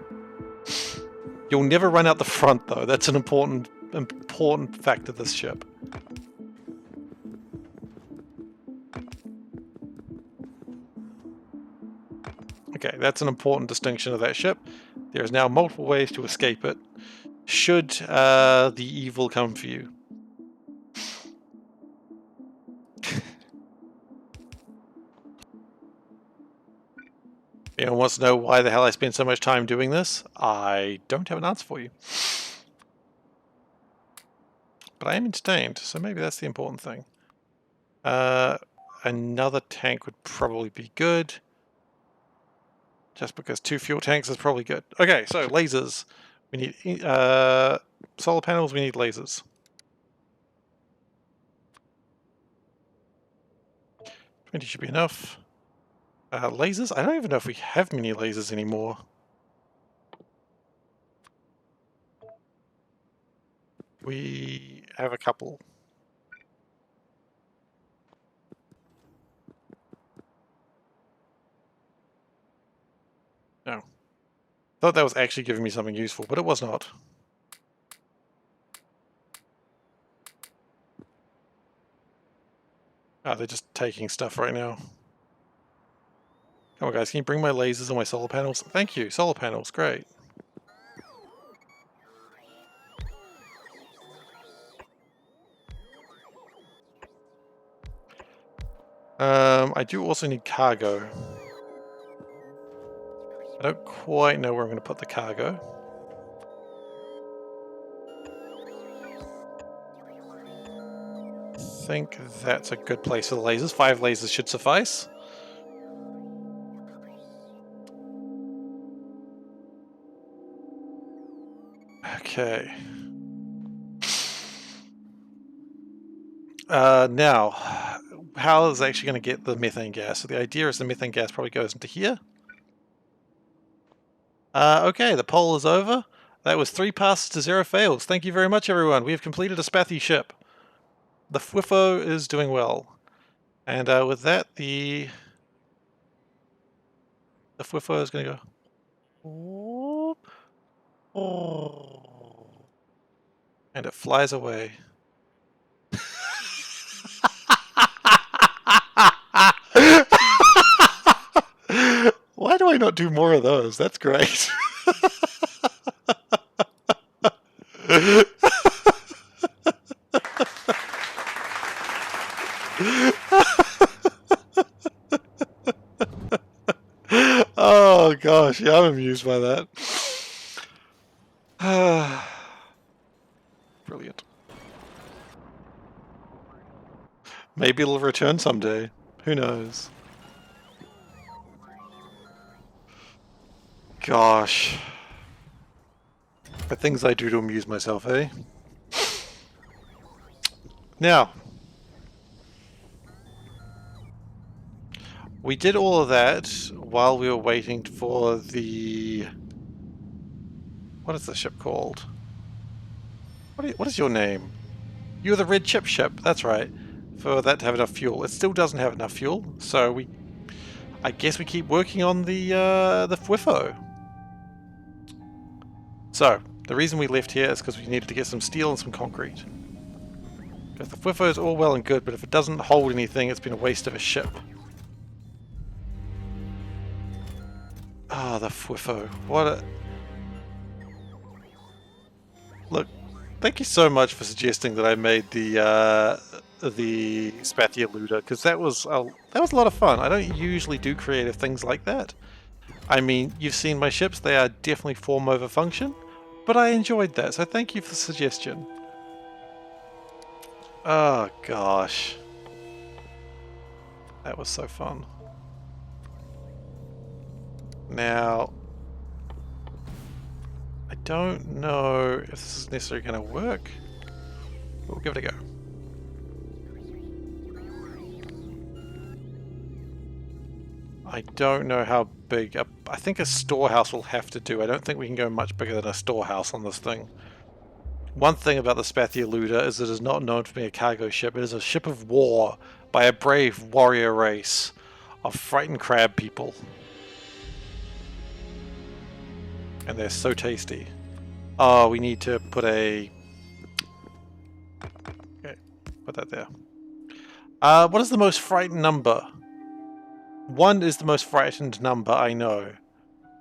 You'll never run out the front, though. That's an important fact of this ship. Okay, that's an important distinction of that ship. There is now multiple ways to escape it, should the evil come for you. Anyone wants to know why the hell I spend so much time doing this? I don't have an answer for you. But I am entertained, so maybe that's the important thing. Another tank would probably be good. Just because 2 fuel tanks is probably good. Okay, so lasers. We need solar panels, we need lasers. $20 should be enough. Lasers? I don't even know if we have many lasers anymore. We have a couple. No. Thought that was actually giving me something useful, but it was not. Oh, they're just taking stuff right now. Come on guys, can you bring my lasers and my solar panels? Thank you, solar panels, great. I do also need cargo. I don't quite know where I'm going to put the cargo. I think that's a good place for the lasers. 5 lasers should suffice. Okay. Now, how is it actually going to get the methane gas? So the idea is the methane gas probably goes into here. Okay, the poll is over. That was 3 passes to 0 fails. Thank you very much, everyone. We have completed a Spathy ship. The FWIFO is doing well. And with that, the FWIFO is going to go... And it flies away. Why do I not do more of those? That's great. Oh gosh, yeah, I'm amused by that. Brilliant. Maybe it'll return someday. Who knows? Gosh. The things I do to amuse myself, eh? Now, we did all of that while we were waiting for the... What is the ship called? What is your name? You're the red chip ship, that's right. For that to have enough fuel. It still doesn't have enough fuel, so I guess we keep working on the FWIFO. So, the reason we left here is because we needed to get some steel and some concrete. Because the FWIFO is all well and good, but if it doesn't hold anything, it's been a waste of a ship. Ah, the FWIFO. What a... Look, thank you so much for suggesting that I made the Spathy Eluder, because that was a lot of fun. I don't usually do creative things like that. I mean, you've seen my ships, they are definitely form over function, but I enjoyed that, so thank you for the suggestion. Oh gosh. That was so fun. Now, I don't know if this is necessarily going to work, but we'll give it a go. I don't know how big, I think a storehouse will have to do. I don't think we can go much bigger than a storehouse on this thing. One thing about the Spathy Eluder is it is not known to be a cargo ship. It is a ship of war by a brave warrior race of frightened crab people. And they're so tasty. Oh, we need to put a... Okay, put that there. What is the most frightened number? 1 is the most frightened number, I know.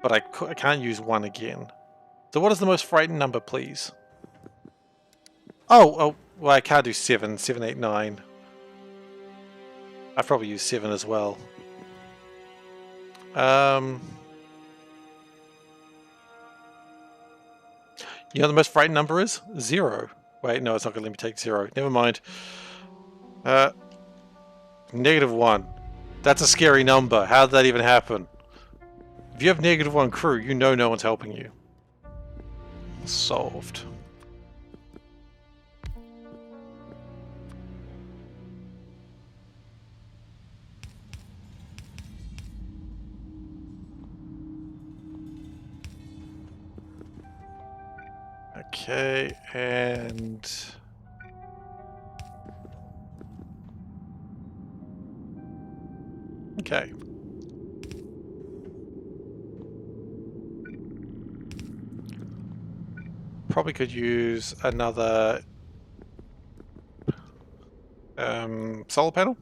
But I can't use 1 again. So what is the most frightened number, please? Oh, well, I can't do 7. 7, 8, 9. I've probably used 7 as well. You know what the most frightened number is? 0. Wait, no, it's not going to let me take 0. Never mind. -1. That's a scary number. How did that even happen? If you have -1 crew, you know no one's helping you. Solved. Okay, and... Okay. Probably could use another solar panel.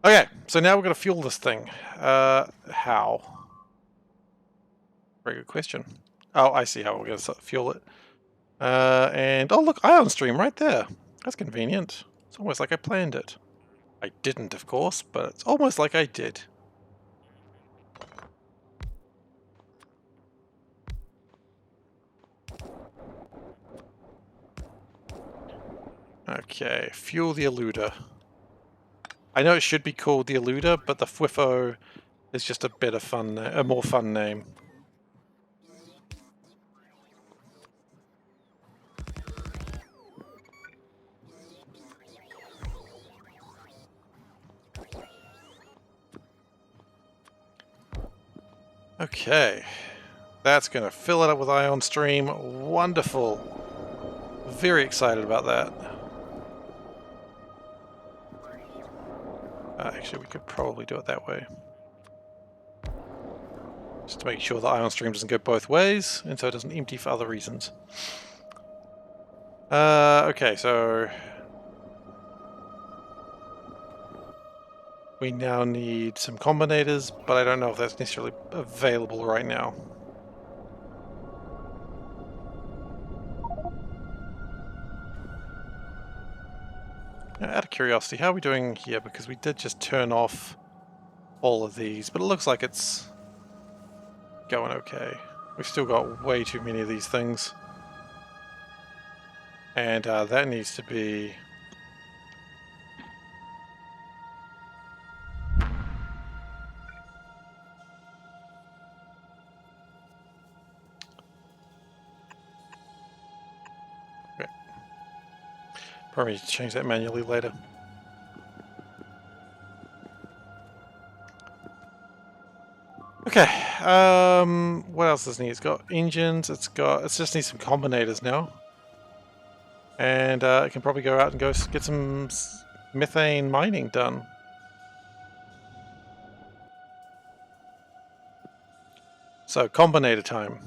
Okay, so now we're going to fuel this thing. How? Very good question. Oh, I see how we're going to fuel it. And oh look, ion stream right there. That's convenient. It's almost like I planned it. I didn't, of course, but it's almost like I did. Okay, fuel the eluder. I know it should be called the eluder, but the FWIFO is just a better fun, a more fun name. Okay, that's going to fill it up with ion stream. Wonderful. Very excited about that. Actually, we could probably do it that way. Just to make sure the ion stream doesn't go both ways, and so it doesn't empty for other reasons. Okay, so... we now need some combinators, but I don't know if that's necessarily available right now. Now, out of curiosity, how are we doing here? Because we did just turn off all of these, but it looks like it's going okay. We've still got way too many of these things. And that needs to be... okay. Probably need to change that manually later. Okay, what else does it need? It's got engines, it just needs some combinators now. And it can probably go out and go get some methane mining done. So, combinator time.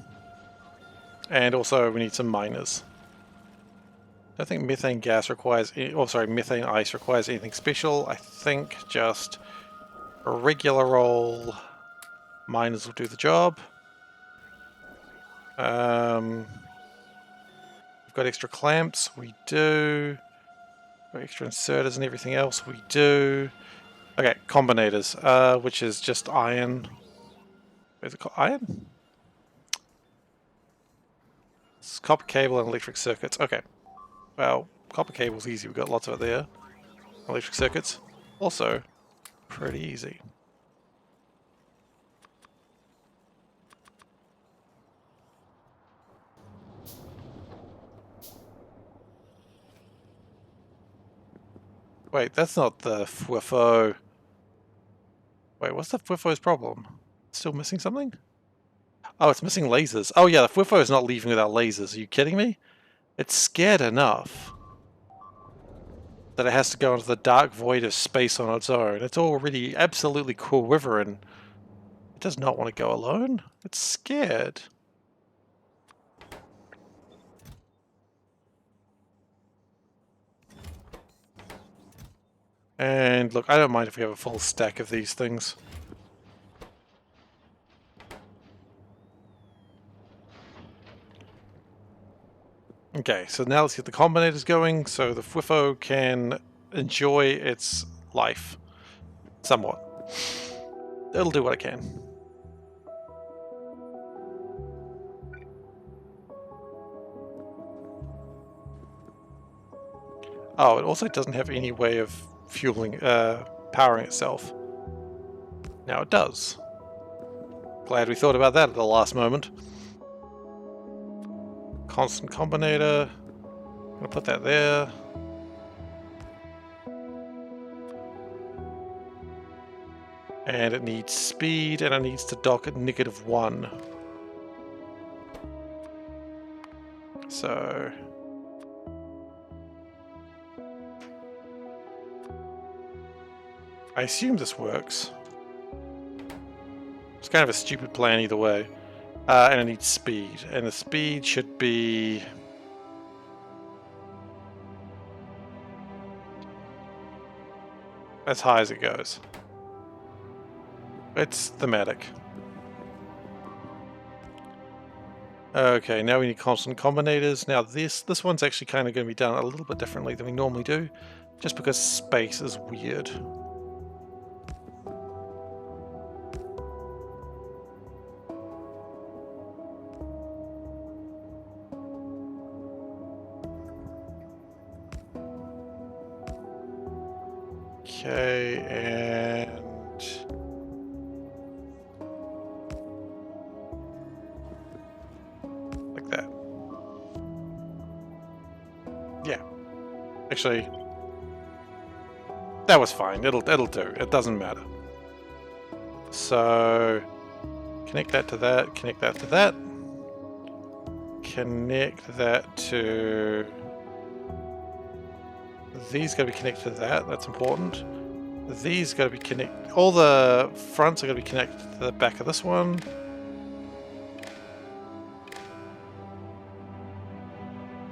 And also we need some miners. I don't think methane gas requires, methane ice requires anything special. I think just a regular old miners will do the job. We've got extra clamps, we do. Got extra inserters and everything else, we do. Okay, combinators, which is just iron. Is it called iron? It's copper cable and electric circuits. Okay. Well, copper cable's easy, we've got lots of it there. Electric circuits, also pretty easy. Wait, that's not the FWIFO. Wait, what's the FWIFO's problem? Still missing something? Oh, it's missing lasers. Oh yeah, the FWIFO is not leaving without lasers. Are you kidding me? It's scared enough that it has to go into the dark void of space on its own. It's already absolutely quivering. It does not want to go alone. It's scared. And look, I don't mind if we have a full stack of these things. Okay, so now let's get the combinators going so the FWIFO can enjoy its life. Somewhat. It'll do what it can. Oh, it also doesn't have any way of fueling, powering itself. Now it does. Glad we thought about that at the last moment. Constant combinator. Gonna put that there. And it needs speed, and it needs to dock at -1. So... I assume this works. It's kind of a stupid plan either way. And it needs speed, and the speed should be... as high as it goes. It's thematic. Okay, now we need constant combinators. Now this one's actually kind of going to be done a little bit differently than we normally do, just because space is weird. Okay, and... like that. Yeah. Actually, that was fine. It'll do. It doesn't matter. So, connect that to that, connect that to that. Connect that to... these got to be connected to that. That's important. These got to be connected. All the fronts are going to be connected to the back of this one.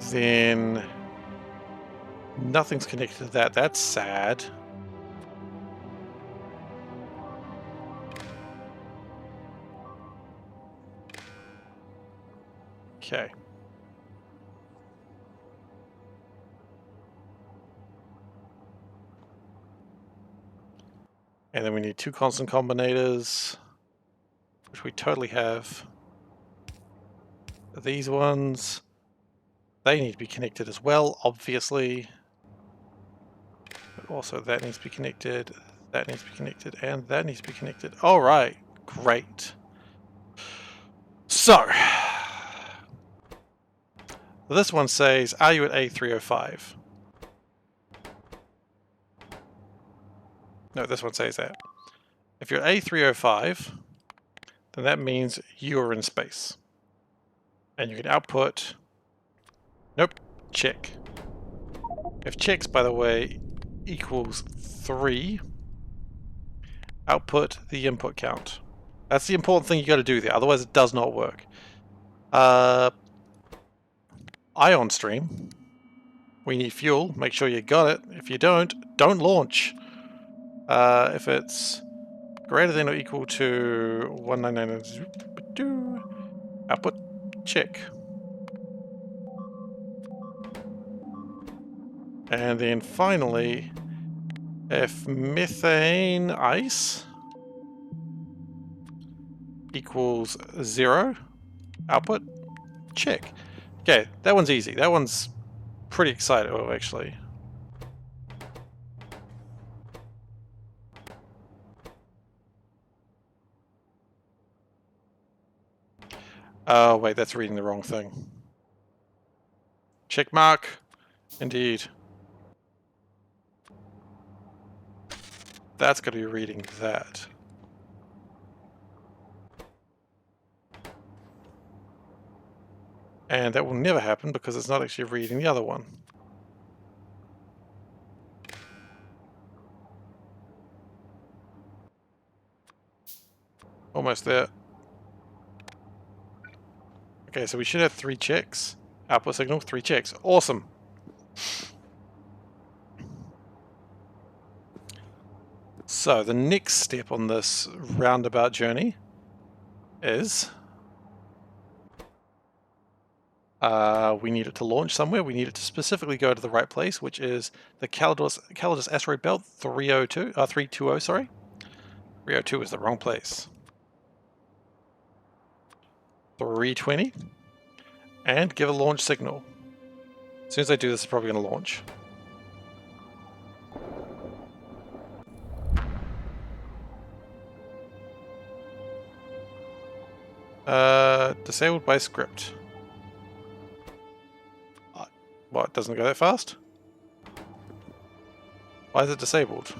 Then nothing's connected to that. That's sad. Okay. And then we need 2 constant combinators, which we totally have. These ones, they need to be connected as well, obviously. But also that needs to be connected, that needs to be connected, and that needs to be connected. All right, great. So, this one says, are you at A305? No, this one says that. If you're at A305, then that means you are in space. And you can output... nope, check. If checks, by the way, equals 3, output the input count. That's the important thing you got to do there, otherwise it does not work. Ion stream. We need fuel. Make sure you got it. If you don't launch. If it's greater than or equal to 199, output check. And then finally, if methane ice equals 0, output check. Okay, that one's easy. That one's pretty exciting, actually. Oh, wait, that's reading the wrong thing. Check mark. Indeed. That's going to be reading that. And that will never happen because it's not actually reading the other one. Almost there. Okay, so we should have 3 checks. Output signal, 3 checks. Awesome. So the next step on this roundabout journey is we need it to launch somewhere. We need it to specifically go to the right place, which is the Calidus asteroid belt 320, sorry. 302 is the wrong place. 320, and give a launch signal. As soon as I do this, it's probably going to launch. Disabled by script. What, doesn't go that fast? Why is it disabled?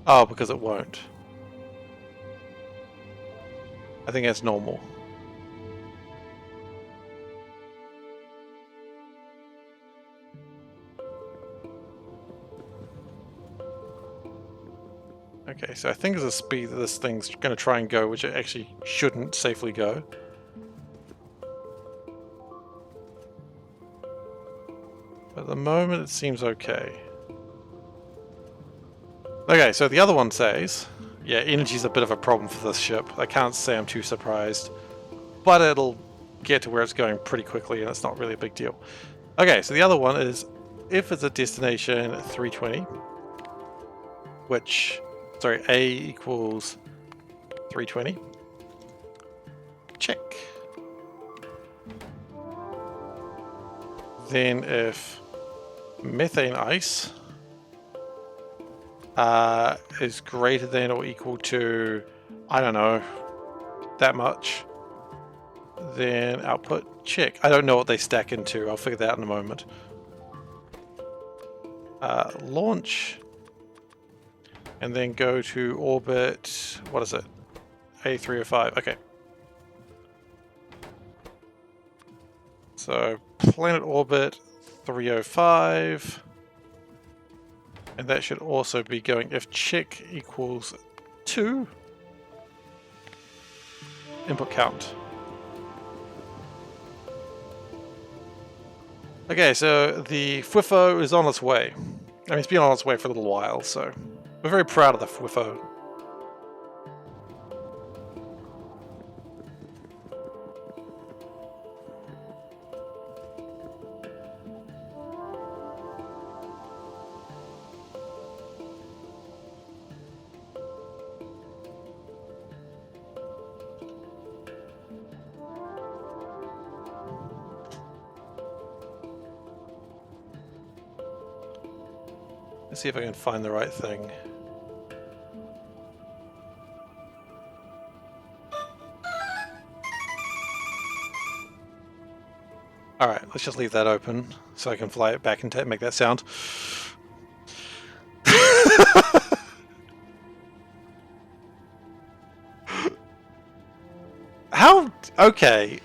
Oh, because it won't. I think that's normal. Okay, so I think there's a speed that this thing's going to try and go, which it actually shouldn't safely go. But at the moment it seems okay. Okay, so the other one says, yeah, energy's a bit of a problem for this ship. I can't say I'm too surprised, but it'll get to where it's going pretty quickly and it's not really a big deal. Okay, so the other one is, if it's a destination 320, which, sorry, A equals 320, check. Then if methane ice is greater than or equal to, I don't know, that much, then output check. I don't know what they stack into. I'll figure that out in a moment. Launch, and then go to orbit. What is it? A305. Okay. So planet orbit 305. And that should also be going if check equals 2. Input count. Okay, so the FWIFO is on its way. I mean, it's been on its way for a little while, so we're very proud of the FWIFO. Let's see if I can find the right thing. Alright, let's just leave that open so I can fly it back and make that sound. Okay.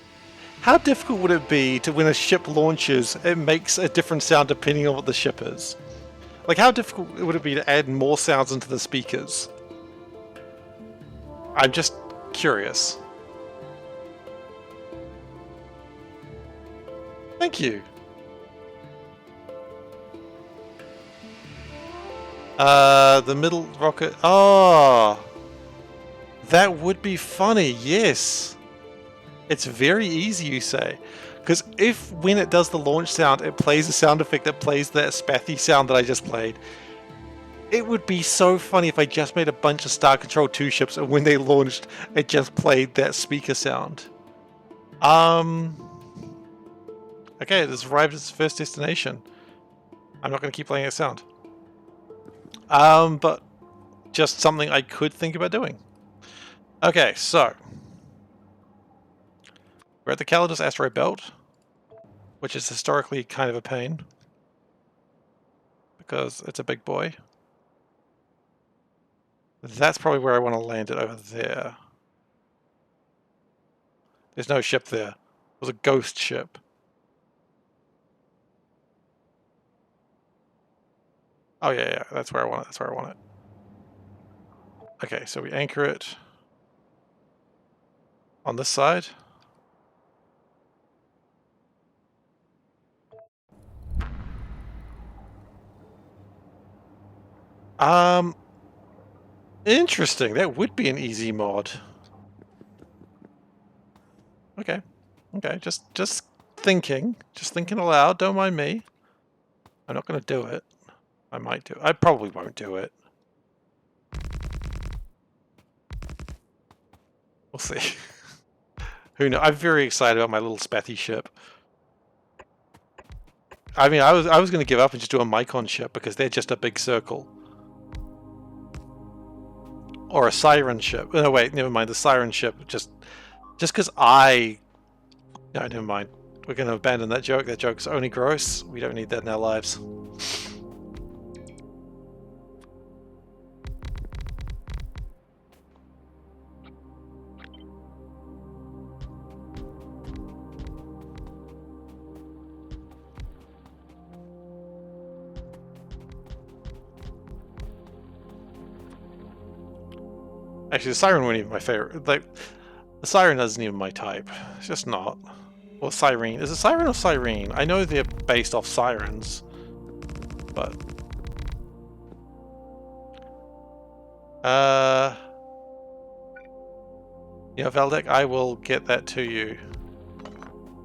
How difficult would it be to, when a ship launches, it makes a different sound depending on what the ship is? Like, how difficult would it be to add more sounds into the speakers? I'm just curious. Thank you. The middle rocket. Oh, that would be funny. Yes. It's very easy, you say. Because if, when it does the launch sound, it plays a sound effect that plays that spathy sound that I just played, it would be so funny if I just made a bunch of Star Control 2 ships and when they launched, it just played that speaker sound. Okay, it has arrived at its first destination. I'm not going to keep playing that sound. But just something I could think about doing. Okay, so we're at the Calidus asteroid belt, which is historically kind of a pain because it's a big boy. That's probably where I want to land it, over there. There's no ship there. It was a ghost ship. Oh yeah, that's where I want it. That's where I want it. Okay, so we anchor it on this side. Interesting. That would be an easy mod. Okay. Okay, just thinking aloud. Don't mind me. I'm not going to do it. I might do it. I probably won't do it. We'll see. Who knows? I'm very excited about my little spathy ship. I mean, I was going to give up and just do a Mycon ship because they're just a big circle. or a siren ship. No, wait, never mind. The siren ship. Just because I. No, never mind. We're going to abandon that joke. That joke's only gross. We don't need that in our lives. Actually, the siren wasn't even my favorite. Like, the siren isn't even my type. It's just not. Or siren. Is it siren or siren? I know they're based off sirens, but yeah, Valdek, I will get that to you.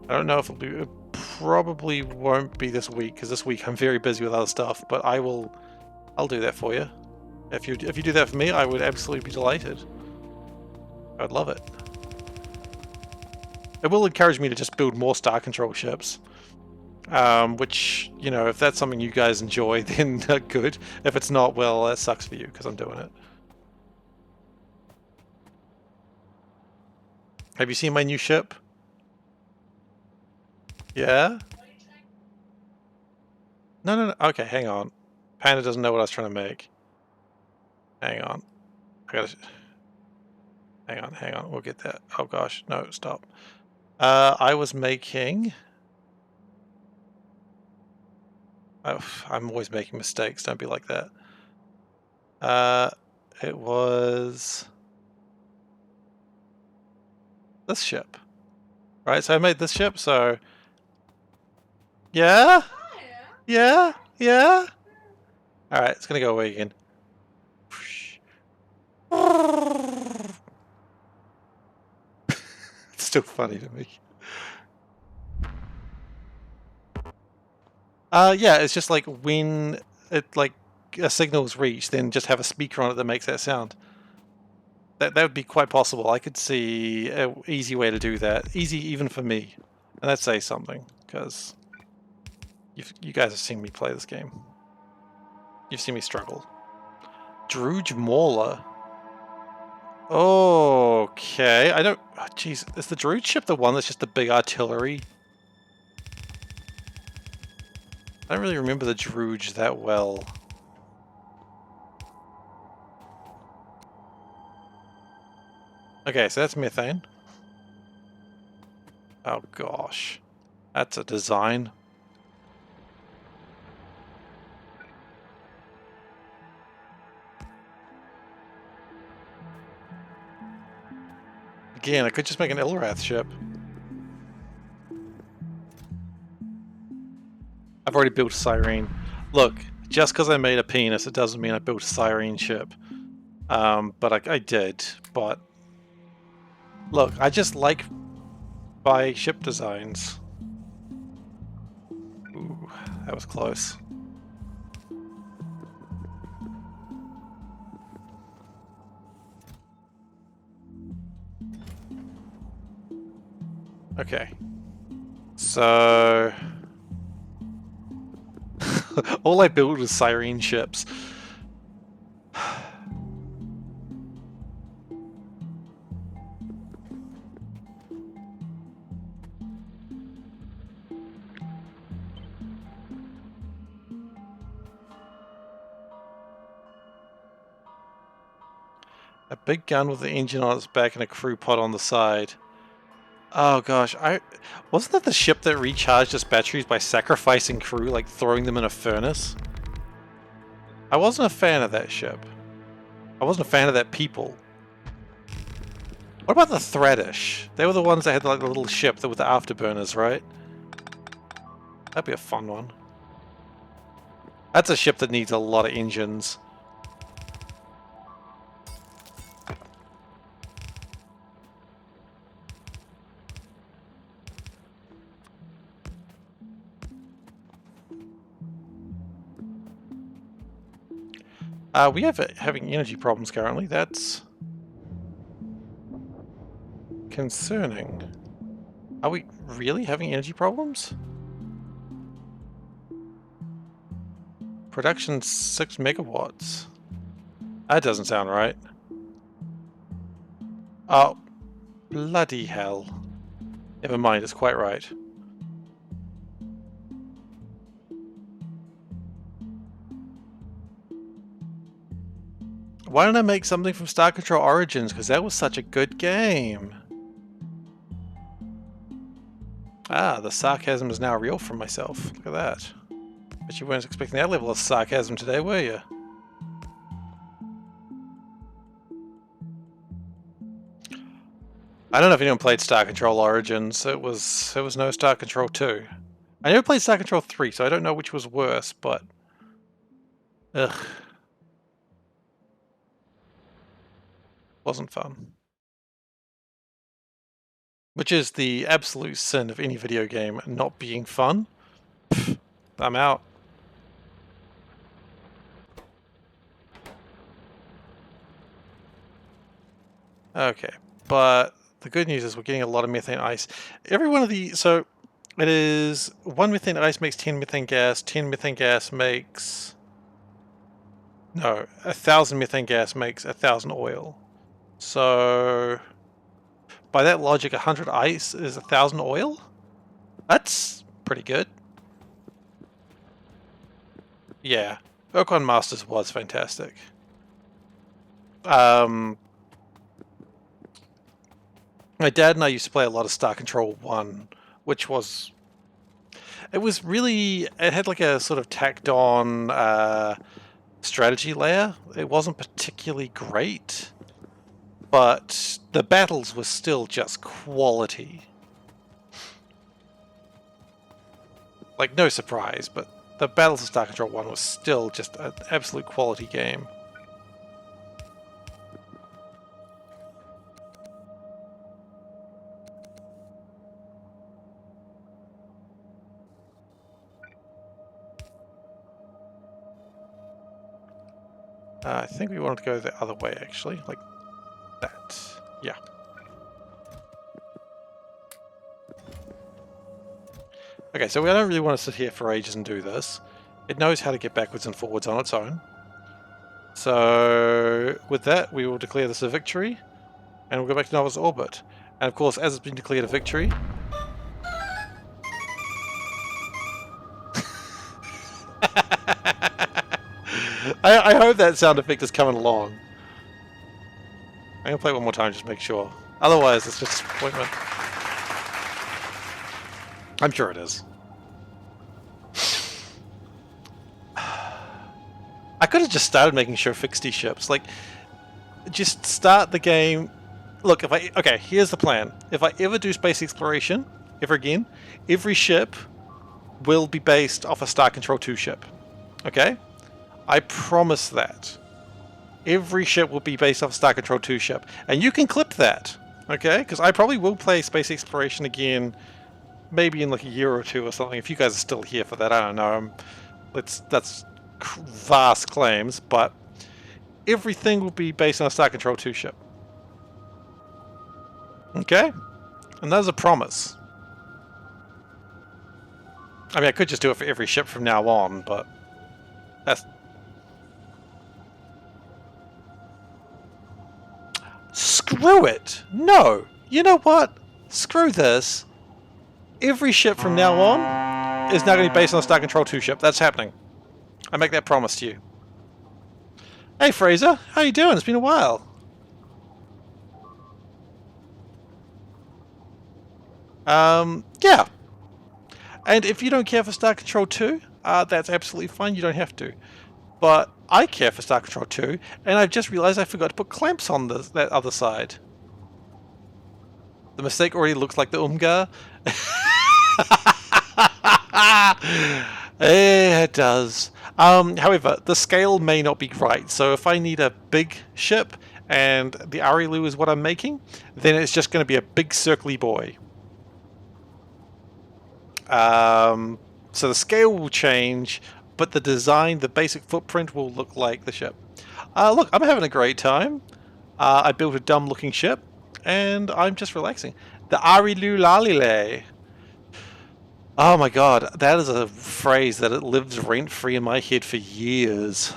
I don't know if it'll be. It probably won't be this week because this week I'm very busy with other stuff. But I will. I'll do that for you. If you do that for me, I would absolutely be delighted. I'd love it. It will encourage me to just build more Star Control ships. Which, you know, if that's something you guys enjoy, then good. If it's not, well, that sucks for you, because I'm doing it. Have you seen my new ship? Yeah? No. Okay, hang on. Panda doesn't know what I was trying to make. Hang on. I gotta... Hang on. We'll get that. Oh gosh, no, stop. I was making... Oh, I'm always making mistakes. Don't be like that. It was this ship, right? So I made this ship. So yeah. All right, it's gonna go away again. It's still funny to me. Yeah, it's just like when it like a signal's reached, then just have a speaker on it that makes that sound. That would be quite possible. I could see an easy way to do that. Easy even for me. And that says something, because you guys have seen me play this game. You've seen me struggle. Drooge Mauler. Okay, I don't... Oh, jeez, is the Drooge ship the one that's just the big artillery? I don't really remember the Drooge that well. Okay, so that's methane. Oh gosh. That's a design. Again, I could just make an Ilrath ship. I've already built a Siren. Look, just because I made a penis, it doesn't mean I built a Siren ship. But I did. But look, I just like by ship designs. Ooh, that was close. Okay. So all I built was Siren ships. A big gun with the engine on its back and a crew pod on the side. Oh gosh, wasn't that the ship that recharged its batteries by sacrificing crew, like throwing them in a furnace? I wasn't a fan of that ship. I wasn't a fan of that people. What about the Thraddish? They were the ones that had like the little ship that with the afterburners, right? That'd be a fun one. That's a ship that needs a lot of engines. We have having energy problems currently. That's concerning. Are we really having energy problems? Production 6 megawatts. That doesn't sound right. Oh, bloody hell. Never mind, it's quite right. Why don't I make something from Star Control Origins? Because that was such a good game. Ah, the sarcasm is now real from myself. Look at that. But you weren't expecting that level of sarcasm today, were you? I don't know if anyone played Star Control Origins. It was no Star Control 2. I never played Star Control 3, so I don't know which was worse, but... Ugh. Wasn't fun. Which is the absolute sin of any video game not being fun. Pfft, I'm out. Okay, but the good news is we're getting a lot of methane ice. Every one of the... So, it is... 1 methane ice makes 10 methane gas. 10 methane gas makes... No, 1,000 methane gas makes 1,000 oil. So... By that logic, 100 ice is 1,000 oil? That's pretty good. Yeah, Ocon Masters was fantastic. My dad and I used to play a lot of Star Control 1, which was... It was really... It had like a sort of tacked on strategy layer. It wasn't particularly great, but the battles were still just quality. Like, no surprise, but the battles of Star Control 1 was still just an absolute quality game. I think we wanted to go the other way, actually, like that. Yeah. Okay, so I don't really want to sit here for ages and do this. It knows how to get backwards and forwards on its own. So, with that, we will declare this a victory, and we'll go back to novice orbit. And of course, as it's been declared a victory... I hope that sound effect is coming along. I'm going to play it one more time just to make sure. Otherwise, it's just disappointment. I'm sure it is. I could have just started making sure fixed these ships. Like, just start the game. Look, if I... Okay, here's the plan. If I ever do space exploration, ever again, every ship will be based off a Star Control 2 ship. Okay? I promise that. Every ship will be based off a Star Control 2 ship. And you can clip that. Okay? Because I probably will play space exploration again maybe in like a year or two or something. If you guys are still here for that, I don't know. That's vast claims, but everything will be based on a Star Control 2 ship. Okay? And that's a promise. I mean, I could just do it for every ship from now on, but that's... Screw it! No! You know what? Screw this. Every ship from now on is now going to be based on a Star Control 2 ship. That's happening. I make that promise to you. Hey Fraser, how you doing? It's been a while. Yeah. And if you don't care for Star Control 2, that's absolutely fine. You don't have to. But I care for Star Control 2, and I've just realized I forgot to put clamps on that other side. The mistake already looks like the Umgar. It does. However, the scale may not be right, so if I need a big ship and the Arilu is what I'm making, then it's just going to be a big circly boy. So the scale will change, but the design, the basic footprint will look like the ship. Look, I'm having a great time. I built a dumb looking ship, and I'm just relaxing. The Arilu Lalile. Oh my god, that is a phrase that it lives rent-free in my head for years.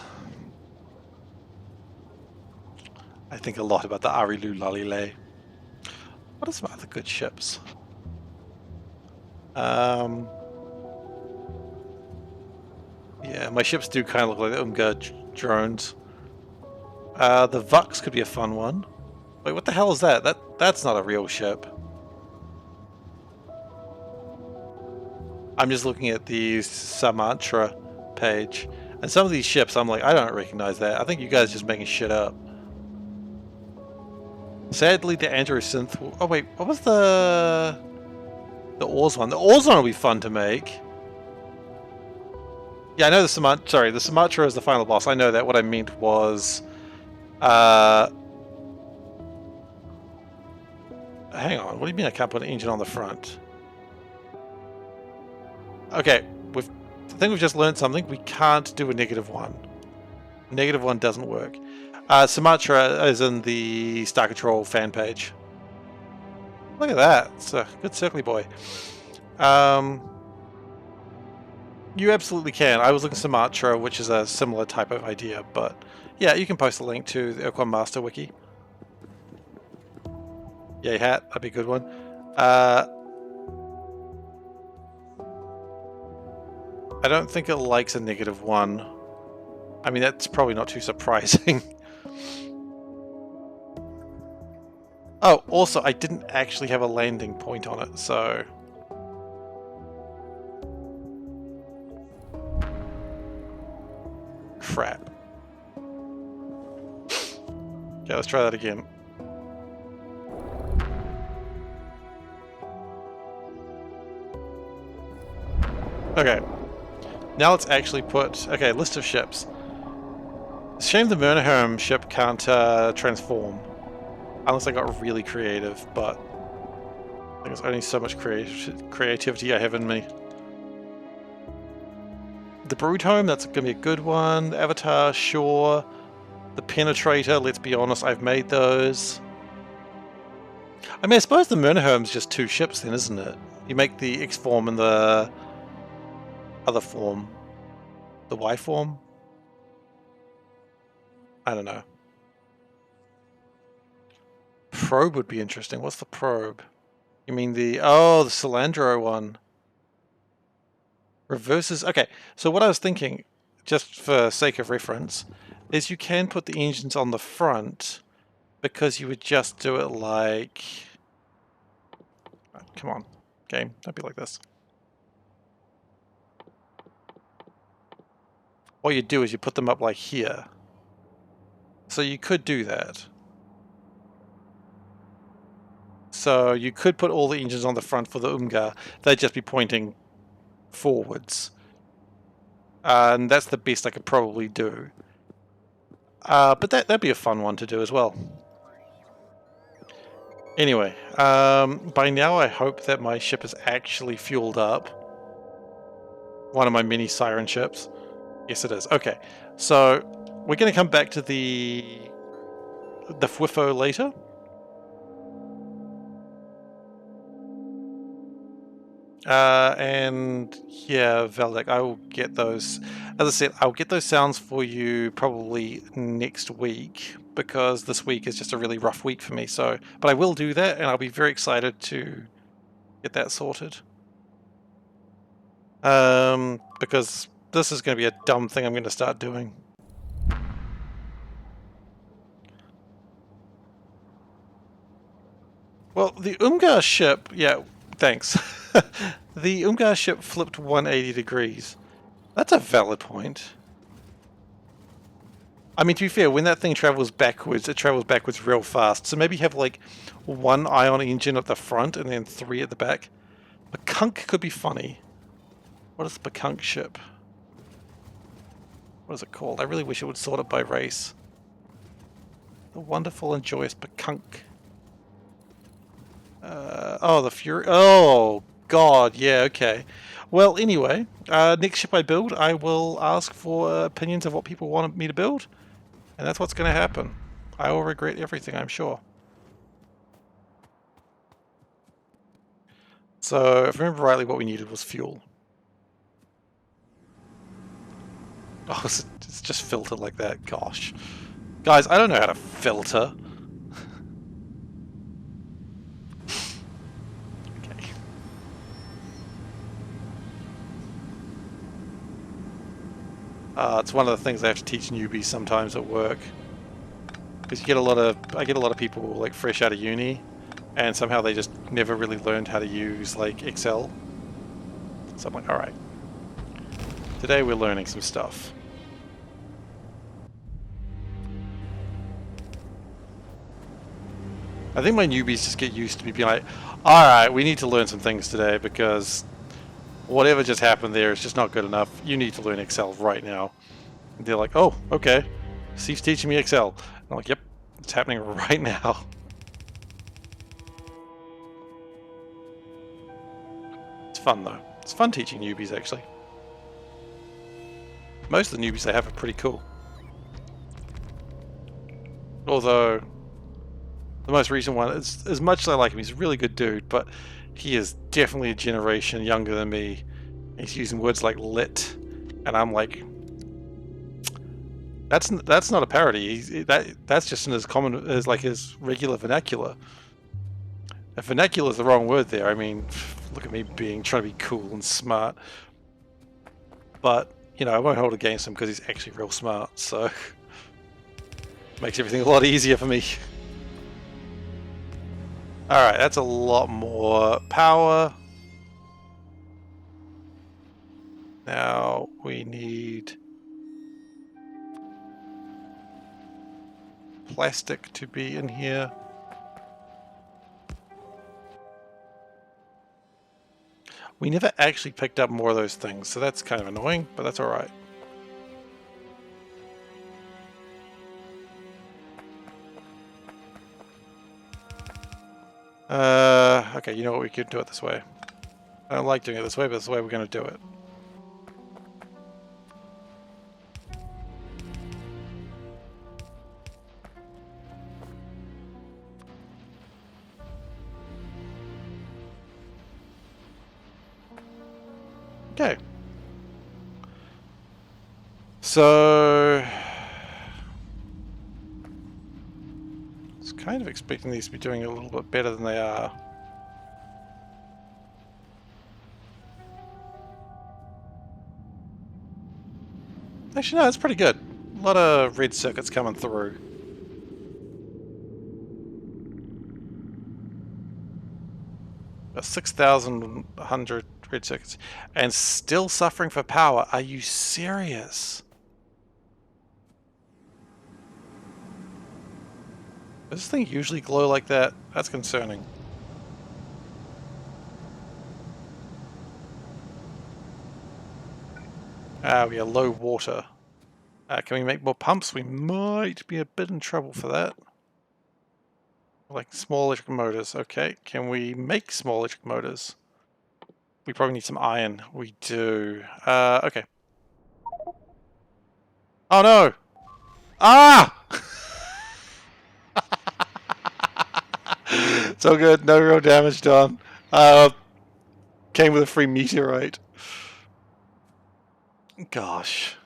I think a lot about the Arilu Lalile. What are some other good ships? Yeah, my ships do kind of look like the drones. The Vux could be a fun one. Wait, what the hell is that? That's not a real ship. I'm just looking at the Sumatra page, and some of these ships, I'm like, I don't recognize that. I think you guys are just making shit up. Sadly, the Androsynth. Oh wait, what was the Oars one? The Oars one will be fun to make. Yeah, I know the Sumatra. Sorry, the Sumatra is the final boss. I know that. What I meant was, hang on. What do you mean I can't put an engine on the front? Okay, I think we've just learned something. We can't do a -1. -1 doesn't work. Sumatra is in the Star Control fan page. Look at that. It's a good circly boy. You absolutely can. I was looking at Sumatra, which is a similar type of idea, but yeah, you can post a link to the Equine Master wiki. Yay hat, that'd be a good one. I don't think it likes a -1. I mean, that's probably not too surprising. Oh, also, I didn't actually have a landing point on it, so... Crap. Okay, let's try that again. Okay. Now let's actually put... Okay, list of ships. It's a shame the Murnherm ship can't transform. Unless I got really creative, but... I think there's only so much creativity I have in me. The Broodhome, that's going to be a good one. The Avatar, sure. The Penetrator, let's be honest, I've made those. I mean, I suppose the Murnherm's just 2 ships then, isn't it? You make the X form and the other form. The Y form? I don't know. Probe would be interesting. What's the probe? You mean the... Oh, the Cilandro one. Reverses... Okay, so what I was thinking, just for sake of reference, is you can put the engines on the front because you would just do it like... Come on, game. Don't be like this. What you do is you put them up like here. So you could do that. So you could put all the engines on the front for the Umgar. They'd just be pointing forwards. And that's the best I could probably do. But that'd be a fun one to do as well. Anyway, by now I hope that my ship is actually fueled up. One of my mini siren ships. Yes, it is. Okay, so we're going to come back to the FWIFO later. And yeah, Valdek, I will get those. As I said, I'll get those sounds for you probably next week because this week is just a really rough week for me. So, but I will do that, and I'll be very excited to get that sorted. Because this is going to be a dumb thing I'm going to start doing. Well, the Umgar ship, yeah, thanks. The Umgar ship flipped 180 degrees. That's a valid point. I mean, to be fair, when that thing travels backwards, it travels backwards real fast. So maybe have like 1 ion engine at the front and then 3 at the back. Bakunk could be funny. What is the Bakunk ship? What is it called? I really wish it would sort it by race. The wonderful and joyous Bakunk. Oh, the Fury. Oh, God. Yeah, okay. Well, anyway, next ship I build, I will ask for opinions of what people want me to build. And that's what's going to happen. I will regret everything, I'm sure. So, if I remember rightly, what we needed was fuel. Oh, it's just filtered like that. Gosh. Guys, I don't know how to filter. It's one of the things I have to teach newbies sometimes at work. Because you get a lot of, I get a lot of people like fresh out of uni, and somehow they just never really learned how to use like Excel. So I'm like, all right, today we're learning some stuff. I think my newbies just get used to me being like, all right, we need to learn some things today because whatever just happened there is just not good enough. You need to learn Excel right now. And they're like, oh, okay. Steve's teaching me Excel. I'm like, yep, it's happening right now. It's fun though. It's fun teaching newbies actually. Most of the newbies they have are pretty cool. Although the most recent one, as much as I like him, he's a really good dude, but he is definitely a generation younger than me. He's using words like lit, and I'm like, that's not a parody. That's just in as common as like his regular vernacular. If vernacular is the wrong word there, I mean, look at me trying to be cool and smart. But you know, I won't hold it against him because he's actually real smart. So makes everything a lot easier for me. Alright, that's a lot more power. Now we need plastic to be in here. We never actually picked up more of those things, so that's kind of annoying, but that's alright. Okay, you know what, we could do it this way. I don't like doing it this way, but this is the way we're going to do it. Okay. So I was kind of expecting these to be doing a little bit better than they are. Actually, no, it's pretty good. A lot of red circuits coming through. About 6,100 red circuits. And still suffering for power. Are you serious? Does this thing usually glow like that? That's concerning. We are low water. Can we make more pumps? We might be a bit in trouble for that. Like small electric motors. Okay, can we make small electric motors? We probably need some iron. We do. Okay. Oh no! Ah! It's all good. No real damage done. Came with a free meteorite. Gosh.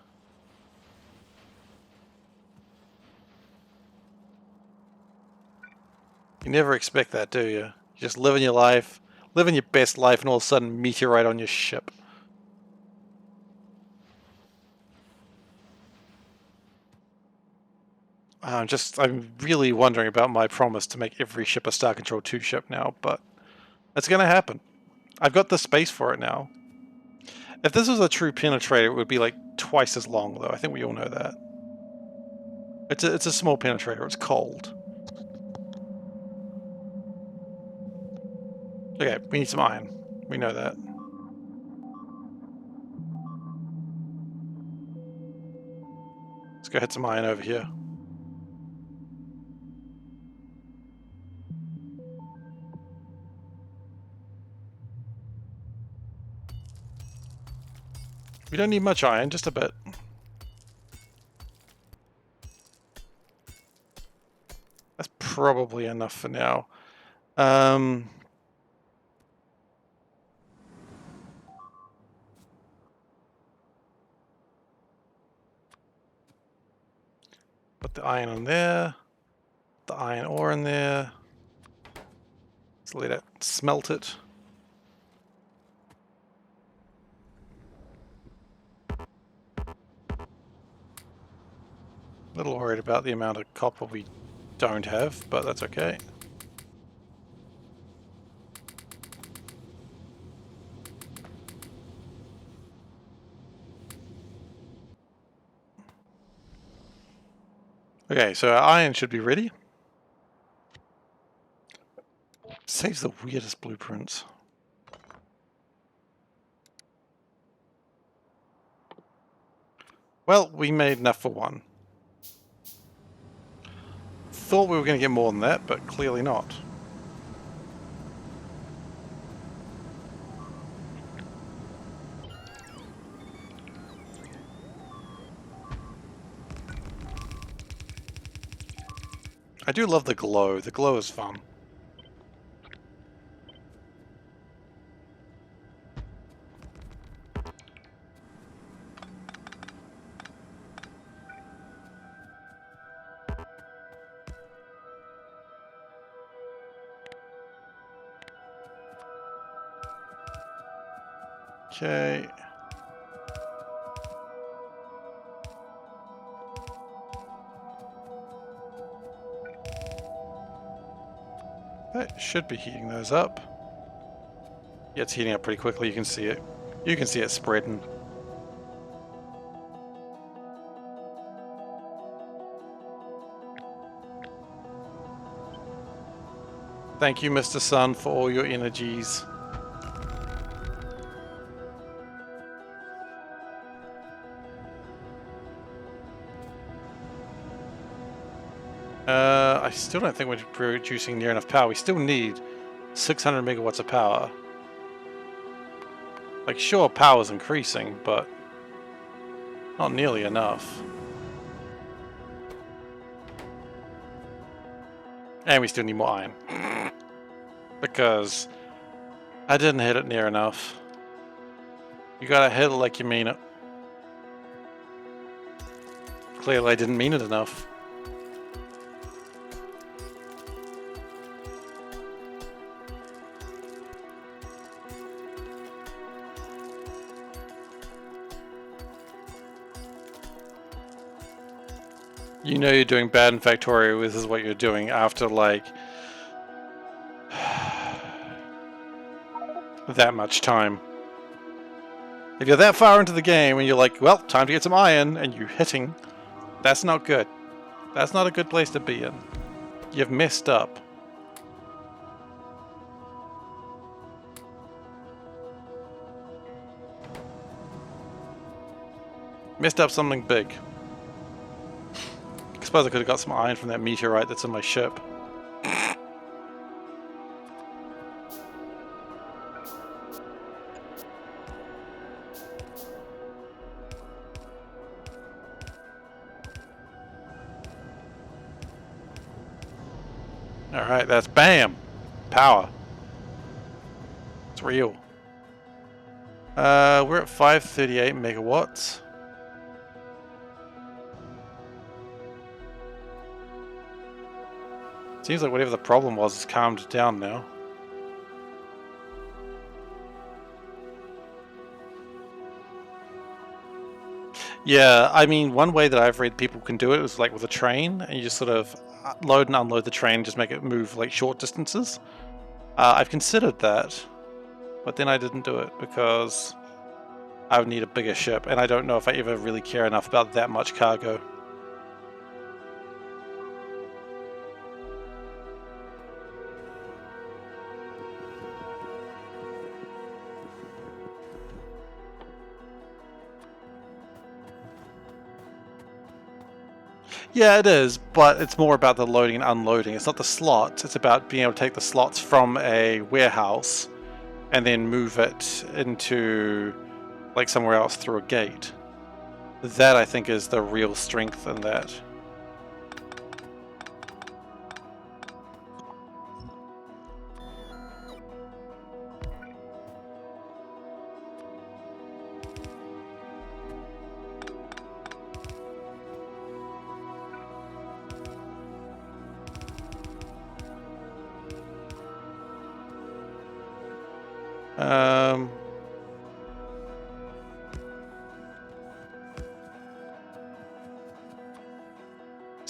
You never expect that, do you? You're just living your life, living your best life, and all of a sudden, meteorite on your ship. I'm really wondering about my promise to make every ship a Star Control 2 ship now, but it's gonna happen. I've got the space for it now. If this was a true penetrator, it would be like twice as long, though. I think we all know that. It's a small penetrator. It's cold. Okay, we need some iron. We know that. Let's go hit some iron over here. We don't need much iron, just a bit. That's probably enough for now. Put the iron on there. The iron ore in there. Let's let it smelt it. little worried about the amount of copper we don't have, but that's okay. Okay, so our iron should be ready. Saves the weirdest blueprints. Well, we made enough for one. Thought we were going to get more than that, but clearly not. I do love the glow. The glow is fun. Okay. That should be heating those up. Yeah, it's heating up pretty quickly. You can see it. You can see it spreading. Thank you, Mr. Sun, for all your energies. I still don't think we're producing near enough power. We still need 600 megawatts of power. Like, sure, power's increasing, but not nearly enough. And we still need more iron. Because I didn't hit it near enough. You gotta hit it like you mean it. Clearly I didn't mean it enough. You know you're doing bad in Factorio. This is what you're doing after, like, that much time. If you're that far into the game and you're like, well, time to get some iron, and you're hitting, that's not good. That's not a good place to be in. You've messed up. Messed up something big. I suppose I could have got some iron from that meteorite that's in my ship. Alright, that's BAM! Power. It's real. We're at 538 megawatts. Seems like whatever the problem was has calmed down now. Yeah, I mean, one way that I've read people can do it is like with a train, and you just sort of load and unload the train, just make it move like short distances. I've considered that, but then I didn't do it because I would need a bigger ship, and I don't know if I ever really care enough about that much cargo. Yeah, it is, but it's more about the loading and unloading. It's not the slots, it's about being able to take the slots from a warehouse and then move it into like somewhere else through a gate. That, I think, is the real strength in that.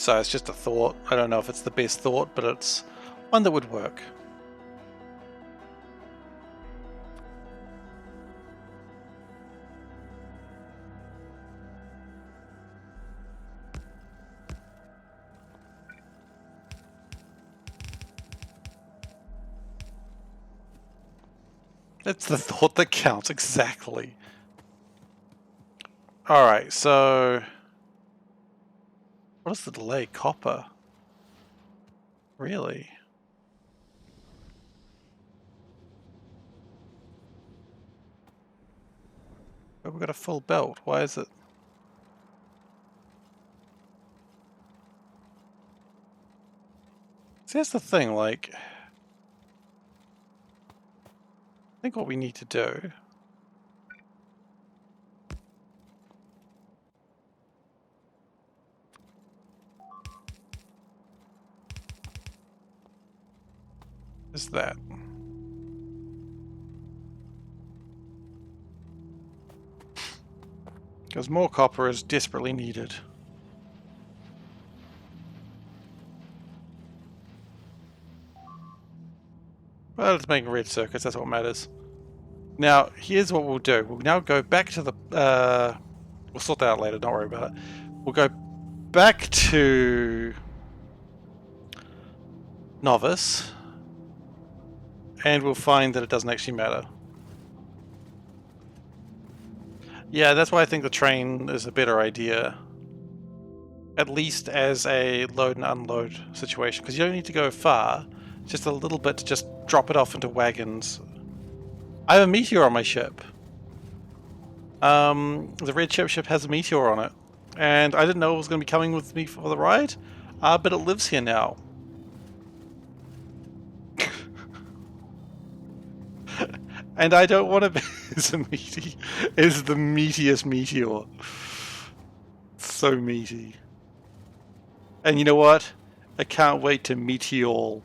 So it's just a thought. I don't know if it's the best thought, but it's one that would work. It's the thought that counts, exactly. Alright, so... what is the delay? Copper? Really? But we've got a full belt. Why is it? See, that's the thing, like... I think what we need to do... is that. Because more copper is desperately needed. Well, it's making red circuits, that's what matters. Now, here's what we'll do. We'll now go back to the... we'll sort that out later, don't worry about it. We'll go back to... Novice. And we'll find that it doesn't actually matter. Yeah, that's why I think the train is a better idea. At least as a load and unload situation. Because you don't need to go far. Just a little bit to just drop it off into wagons. I have a meteor on my ship. The red chip ship has a meteor on it. And I didn't know it was going to be coming with me for the ride. But it lives here now. And I don't want to be it's the meatiest meteor. So meaty. And you know what? I can't wait to meet you all.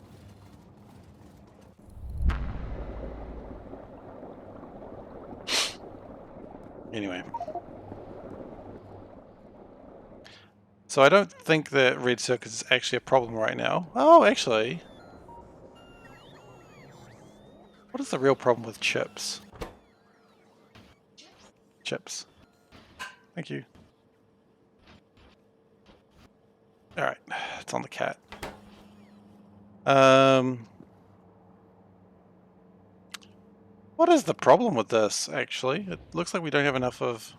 Anyway. So I don't think that red circuit is actually a problem right now. Oh, actually... what is the real problem with chips? Chips. Thank you. Alright, it's on the cat. What is the problem with this, actually? It looks like we don't have enough of...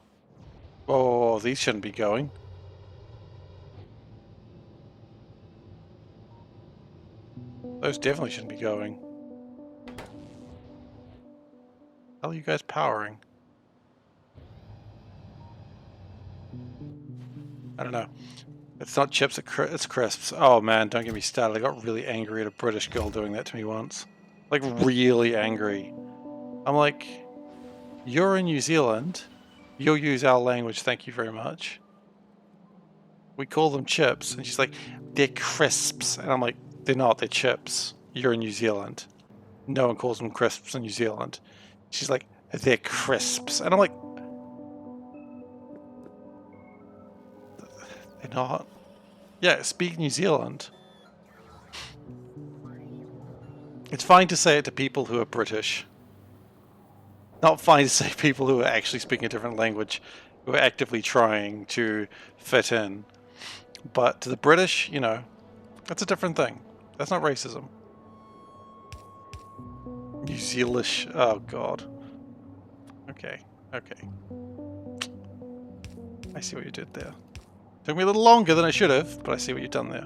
oh, these shouldn't be going. Those definitely shouldn't be going. How are you guys powering? I don't know. It's not chips, it's crisps. Oh man, don't get me started. I got really angry at a British girl doing that to me once. Like, really angry. I'm like, you're in New Zealand. You'll use our language, thank you very much. We call them chips. And she's like, they're crisps. And I'm like, they're not, they're chips. You're in New Zealand. No one calls them crisps in New Zealand. She's like, they're crisps. And I'm like, they're not. Yeah, speak New Zealand. It's fine to say it to people who are British. Not fine to say people who are actually speaking a different language, who are actively trying to fit in. But to the British, you know, that's a different thing. That's not racism. New Zealish. Oh god. Okay. Okay. I see what you did there. Took me a little longer than I should have, but I see what you've done there.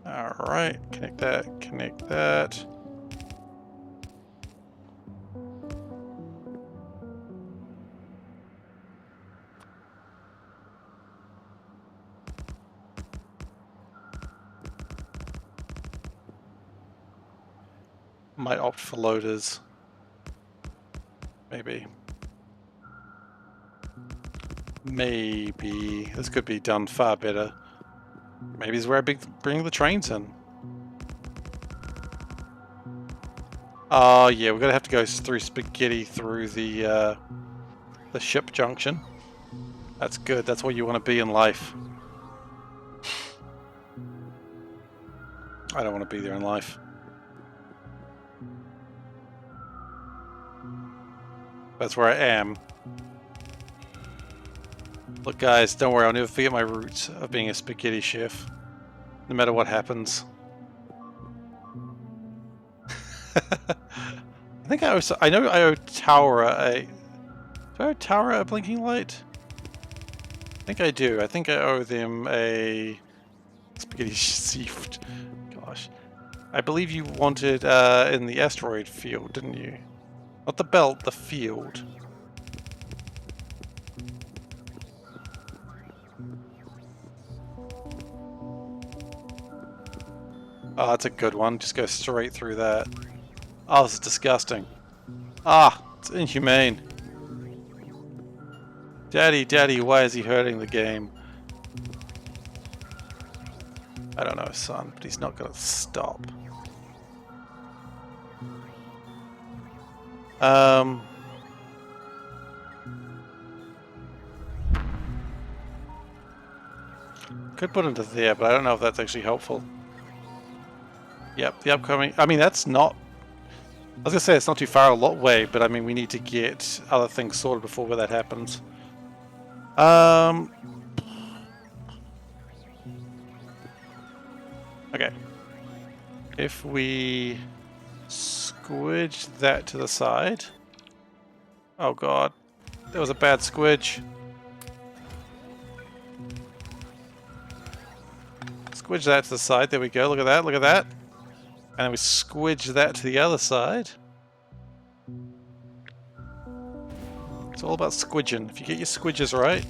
Alright, connect that, connect that. Might opt for loaders. Maybe. Maybe. This could be done far better. Maybe this is where I bring the trains in. Oh yeah, we're gonna have to go through spaghetti through the ship junction. That's good. That's what you want to be in life. I don't want to be there in life. That's where I am. Look guys, don't worry, I'll never forget my roots of being a spaghetti chef. No matter what happens. I know I owe Tower a... Do I owe Tower a blinking light? I think I do. I think I owe them a... Spaghetti chef. Gosh. I believe you wanted in the asteroid field, didn't you? Not the belt, the field. Oh, that's a good one. Just go straight through that. Oh, this is disgusting. Ah, it's inhumane. Daddy, Daddy, why is he hurting the game? I don't know, son, but he's not gonna stop. Could put into there, but I don't know if that's actually helpful. Yep, the upcoming... I mean, that's not... I was gonna say it's not too far a lot way, but I mean, we need to get other things sorted before that happens. Okay. If we squidge that to the side... Oh god, that was a bad squidge. Squidge that to the side, there we go, look at that, look at that. And then we squidge that to the other side. It's all about squidging. If you get your squidges right,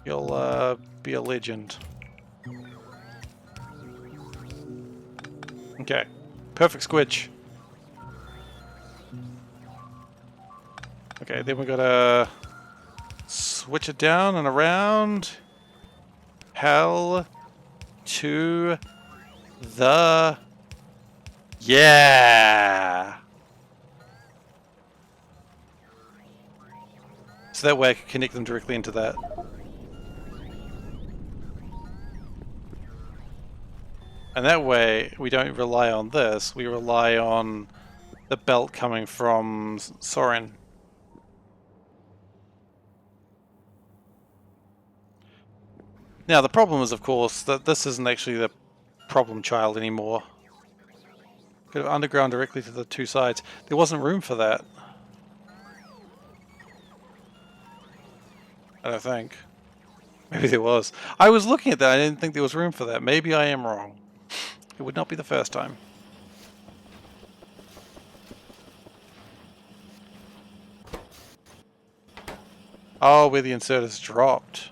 you'll be a legend. Okay, perfect squidge. Okay, then we gotta switch it down and around. Hell to the... Yeah! So that way I can connect them directly into that. And that way we don't rely on this, we rely on the belt coming from Soren. Now the problem is, of course, that this isn't actually the problem child anymore. Could have underground directly to the two sides. There wasn't room for that. I don't think. Maybe there was. I was looking at that, I didn't think there was room for that. Maybe I am wrong. It would not be the first time. Oh, where the inserters dropped.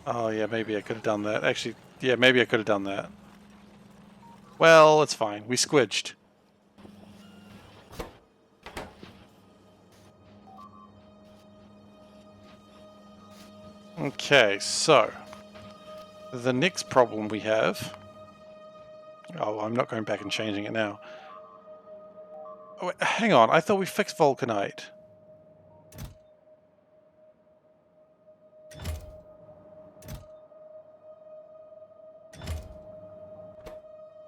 Oh yeah, maybe I could have done that. Actually, yeah, maybe I could have done that. Well, it's fine. We squidged. Okay, so the next problem we have... Oh, I'm not going back and changing it now. Oh, wait, hang on, I thought we fixed Vulcanite.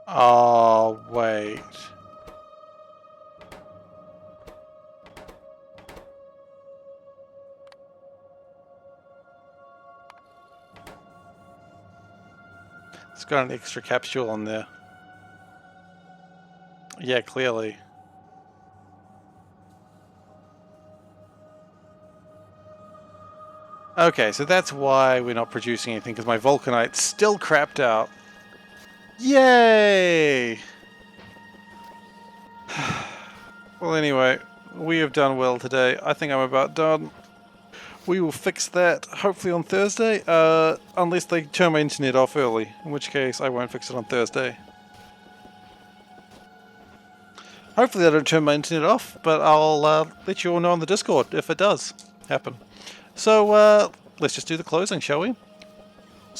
Oh, wait. It's got an extra capsule on there. Yeah, clearly. Okay, so that's why we're not producing anything, because my Vulcanite's still crapped out. Yay! Well, anyway, we have done well today. I think I'm about done. We will fix that hopefully on Thursday, unless they turn my internet off early, in which case I won't fix it on Thursday. Hopefully they don't turn my internet off, but I'll let you all know on the Discord if it does happen. So let's just do the closing, shall we?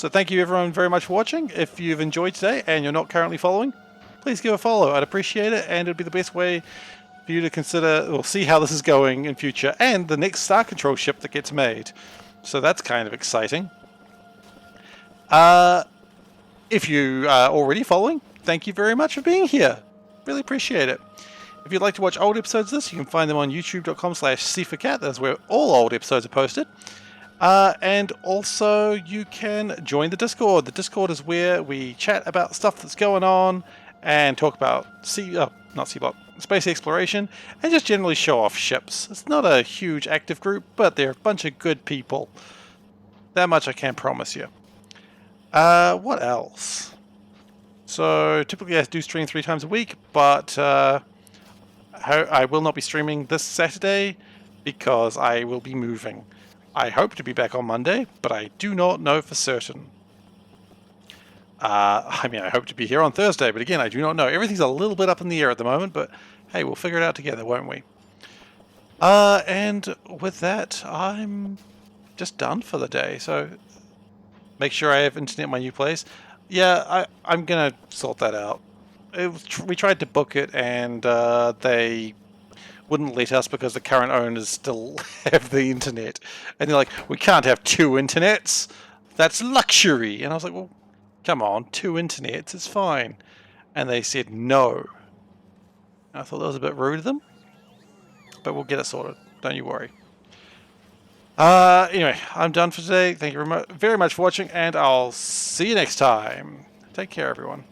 So thank you everyone very much for watching. If you've enjoyed today and you're not currently following, please give a follow. I'd appreciate it, and it'd be the best way for you to consider or see how this is going in future, and the next Star Control ship that gets made. So that's kind of exciting. If you are already following, thank you very much for being here. Really appreciate it. If you'd like to watch old episodes of this, you can find them on youtube.com/SeiferKatt. That's where all old episodes are posted. And also you can join the Discord. The Discord is where we chat about stuff that's going on and talk about space exploration, and just generally show off ships. It's not a huge active group, but they're a bunch of good people. That much I can promise you. What else? So typically I do stream 3 times a week, but I will not be streaming this Saturday because I will be moving. I hope to be back on Monday, but I do not know for certain. I hope to be here on Thursday, but again, I do not know. Everything's a little bit up in the air at the moment, but hey, we'll figure it out together, won't we? And with that, I'm just done for the day. So make sure I have internet in my new place. Yeah, I'm gonna sort that out. We tried to book it, and they wouldn't let us because the current owners still have the internet. And they're like, we can't have 2 internets. That's luxury. And I was like, well, come on, 2 internets, it's fine. And they said no. I thought that was a bit rude of them, but we'll get it sorted. Don't you worry. Anyway, I'm done for today. Thank you very much for watching, and I'll see you next time. Take care, everyone.